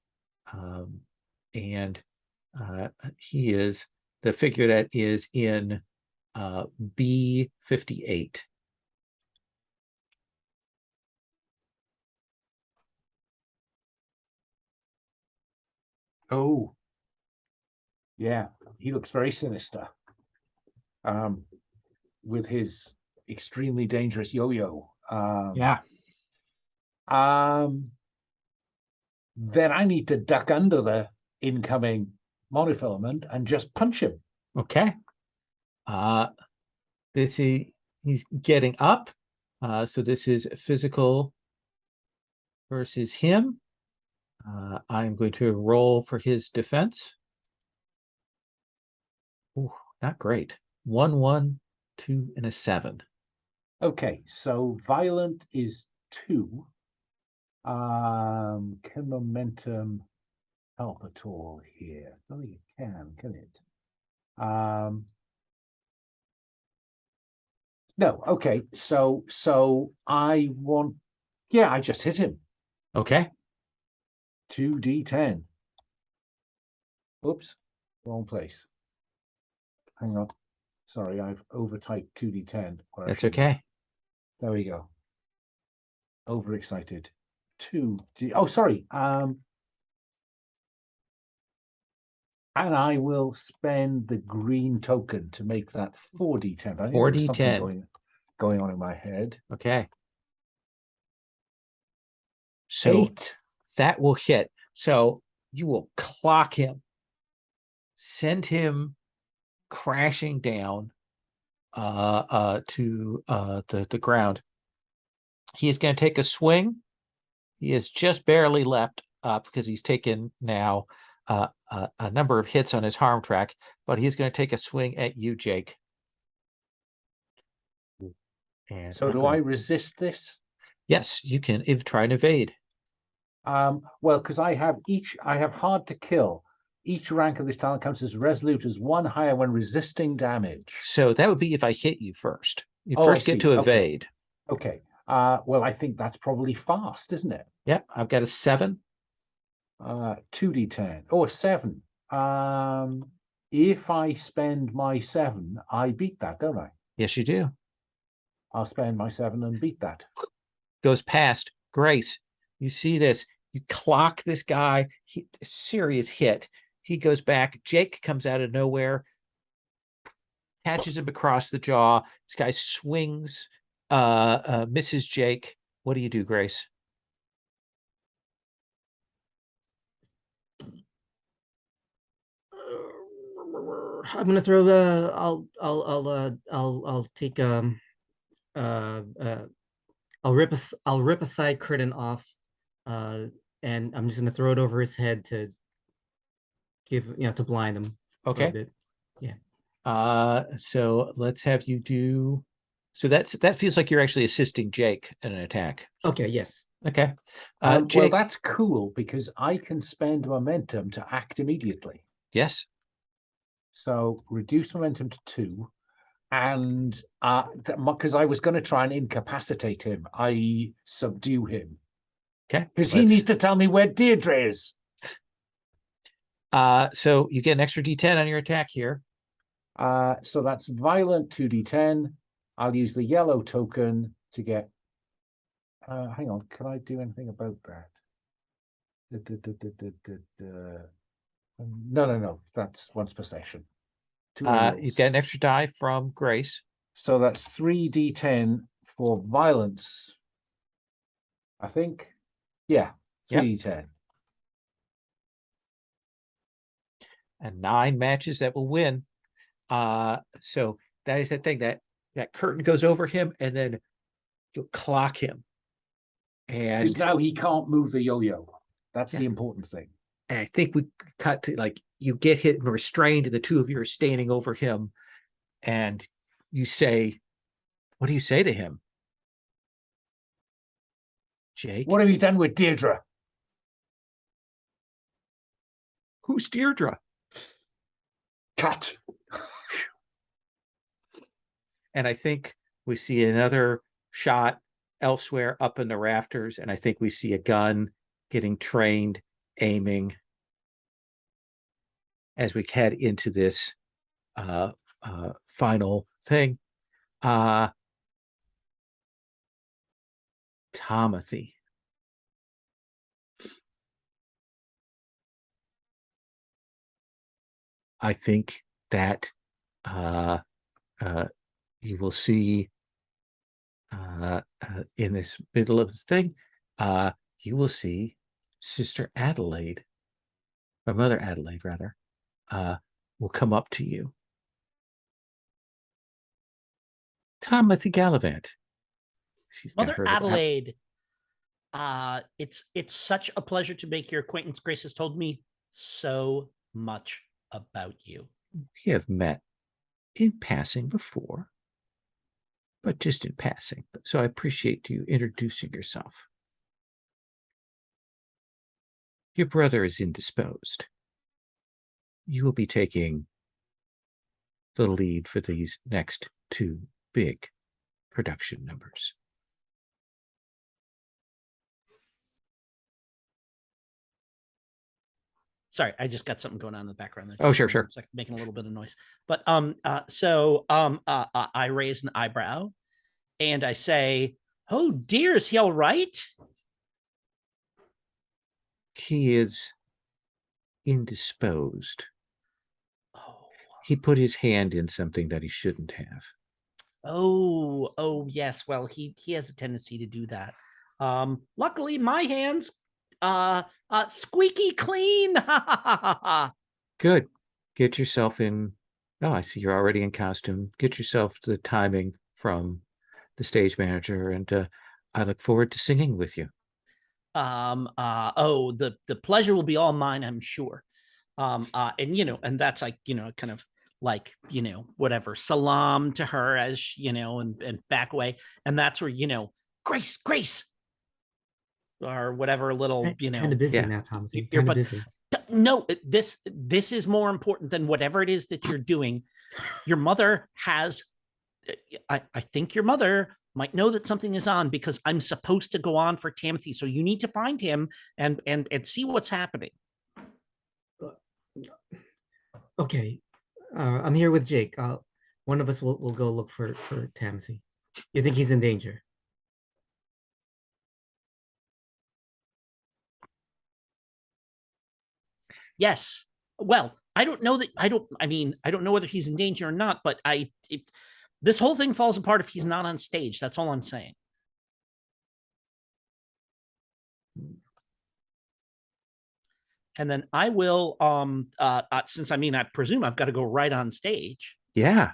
And he is the figure that is in B58. Oh, yeah, he looks very sinister. With his extremely dangerous yo-yo. Yeah. Then I need to duck under the incoming monofilament and just punch him. Okay. He's getting up. So this is physical versus him. I'm going to roll for his defense. Ooh, not great. 1, 1, 2, and a 7. Okay, so violent is 2. Can momentum help at all here? No, you can it? No, okay. So I want, yeah, I just hit him. Okay. 2d10. Oops, wrong place. Hang on. Sorry, I've overtyped 2d10. That's okay. There we go. Overexcited. 2d. Oh, sorry. And I will spend the green token to make that 4d10. I think there was something 4d10. going on in my head. Okay. So 8. that will hit. So you will clock him, send him crashing down to the ground. He is going to take a swing. He is just barely left up because he's taken now a number of hits on his harm track, but he's going to take a swing at you, Jake. And So do I resist this? Yes, you can try and evade. Well, because I have hard to kill. Each rank of this talent counts as resolute as one higher when resisting damage. So that would be if I hit you first. You Oh, first I get see. to evade. Okay. Well, I think that's probably fast, isn't it? Yep, I've got a 7. 2d10. Oh, a 7. If I spend my 7, I beat that, don't I? Yes, you do. I'll spend my 7 and beat that. Goes past. Grace, you see this. You clock this guy. Serious hit. He goes back. Jake comes out of nowhere, catches him across the jaw. This guy swings, misses Jake. What do you do, Grace? I'm gonna throw the. I'll take I'll rip a side curtain off, and I'm just gonna throw it over his head to to blind him for Okay. a bit. Yeah. So let's have you do. So that feels like you're actually assisting Jake in an attack. Okay. Yes. Okay. Well, Jake. that's cool because I can spend momentum to act immediately. Yes. So reduce momentum to 2. And because I was going to try and incapacitate him, I subdue him. Okay. Because he needs to tell me where Deirdre is. So you get an extra D10 on your attack here. So that's violent 2d10. I'll use the yellow token to get. Hang on, can I do anything about that? No. That's once per session. You get an extra die from Grace. So that's 3d10 for violence. I think. Yeah, 3d10. Yep. And 9 matches that will win. So that is that thing that curtain goes over him, and then you'll clock him. And because now he can't move the yo-yo. That's the important thing. And I think we cut to like you get hit and restrained, and the two of you are standing over him, and you say, "What do you say to him, Jake? What have you done with Deirdre?" Who's Deirdre? Cut. And I think we see another shot elsewhere up in the rafters, and I think we see a gun getting trained, aiming as we head into this final thing. Timothy. I think that you will see in this middle of the thing, you will see Sister Adelaide, or Mother Adelaide, rather, will come up to you. Timothy Gallivant. She's Mother Adelaide. It's such a pleasure to make your acquaintance. Grace has told me so much about you. We have met in passing before, but just in passing. So I appreciate you introducing yourself. Your brother is indisposed. You will be taking the lead for these next 2 big production numbers. Sorry, I just got something going on in the background there. Oh, sure. It's like making a little bit of noise. But I raise an eyebrow and I say, "Oh dear, is he all right?" He is indisposed. Oh, He put his hand in something that he shouldn't have. oh, yes. Well, he has a tendency to do that. Luckily, my hands, squeaky clean. Good. Get yourself in. Oh, I see you're already in costume. Get yourself the timing from the stage manager, and I look forward to singing with you. The pleasure will be all mine, I'm sure. And and that's like, kind of like, whatever, salam to her as, and back away. And that's where, Grace, or whatever little, Kind of busy Yeah. now, Timothy. You're Kind of but- busy. No, this is more important than whatever it is that you're doing. Your mother has, I think your mother might know that something is on, because I'm supposed to go on for Timothy. So you need to find him and see what's happening. Okay, I'm here with Jake. One of us will go look for Timothy. You think he's in danger? Yes. Well, I don't know whether he's in danger or not, but this whole thing falls apart if he's not on stage. That's all I'm saying. And then I will, since I presume I've got to go right on stage. Yeah.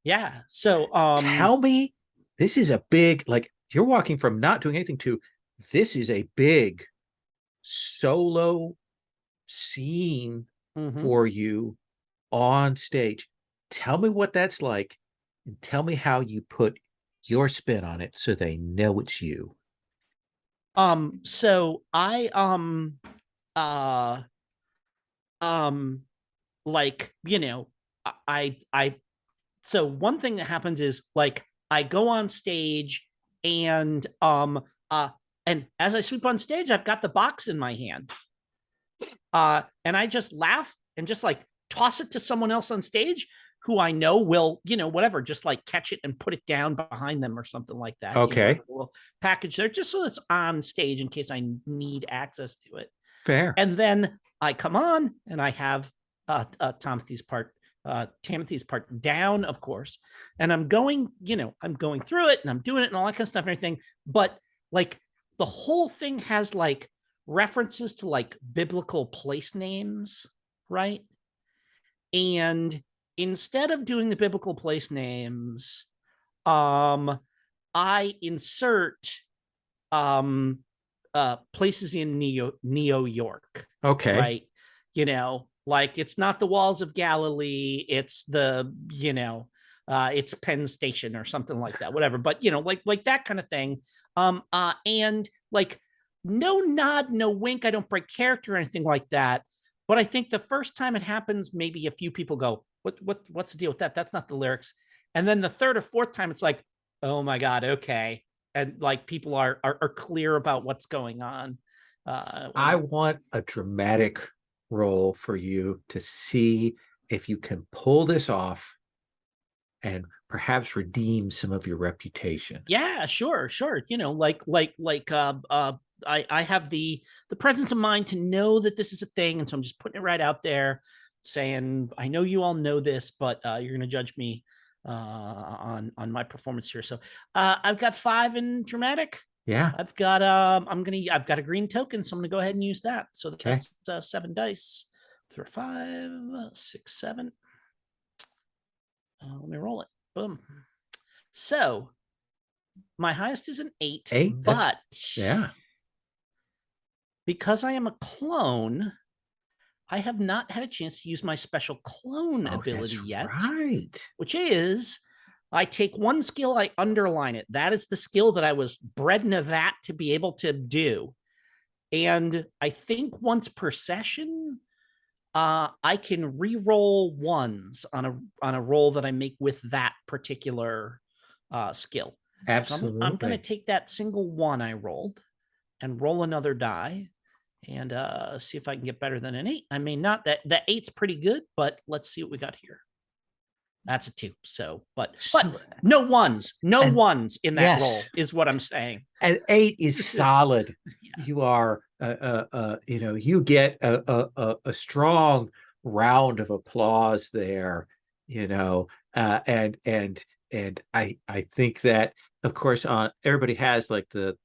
Yeah. So Tell me, this is a big, like, you're walking from not doing anything to this is a big solo scene for you on stage. Tell me what that's like, and tell me how you put your spin on it so they know it's you. So I like, I so one thing that happens is, like, I go on stage and and as I sweep on stage, I've got the box in my hand. And I just laugh and just like toss it to someone else on stage who I know will, whatever, just like catch it and put it down behind them or something like that. Okay. A little package there, just so it's on stage in case I need access to it. Fair. And then I come on and I have Timothy's part down, of course. And I'm going through it and I'm doing it and all that kind of stuff and everything. But like the whole thing has like references to like biblical place names, right? And instead of doing the biblical place names, I insert places in Neo York. Okay. Right. Like it's not the walls of Galilee, it's the, it's Penn Station or something like that, whatever. But like that kind of thing. And like no nod, no wink, I don't break character or anything like that. But I think the first time it happens, maybe a few people go, what's the deal with that? That's not the lyrics. And then the third or fourth time, it's like, oh my God, okay. And like people are clear about what's going on. I want a dramatic role for you to see if you can pull this off and perhaps redeem some of your reputation. Yeah, sure. I have the presence of mind to know that this is a thing, and so I'm just putting it right out there, saying, I know you all know this, but you're going to judge me on my performance here. So I've got 5 in dramatic. Yeah. I've got a green token, so I'm gonna go ahead and use that. So that's 7 dice. 3, 5, 6, 7. Let me roll it. Boom. So my highest is an 8. But yeah, because I am a clone, I have not had a chance to use my special clone ability yet. Right. Which is, I take one skill, I underline it. That is the skill that I was bred in a vat to be able to do. And I think once per session, I can re-roll ones on a roll that I make with that particular skill. Absolutely. So I'm going to take that single one I rolled and roll another die and see if I can get better than an 8. I may not. That 8's pretty good, but let's see what we got here. That's a 2. So, but no ones, ones in that roll is what I'm saying. And 8 is solid. Yeah. You are, you get a strong round of applause there, and I think that, of course, everybody has like the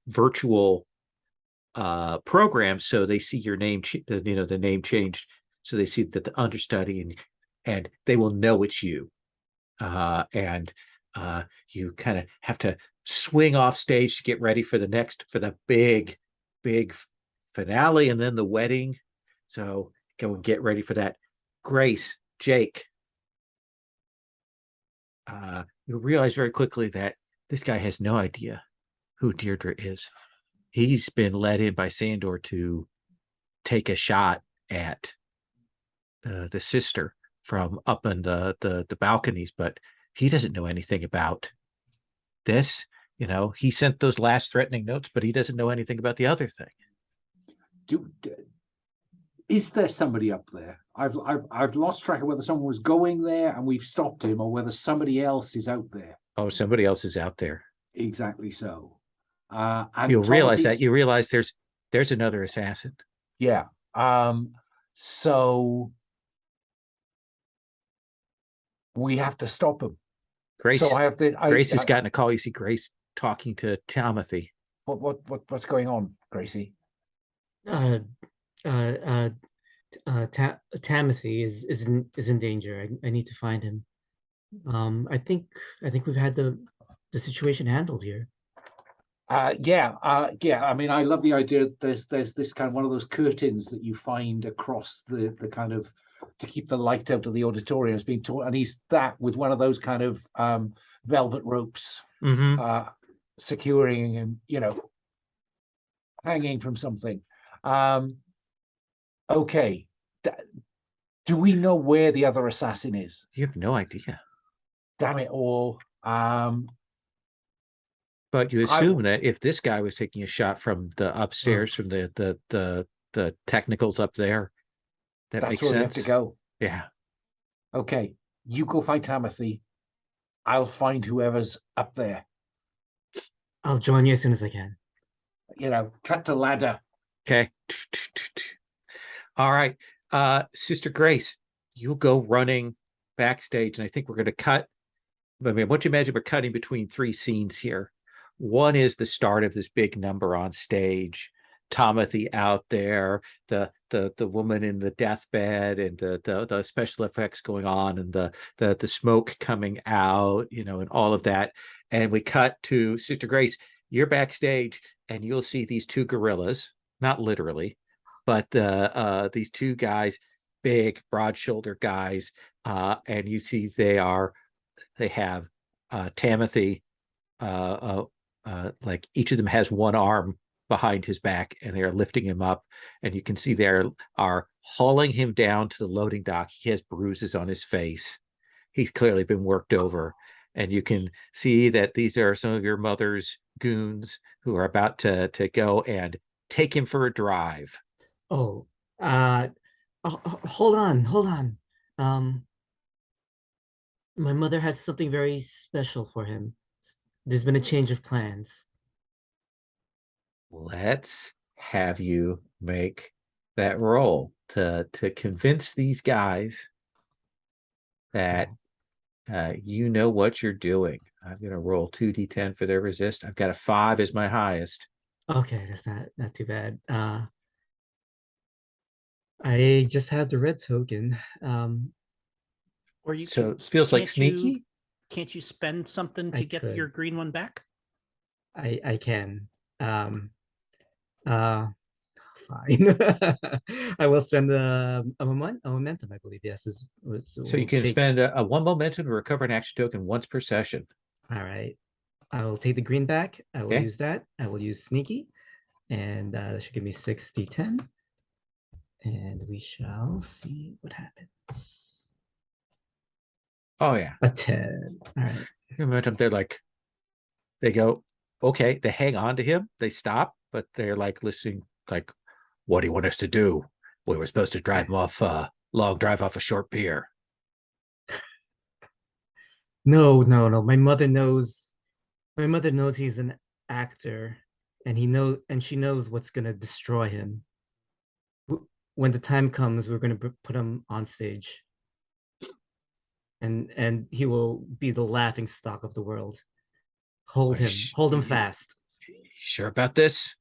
virtual program, so they see your name, the name changed, so they see that the understudy and they will know it's you, and you kind of have to swing off stage to get ready for the big finale and then the wedding. So go and get ready for that. Grace, Jake, you realize very quickly that this guy has no idea who Deirdre is. He's been let in by Sandor to take a shot at the sister from up in the balconies, but he doesn't know anything about this. He sent those last threatening notes, but he doesn't know anything about the other thing. Is there somebody up there? I've lost track of whether someone was going there and we've stopped him, or whether somebody else is out there. Oh, somebody else is out there. Exactly so. And you'll realize that. You realize there's another assassin. Yeah. So we have to stop him. Grace. So Grace has gotten a call. You see Grace talking to Timothy. What's going on, Gracie? Timothy is in danger. I need to find him. I think we've had the situation handled here. Yeah. I mean, I love the idea that there's this kind of one of those curtains that you find across the kind of, to keep the light out of the auditorium, is being taught, and he's that with one of those kind of velvet ropes, securing him, hanging from something. Okay. Do we know where the other assassin is? You have no idea. Damn it all. But you assume that if this guy was taking a shot from the upstairs, from the technicals up there, that's makes where sense. We have to go. Yeah. Okay. You go find Timothy. I'll find whoever's up there. I'll join you as soon as I can. Cut the ladder. Okay. All right. Sister Grace, you'll go running backstage, and I think we're going to cut. I mean, what you imagine, we're cutting between 3 scenes here. One is the start of this big number on stage. Timothy out there, the woman in the deathbed, and the special effects going on, and the smoke coming out, and all of that. And we cut to Sister Grace. You're backstage, and you'll see these 2 gorillas, not literally, but these 2 guys, big, broad-shouldered guys, and you see they have Timothy, like each of them has one arm behind his back, and they are lifting him up, and you can see they are hauling him down to the loading dock. He has bruises on his face. He's clearly been worked over, and you can see that these are some of your mother's goons who are about to go and take him for a drive. Hold on. My mother has something very special for him. There's been a change of plans. Let's have you make that roll to convince these guys that you know what you're doing. I'm going to roll 2d10 for their resist. I've got a 5 as my highest. Okay, that's not too bad. I just have the red token. Or you so it feels like sneaky. Can't you spend something to get your green one back? I can. Fine. I will spend a momentum, I believe. Yes. So you can spend a 1 momentum to recover an action token once per session. All right. I will take the green back. I will use that. I will use sneaky. And that should give me 6d10. And we shall see what happens. Oh yeah. A 10. All right. They're like, they go, okay, they hang on to him, they stop, but they're like listening, like, what do you want us to do? We were supposed to drive him off long drive off a short pier. No, no, no. My mother knows he's an actor, and she knows what's gonna destroy him. When the time comes, we're gonna put him on stage, and he will be the laughing stock of the world. Hold him fast. Sure about this?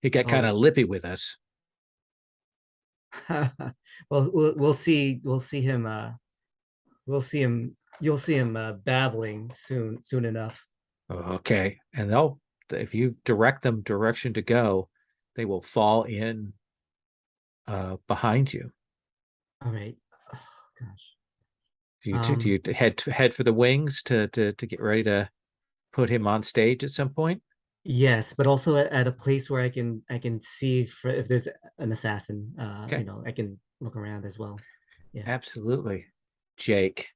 He got kind of lippy with us. Well, we'll see. We'll see him. We'll see him. You'll see him babbling soon enough. Okay, and if you direct them direction to go, they will fall in behind you. All right. Oh, gosh. Do you head for the wings to get ready to put him on stage at some point? Yes, but also at a place where I can see if there's an assassin. Okay. I can look around as well. Yeah. Absolutely. Jake,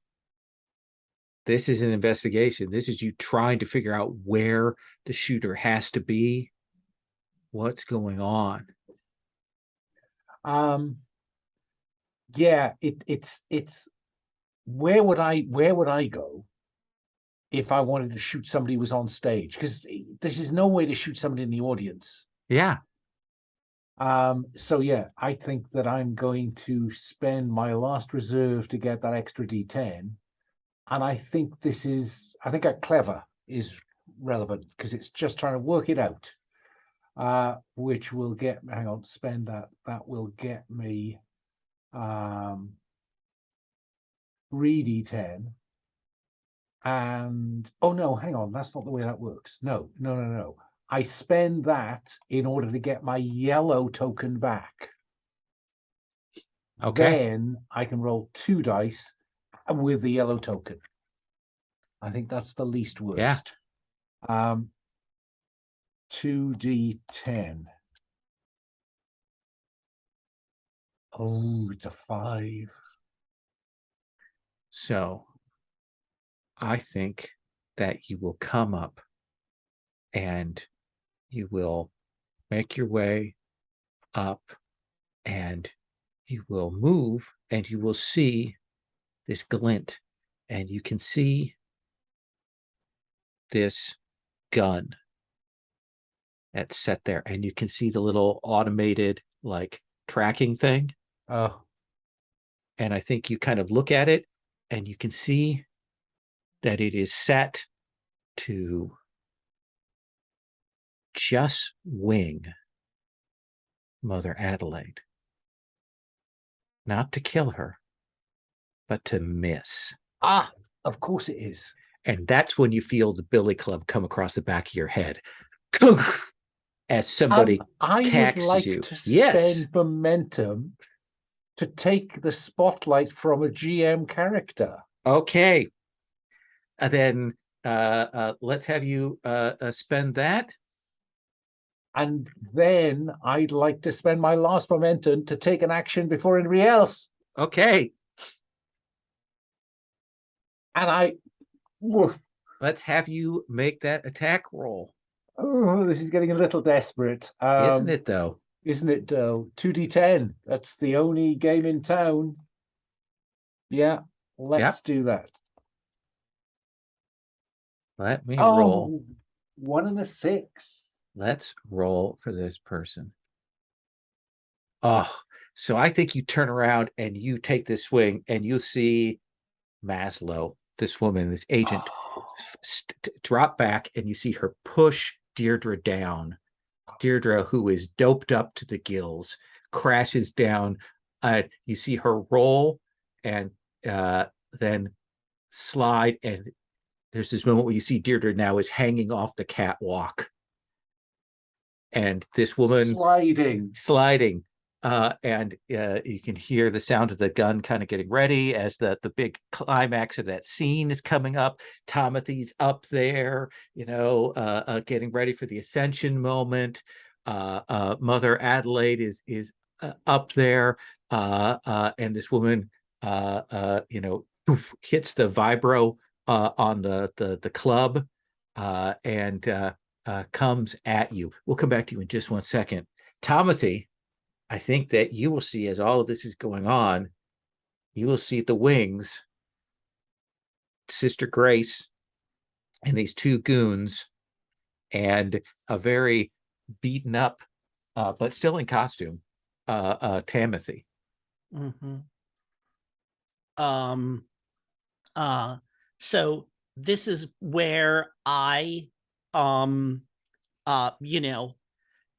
this is an investigation. This is you trying to figure out where the shooter has to be. What's going on? Yeah, it's where would I go if I wanted to shoot somebody who was on stage? Because this is no way to shoot somebody in the audience. Yeah. So yeah, I think that I'm going to spend my last reserve to get that extra D10. And I think a clever is relevant because it's just trying to work it out. Which will get, hang on, spend that. That will get me 3d10. And oh no, hang on, that's not the way that works. No. I spend that in order to get my yellow token back. Okay. Then I can roll 2 dice with the yellow token. I think that's the least worst. Yeah. 2d10. Oh, it's a 5. So I think that you will come up and you will make your way up and you will move and you will see this glint and you can see this gun that's set there and you can see the little automated like tracking thing. Oh. And I think you kind of look at it and you can see that it is set to just wing Mother Adelaide. Not to kill her, but to miss. Ah, of course it is. And that's when you feel the billy club come across the back of your head. As somebody I would like you. to spend Yes. momentum to take the spotlight from a GM character. Okay. And then let's have you spend that. And then I'd like to spend my last momentum to take an action before anybody else. Okay. And let's have you make that attack roll. Oh, this is getting a little desperate. Isn't it though? Isn't it though? 2d10. That's the only game in town. Yeah, let's do that. Let me roll. 1 and a 6. Let's roll for this person. Oh, so I think you turn around and you take this swing and you see Maslow, this woman, this agent, drop back and you see her push Deirdre down. Deirdre, who is doped up to the gills, crashes down. You see her roll and then slide. And there's this moment where you see Deirdre now is hanging off the catwalk. And this woman sliding. And you can hear the sound of the gun kind of getting ready as the big climax of that scene is coming up. Timothy's up there, getting ready for the ascension moment. Mother Adelaide is up there, and this woman, hits the vibro on the club, and comes at you. We'll come back to you in just 1 second. Timothy, I think that you will see, as all of this is going on, you will see at the wings Sister Grace and these two goons and a very beaten up, but still in costume, Timothy. Mm-hmm. So this is where I,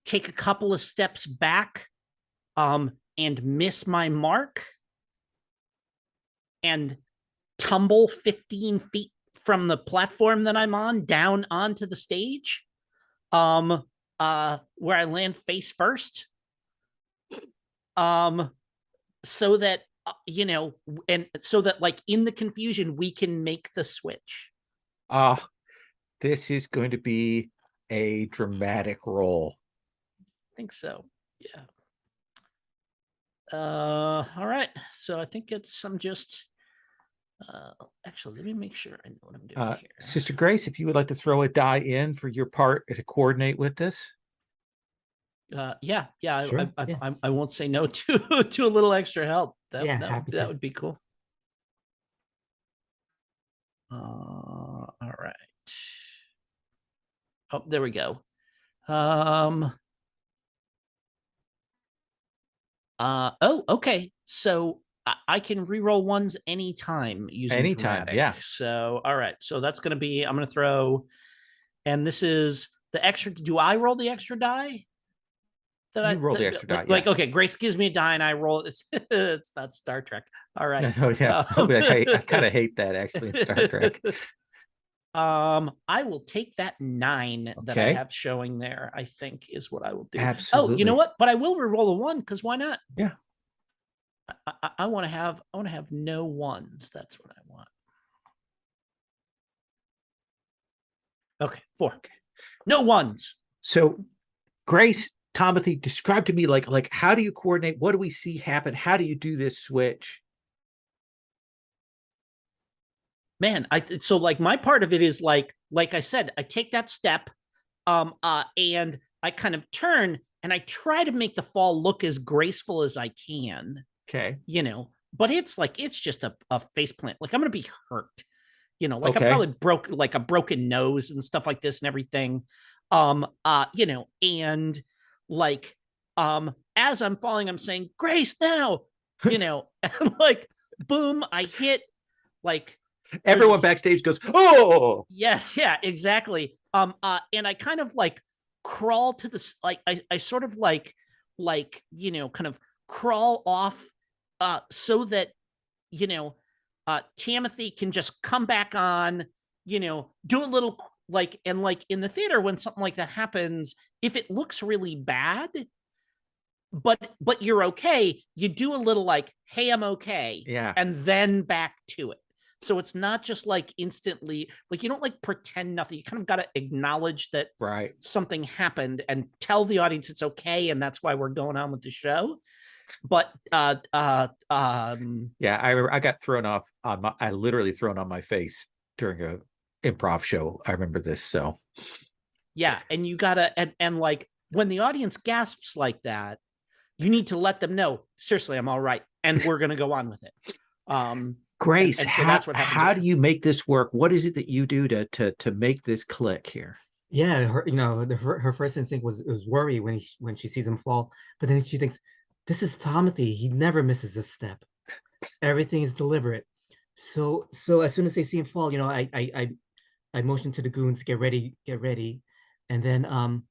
take a couple of steps back, and miss my mark and tumble 15 feet from the platform that I'm on down onto the stage, where I land face first, so that and so that, like, in the confusion we can make the switch. This is going to be a dramatic role. I think so. Yeah. All right. So I think I'm just actually, let me make sure I know what I'm doing here. Sister Grace, if you would like to throw a die in for your part to coordinate with this. Yeah. Sure, I won't say no to a little extra help. That would be cool. All right. Oh, there we go. Okay. So I can reroll ones anytime using Anytime, dramatic. yeah. So all right. So that's gonna be, I'm gonna throw, and this is the extra. Do I roll the extra die? You roll the extra die. Like, okay, Grace gives me a die and I roll it. It's not Star Trek. All right. No, yeah. I kind of hate that, actually, in Star Trek. I will take that 9 that I Okay. have showing there, I think, is what I will do. Absolutely. Oh, you know what? But I will re-roll a 1, because why not? Yeah. I want to have no 1s. That's what I want. Okay, 4. Okay. No 1s. So, Grace, Timothy, describe to me, like how do you coordinate? What do we see happen? How do you do this switch? Man, so like my part of it is like I said, I take that step, and I kind of turn and I try to make the fall look as graceful as I can. Okay. But it's just a face plant. Like, I'm gonna be hurt. Like, Okay. I probably broke like a broken nose and stuff like this and everything. And like, as I'm falling, I'm saying, Grace, now, and like, boom, I hit, like, everyone backstage goes, oh, yes, yeah, exactly. And I kind of like crawl to this, like, I sort of like, kind of crawl off, so that, Timothy can just come back on, do a little, like, and like in the theater, when something like that happens, if it looks really bad, but you're okay, you do a little like, hey, I'm okay. Yeah. And then back to it. So it's not just like instantly, like, you don't like pretend nothing. You kind of got to acknowledge that right, something happened and tell the audience it's okay. And that's why we're going on with the show. But yeah, I got thrown off on I literally thrown on my face during a improv show. I remember this. So yeah, and you gotta, and like, when the audience gasps like that, you need to let them know, seriously, I'm all right, and we're gonna go on with it. Grace, and so that's what happens. How do you make this work? What is it that you do to make this click here? Yeah, her first instinct was worry when she sees him fall, but then she thinks, this is Timothy. He never misses a step. Everything is deliberate. So as soon as they see him fall, I motion to the goons, get ready, and then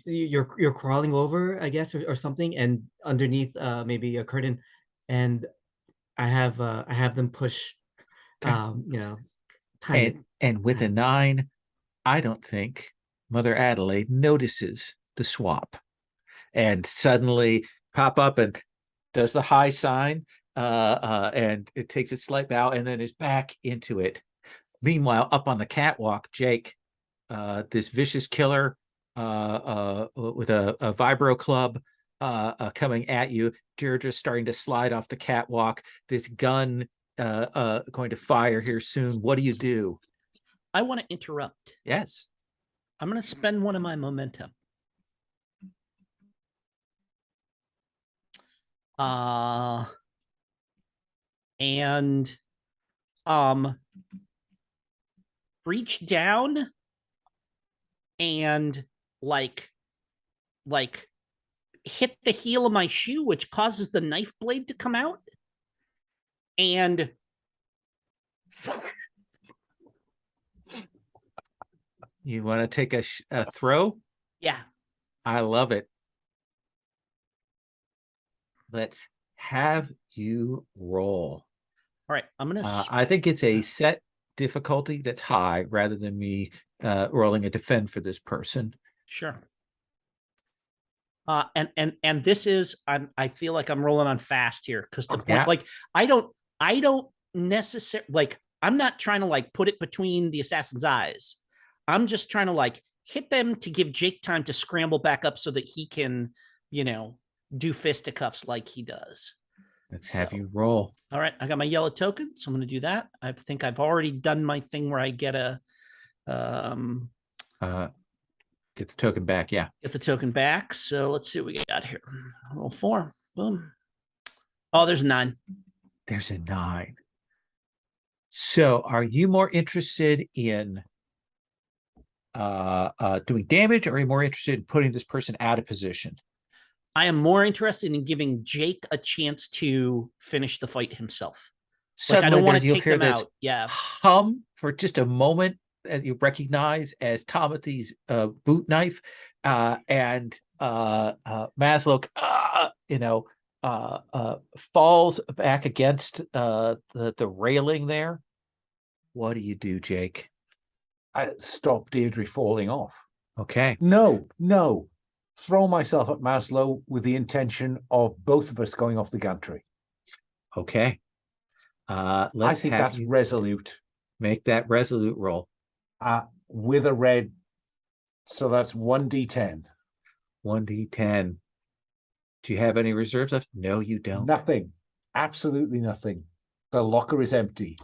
you're crawling over, I guess, or something, and underneath maybe a curtain, and I have them push, time and with a 9, I don't think Mother Adelaide notices the swap, and suddenly pop up and does the high sign, and it takes a slight bow and then is back into it. Meanwhile, up on the catwalk, Jake, this vicious killer, with a vibro club coming at you. Deirdre's starting to slide off the catwalk. This gun going to fire here soon. What do you do? I want to interrupt. Yes. I'm going to spend one of my momentum. And reach down and like hit the heel of my shoe, which causes the knife blade to come out. And you want to take a throw? Yeah. I love it. Let's have you roll. All right. I'm going to... I think it's a set difficulty that's high rather than me rolling a defend for this person. Sure. And this is, I feel like I'm rolling on fast here because the point, like, I don't necessarily, like, I'm not trying to like put it between the assassin's eyes. I'm just trying to like hit them to give Jake time to scramble back up so that he can, do fisticuffs like he does. Let's have you roll. All right. I got my yellow token, so I'm going to do that. I think I've already done my thing where I get a, get the token back. Yeah. Get the token back. So let's see what we got here. Roll 4. Boom. Oh, there's a 9. There's a 9. So are you more interested in doing damage, or are you more interested in putting this person out of position? I am more interested in giving Jake a chance to finish the fight himself. Suddenly, like, I don't want to take hear them this out. Yeah. Hum for just a moment that you recognize as Timothy's boot knife, and Maslow, falls back against the railing there. What do you do, Jake? I stop Deirdre falling off. Okay. No. Throw myself at Maslow with the intention of both of us going off the gantry. Okay. I think that's resolute. Make that resolute roll. With a red, so that's 1d10. 1d10. Do you have any reserves left? No, you don't. Nothing. Absolutely nothing. The locker is empty.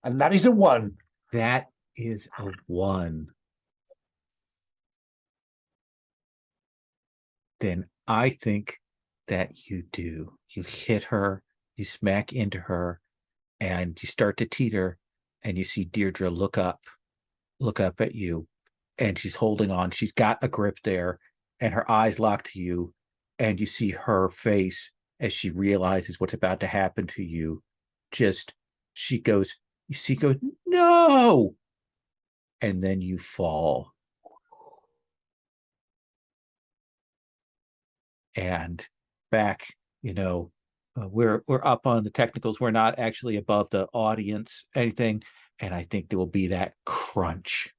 And that is a 1. That is a 1. Then I think that you do. You hit her, you smack into her, and you start to teeter, and you see Deirdre look up at you, and she's holding on. She's got a grip there, and her eyes lock to you, and you see her face as she realizes what's about to happen to you. She goes, no! And then you fall. And back, we're up on the technicals. We're not actually above the audience, anything. And I think there will be that crunch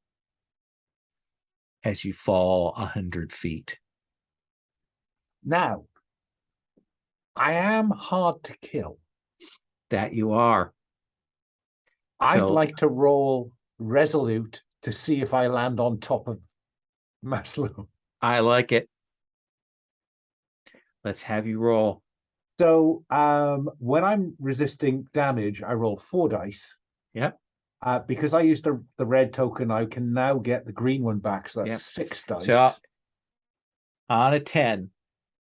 as you fall 100 feet. Now, I am hard to kill. That you are. I'd like to roll resolute to see if I land on top of Maslow. I like it. Let's have you roll. So when I'm resisting damage, I roll 4 dice. Yep. Because I used the red token, I can now get the green one back. So that's 6 dice. So on a 10,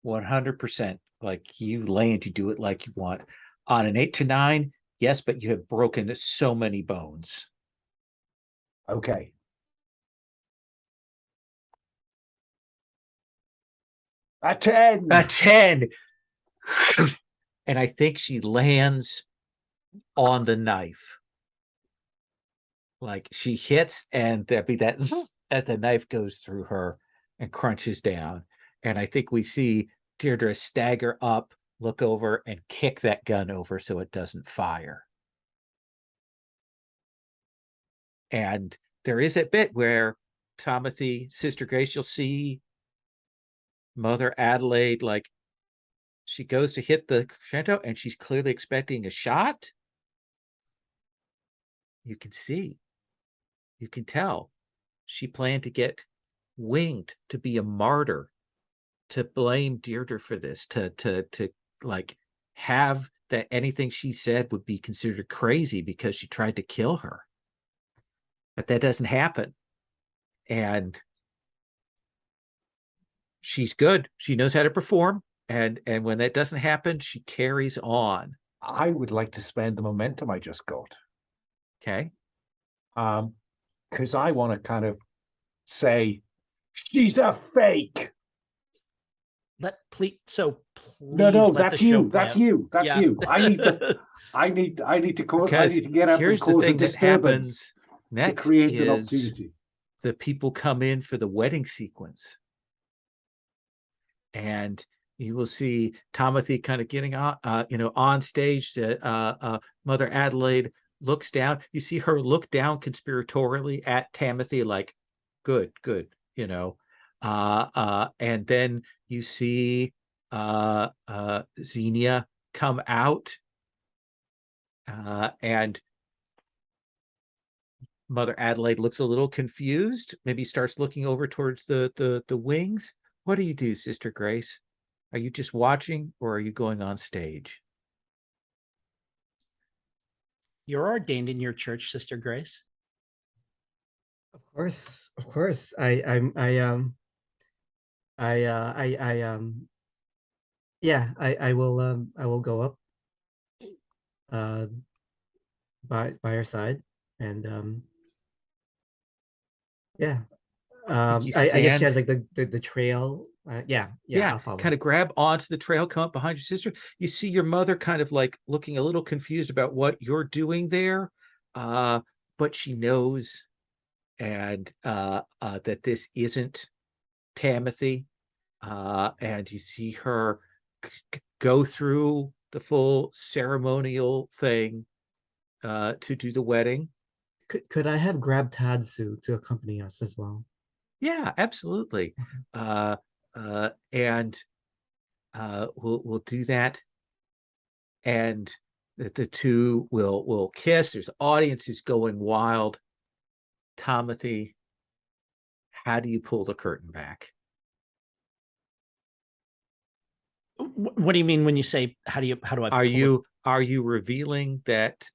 100%, like you land, you do it like you want. On an 8 to 9, yes, but you have broken so many bones. Okay. A 10. A 10. And I think she lands on the knife. Like she hits, and there'll be that as the knife goes through her and crunches down. And I think we see Deirdre stagger up, look over, and kick that gun over so it doesn't fire. And there is a bit where Timothy, Sister Grace, you'll see Mother Adelaide, like she goes to hit the crescendo and she's clearly expecting a shot. You can see, you can tell she planned to get winged, to be a martyr, to blame Deirdre for this, to like have that anything she said would be considered crazy because she tried to kill her. But that doesn't happen. And she's good. She knows how to perform. And when that doesn't happen, she carries on. I would like to spend the momentum I just got. Okay. Because I want to kind of say, she's a fake. Please No, let that's the show you. That's play out. you. That's Yeah. you. I need to I need to cause, I Because need to get up and here's the cause a thing that disturbance happens next to create an is opportunity. the people come in for the wedding sequence. And you will see Timothy kind of getting on, on stage. Mother Adelaide looks down. You see her look down conspiratorially at Timothy, like, good, and then you see Xenia come out, and Mother Adelaide looks a little confused, maybe starts looking over towards the wings. What do you do, Sister Grace? Are you just watching, or are you going on stage? You're ordained in your church, Sister Grace. Of course, of course. I will go up by her side, and yeah. I guess she has like the trail. Yeah, I'll follow. Kind of grab onto the trail, come up behind your sister. You see your mother kind of like looking a little confused about what you're doing there, but she knows and that this isn't Timothy, and you see her go through the full ceremonial thing to do the wedding. Could I have grabbed Tadsu to accompany us as well? Yeah, absolutely. And we'll do that, and the two will kiss. There's audiences going wild. Timothy, how do you pull the curtain back? What do you mean when you say how do I? Are you revealing that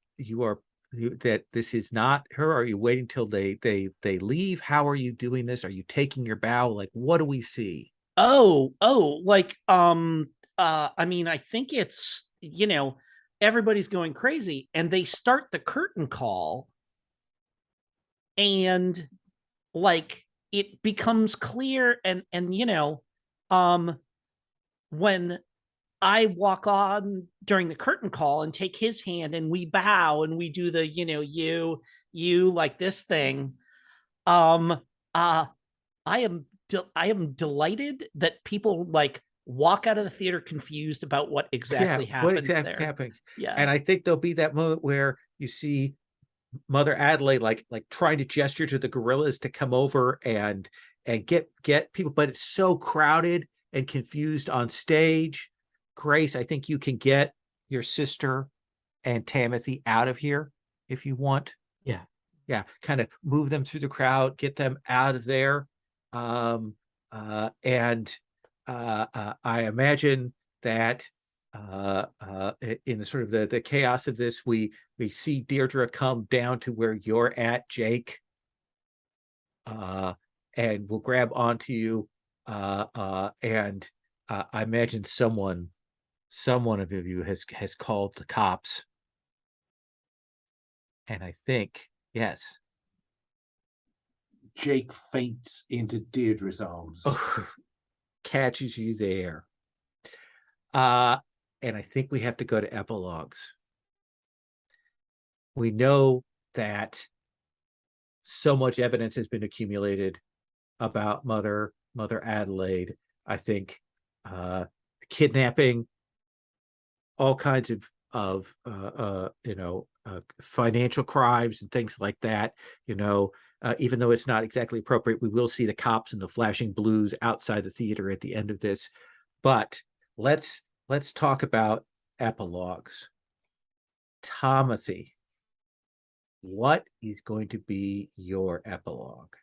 that this is not her? Are you waiting till they leave? How are you doing this? Are you taking your bow? Like, what do we see? Like I mean, I think it's everybody's going crazy, and they start the curtain call, and like it becomes clear, and when I walk on during the curtain call and take his hand, and we bow and we do the you like this thing. I am delighted that people like walk out of the theater confused about what exactly happened there. Yeah. And I think there'll be that moment where you see Mother Adelaide like trying to gesture to the gorillas to come over and get people, but it's so crowded and confused on stage. Grace, I think you can get your sister and Timothy out of here if you want. Yeah, kind of move them through the crowd, get them out of there. And I imagine that in the sort of the chaos of this, we see Deirdre come down to where you're at, Jake, and we'll grab onto you, and I imagine someone of you has called the cops, and I think yes, Jake faints into Deirdre's arms. Catches you there. And I think we have to go to epilogues. We know that so much evidence has been accumulated about Mother Adelaide. I think kidnapping, all kinds of financial crimes and things like that. Even though it's not exactly appropriate, we will see the cops and the flashing blues outside the theater at the end of this. But let's talk about epilogues. Timothy, what is going to be your epilogue?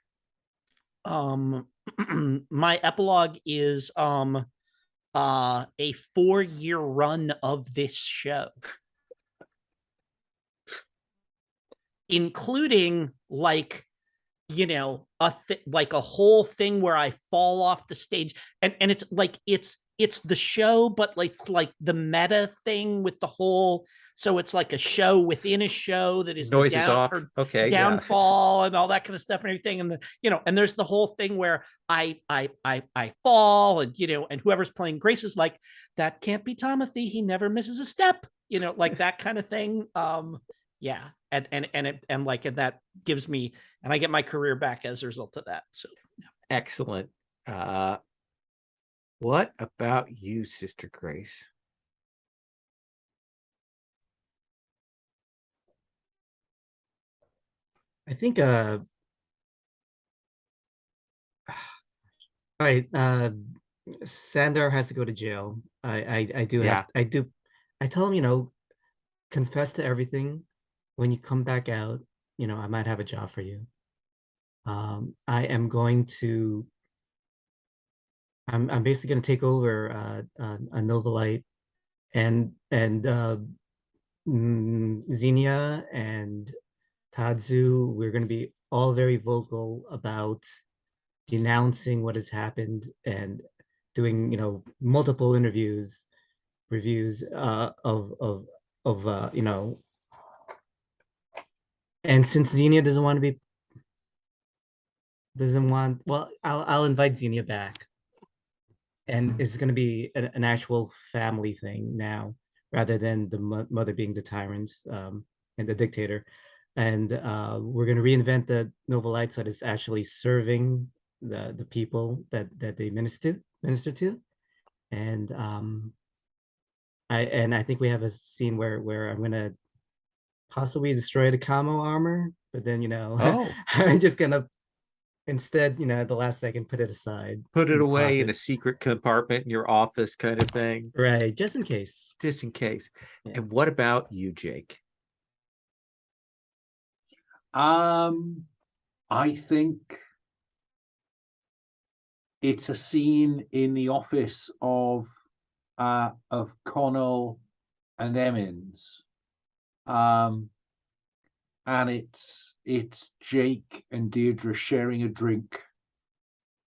My epilogue is a 4-year run of this show, including like, you know, like a whole thing where I fall off the stage, and it's like it's the show, but like the meta thing with the whole. So it's like a show within a show that is Noise the is off. Okay, yeah. downfall and all that kind of stuff and everything, and and there's the whole thing where I fall, and and whoever's playing Grace is like, that can't be Timothy. He never misses a step. Like that kind of thing. Yeah, and like, and that gives me, and I get my career back as a result of that. So excellent. What about you, Sister Grace? I think all right, Sandor has to go to jail. I do Yeah. I tell him, confess to everything. When you come back out, I might have a job for you. I am going to I'm basically going to take over a Novelite, and Xenia and Tadzu. We're going to be all very vocal about denouncing what has happened and doing, multiple reviews of and since Xenia well, I'll invite Xenia back, and it's going to be an actual family thing now, rather than the mother being the tyrant, and the dictator. And we're going to reinvent the Novelites so that it's actually serving the people that they minister to. And I think we have a scene where I'm going to possibly destroy the camo armor, but then Oh. I'm just gonna instead, at the last second, put it aside, Put it the away in a closet. secret compartment in your office, kind of thing, Right, just in case. just in case. Yeah. And what about you, Jake? I think it's a scene in the office of Connell and Emmons. And it's Jake and Deirdre sharing a drink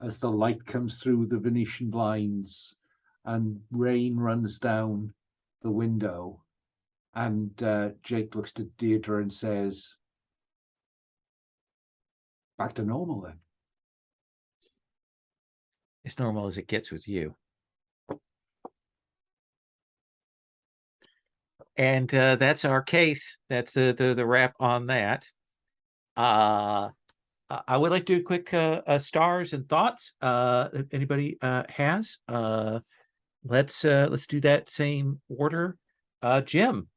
as the light comes through the Venetian blinds and rain runs down the window. And Jake looks to Deirdre and says, back to normal then. As normal as it gets with you. And that's our case. That's the wrap on that. I would like to do quick stars and thoughts. If anybody has. Let's do that same order. Jim.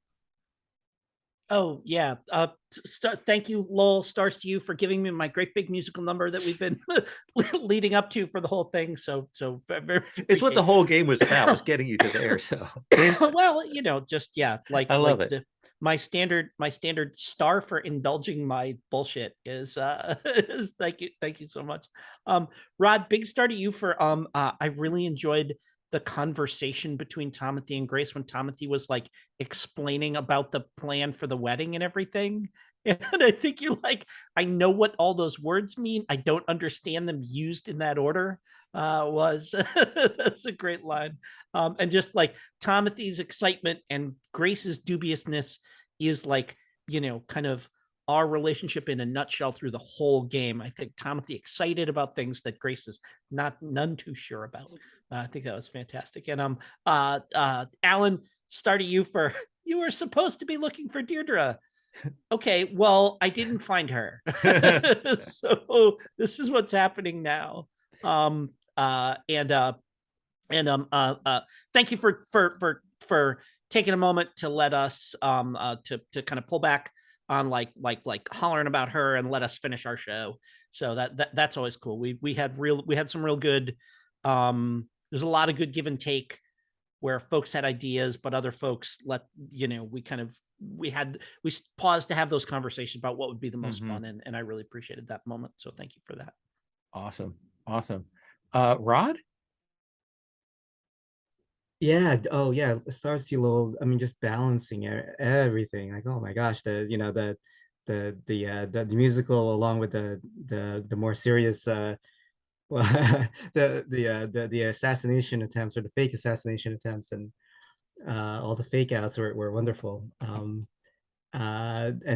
Oh yeah. Thank you, Lowell. Stars to you for giving me my great big musical number that we've been leading up to for the whole thing. So very it's what the whole game was about, was getting you to there. So well, just like I love it. My standard star for indulging my bullshit is is thank you so much. Rod, big star to you for I really enjoyed the conversation between Timothy and Grace when Timothy was like explaining about the plan for the wedding and everything. And I think you're like, I know what all those words mean. I don't understand them used in that order. Was that's a great line. And just like Timothy's excitement and Grace's dubiousness is like, kind of our relationship in a nutshell through the whole game. I think Timothy excited about things that Grace is none too sure about. I think that was fantastic. And Alan, start to you for you were supposed to be looking for Deirdre. Okay, well, I didn't find her. So this is what's happening now. Thank you for taking a moment to let us to kind of pull back on like hollering about her and let us finish our show. So that's always cool. We had some real good there's a lot of good give and take where folks had ideas, but other folks we paused to have those conversations about what would be the most fun. And I really appreciated that moment. So thank you for that. Awesome. Rod? Yeah. Oh, yeah. Star Steel. I mean, just balancing everything. Like, oh my gosh, the musical along with the more serious well, the assassination attempts or the fake assassination attempts and all the fake outs were wonderful. And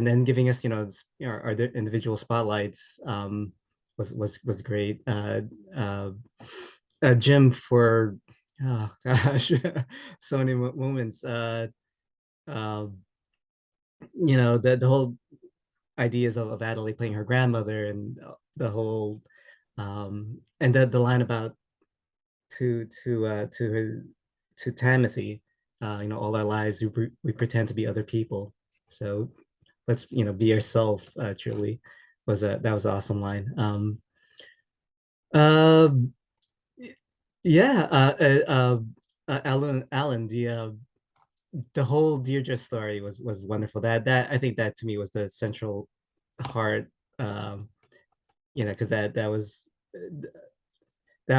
then giving us, our individual spotlights was great. Jim for oh gosh, so many moments. Uh, the whole ideas of Adelaide playing her grandmother and the whole and the line about to her to Timothy, all our lives we pretend to be other people. So let's be yourself. Truly, that was an awesome line. Uh, yeah. Alan, the whole Deirdre story was wonderful. That I think that to me was the central heart. Because that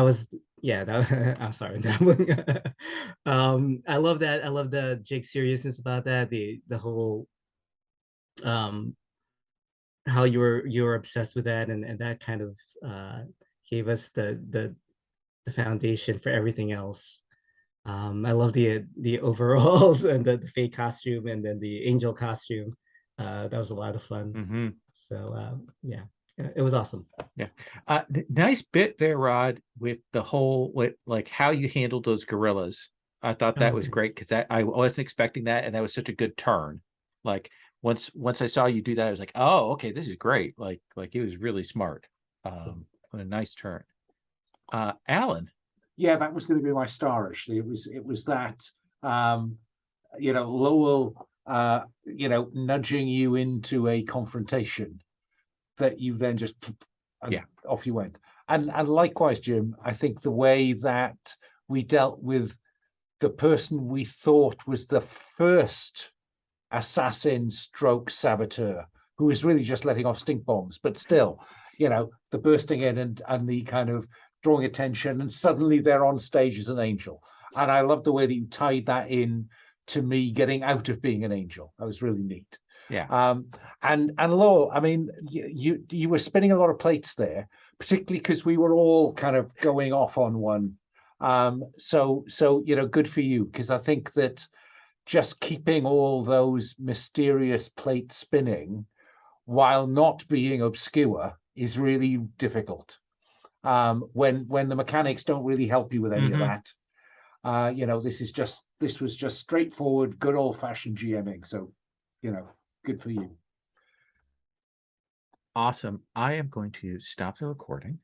was yeah I'm sorry I love that. I love the Jake seriousness about that, the whole um how you were obsessed with that, and that kind of gave us the foundation for everything else. I love the overalls and the fake costume and then the angel costume. That was a lot of fun. Mm-hmm. So yeah, it was awesome. Yeah. Nice bit there, Rod, with the whole like how you handled those gorillas. I thought that Oh, was thanks. great because I wasn't expecting that, and that was such a good turn. Like once I saw you do that, I was like, oh, okay, this is great. Like it was really smart. A nice turn. Alan. Yeah, that was going to be my star. Actually, it was that Lowell, nudging you into a confrontation that you then just and Yeah. off you went. And likewise, Jim, I think the way that we dealt with the person we thought was the first assassin stroke saboteur, who was really just letting off stink bombs, but still, the bursting in and the kind of drawing attention, and suddenly they're on stage as an angel. And I love the way that you tied that in to me getting out of being an angel. That was really neat. Yeah. And Law, I mean, you were spinning a lot of plates there, particularly because we were all kind of going off on one. So good for you, because I think that just keeping all those mysterious plates spinning while not being obscure is really difficult. When the mechanics don't really help you with any of that. This was just straightforward, good old-fashioned GMing. So, good for you. Awesome. I am going to stop the recording.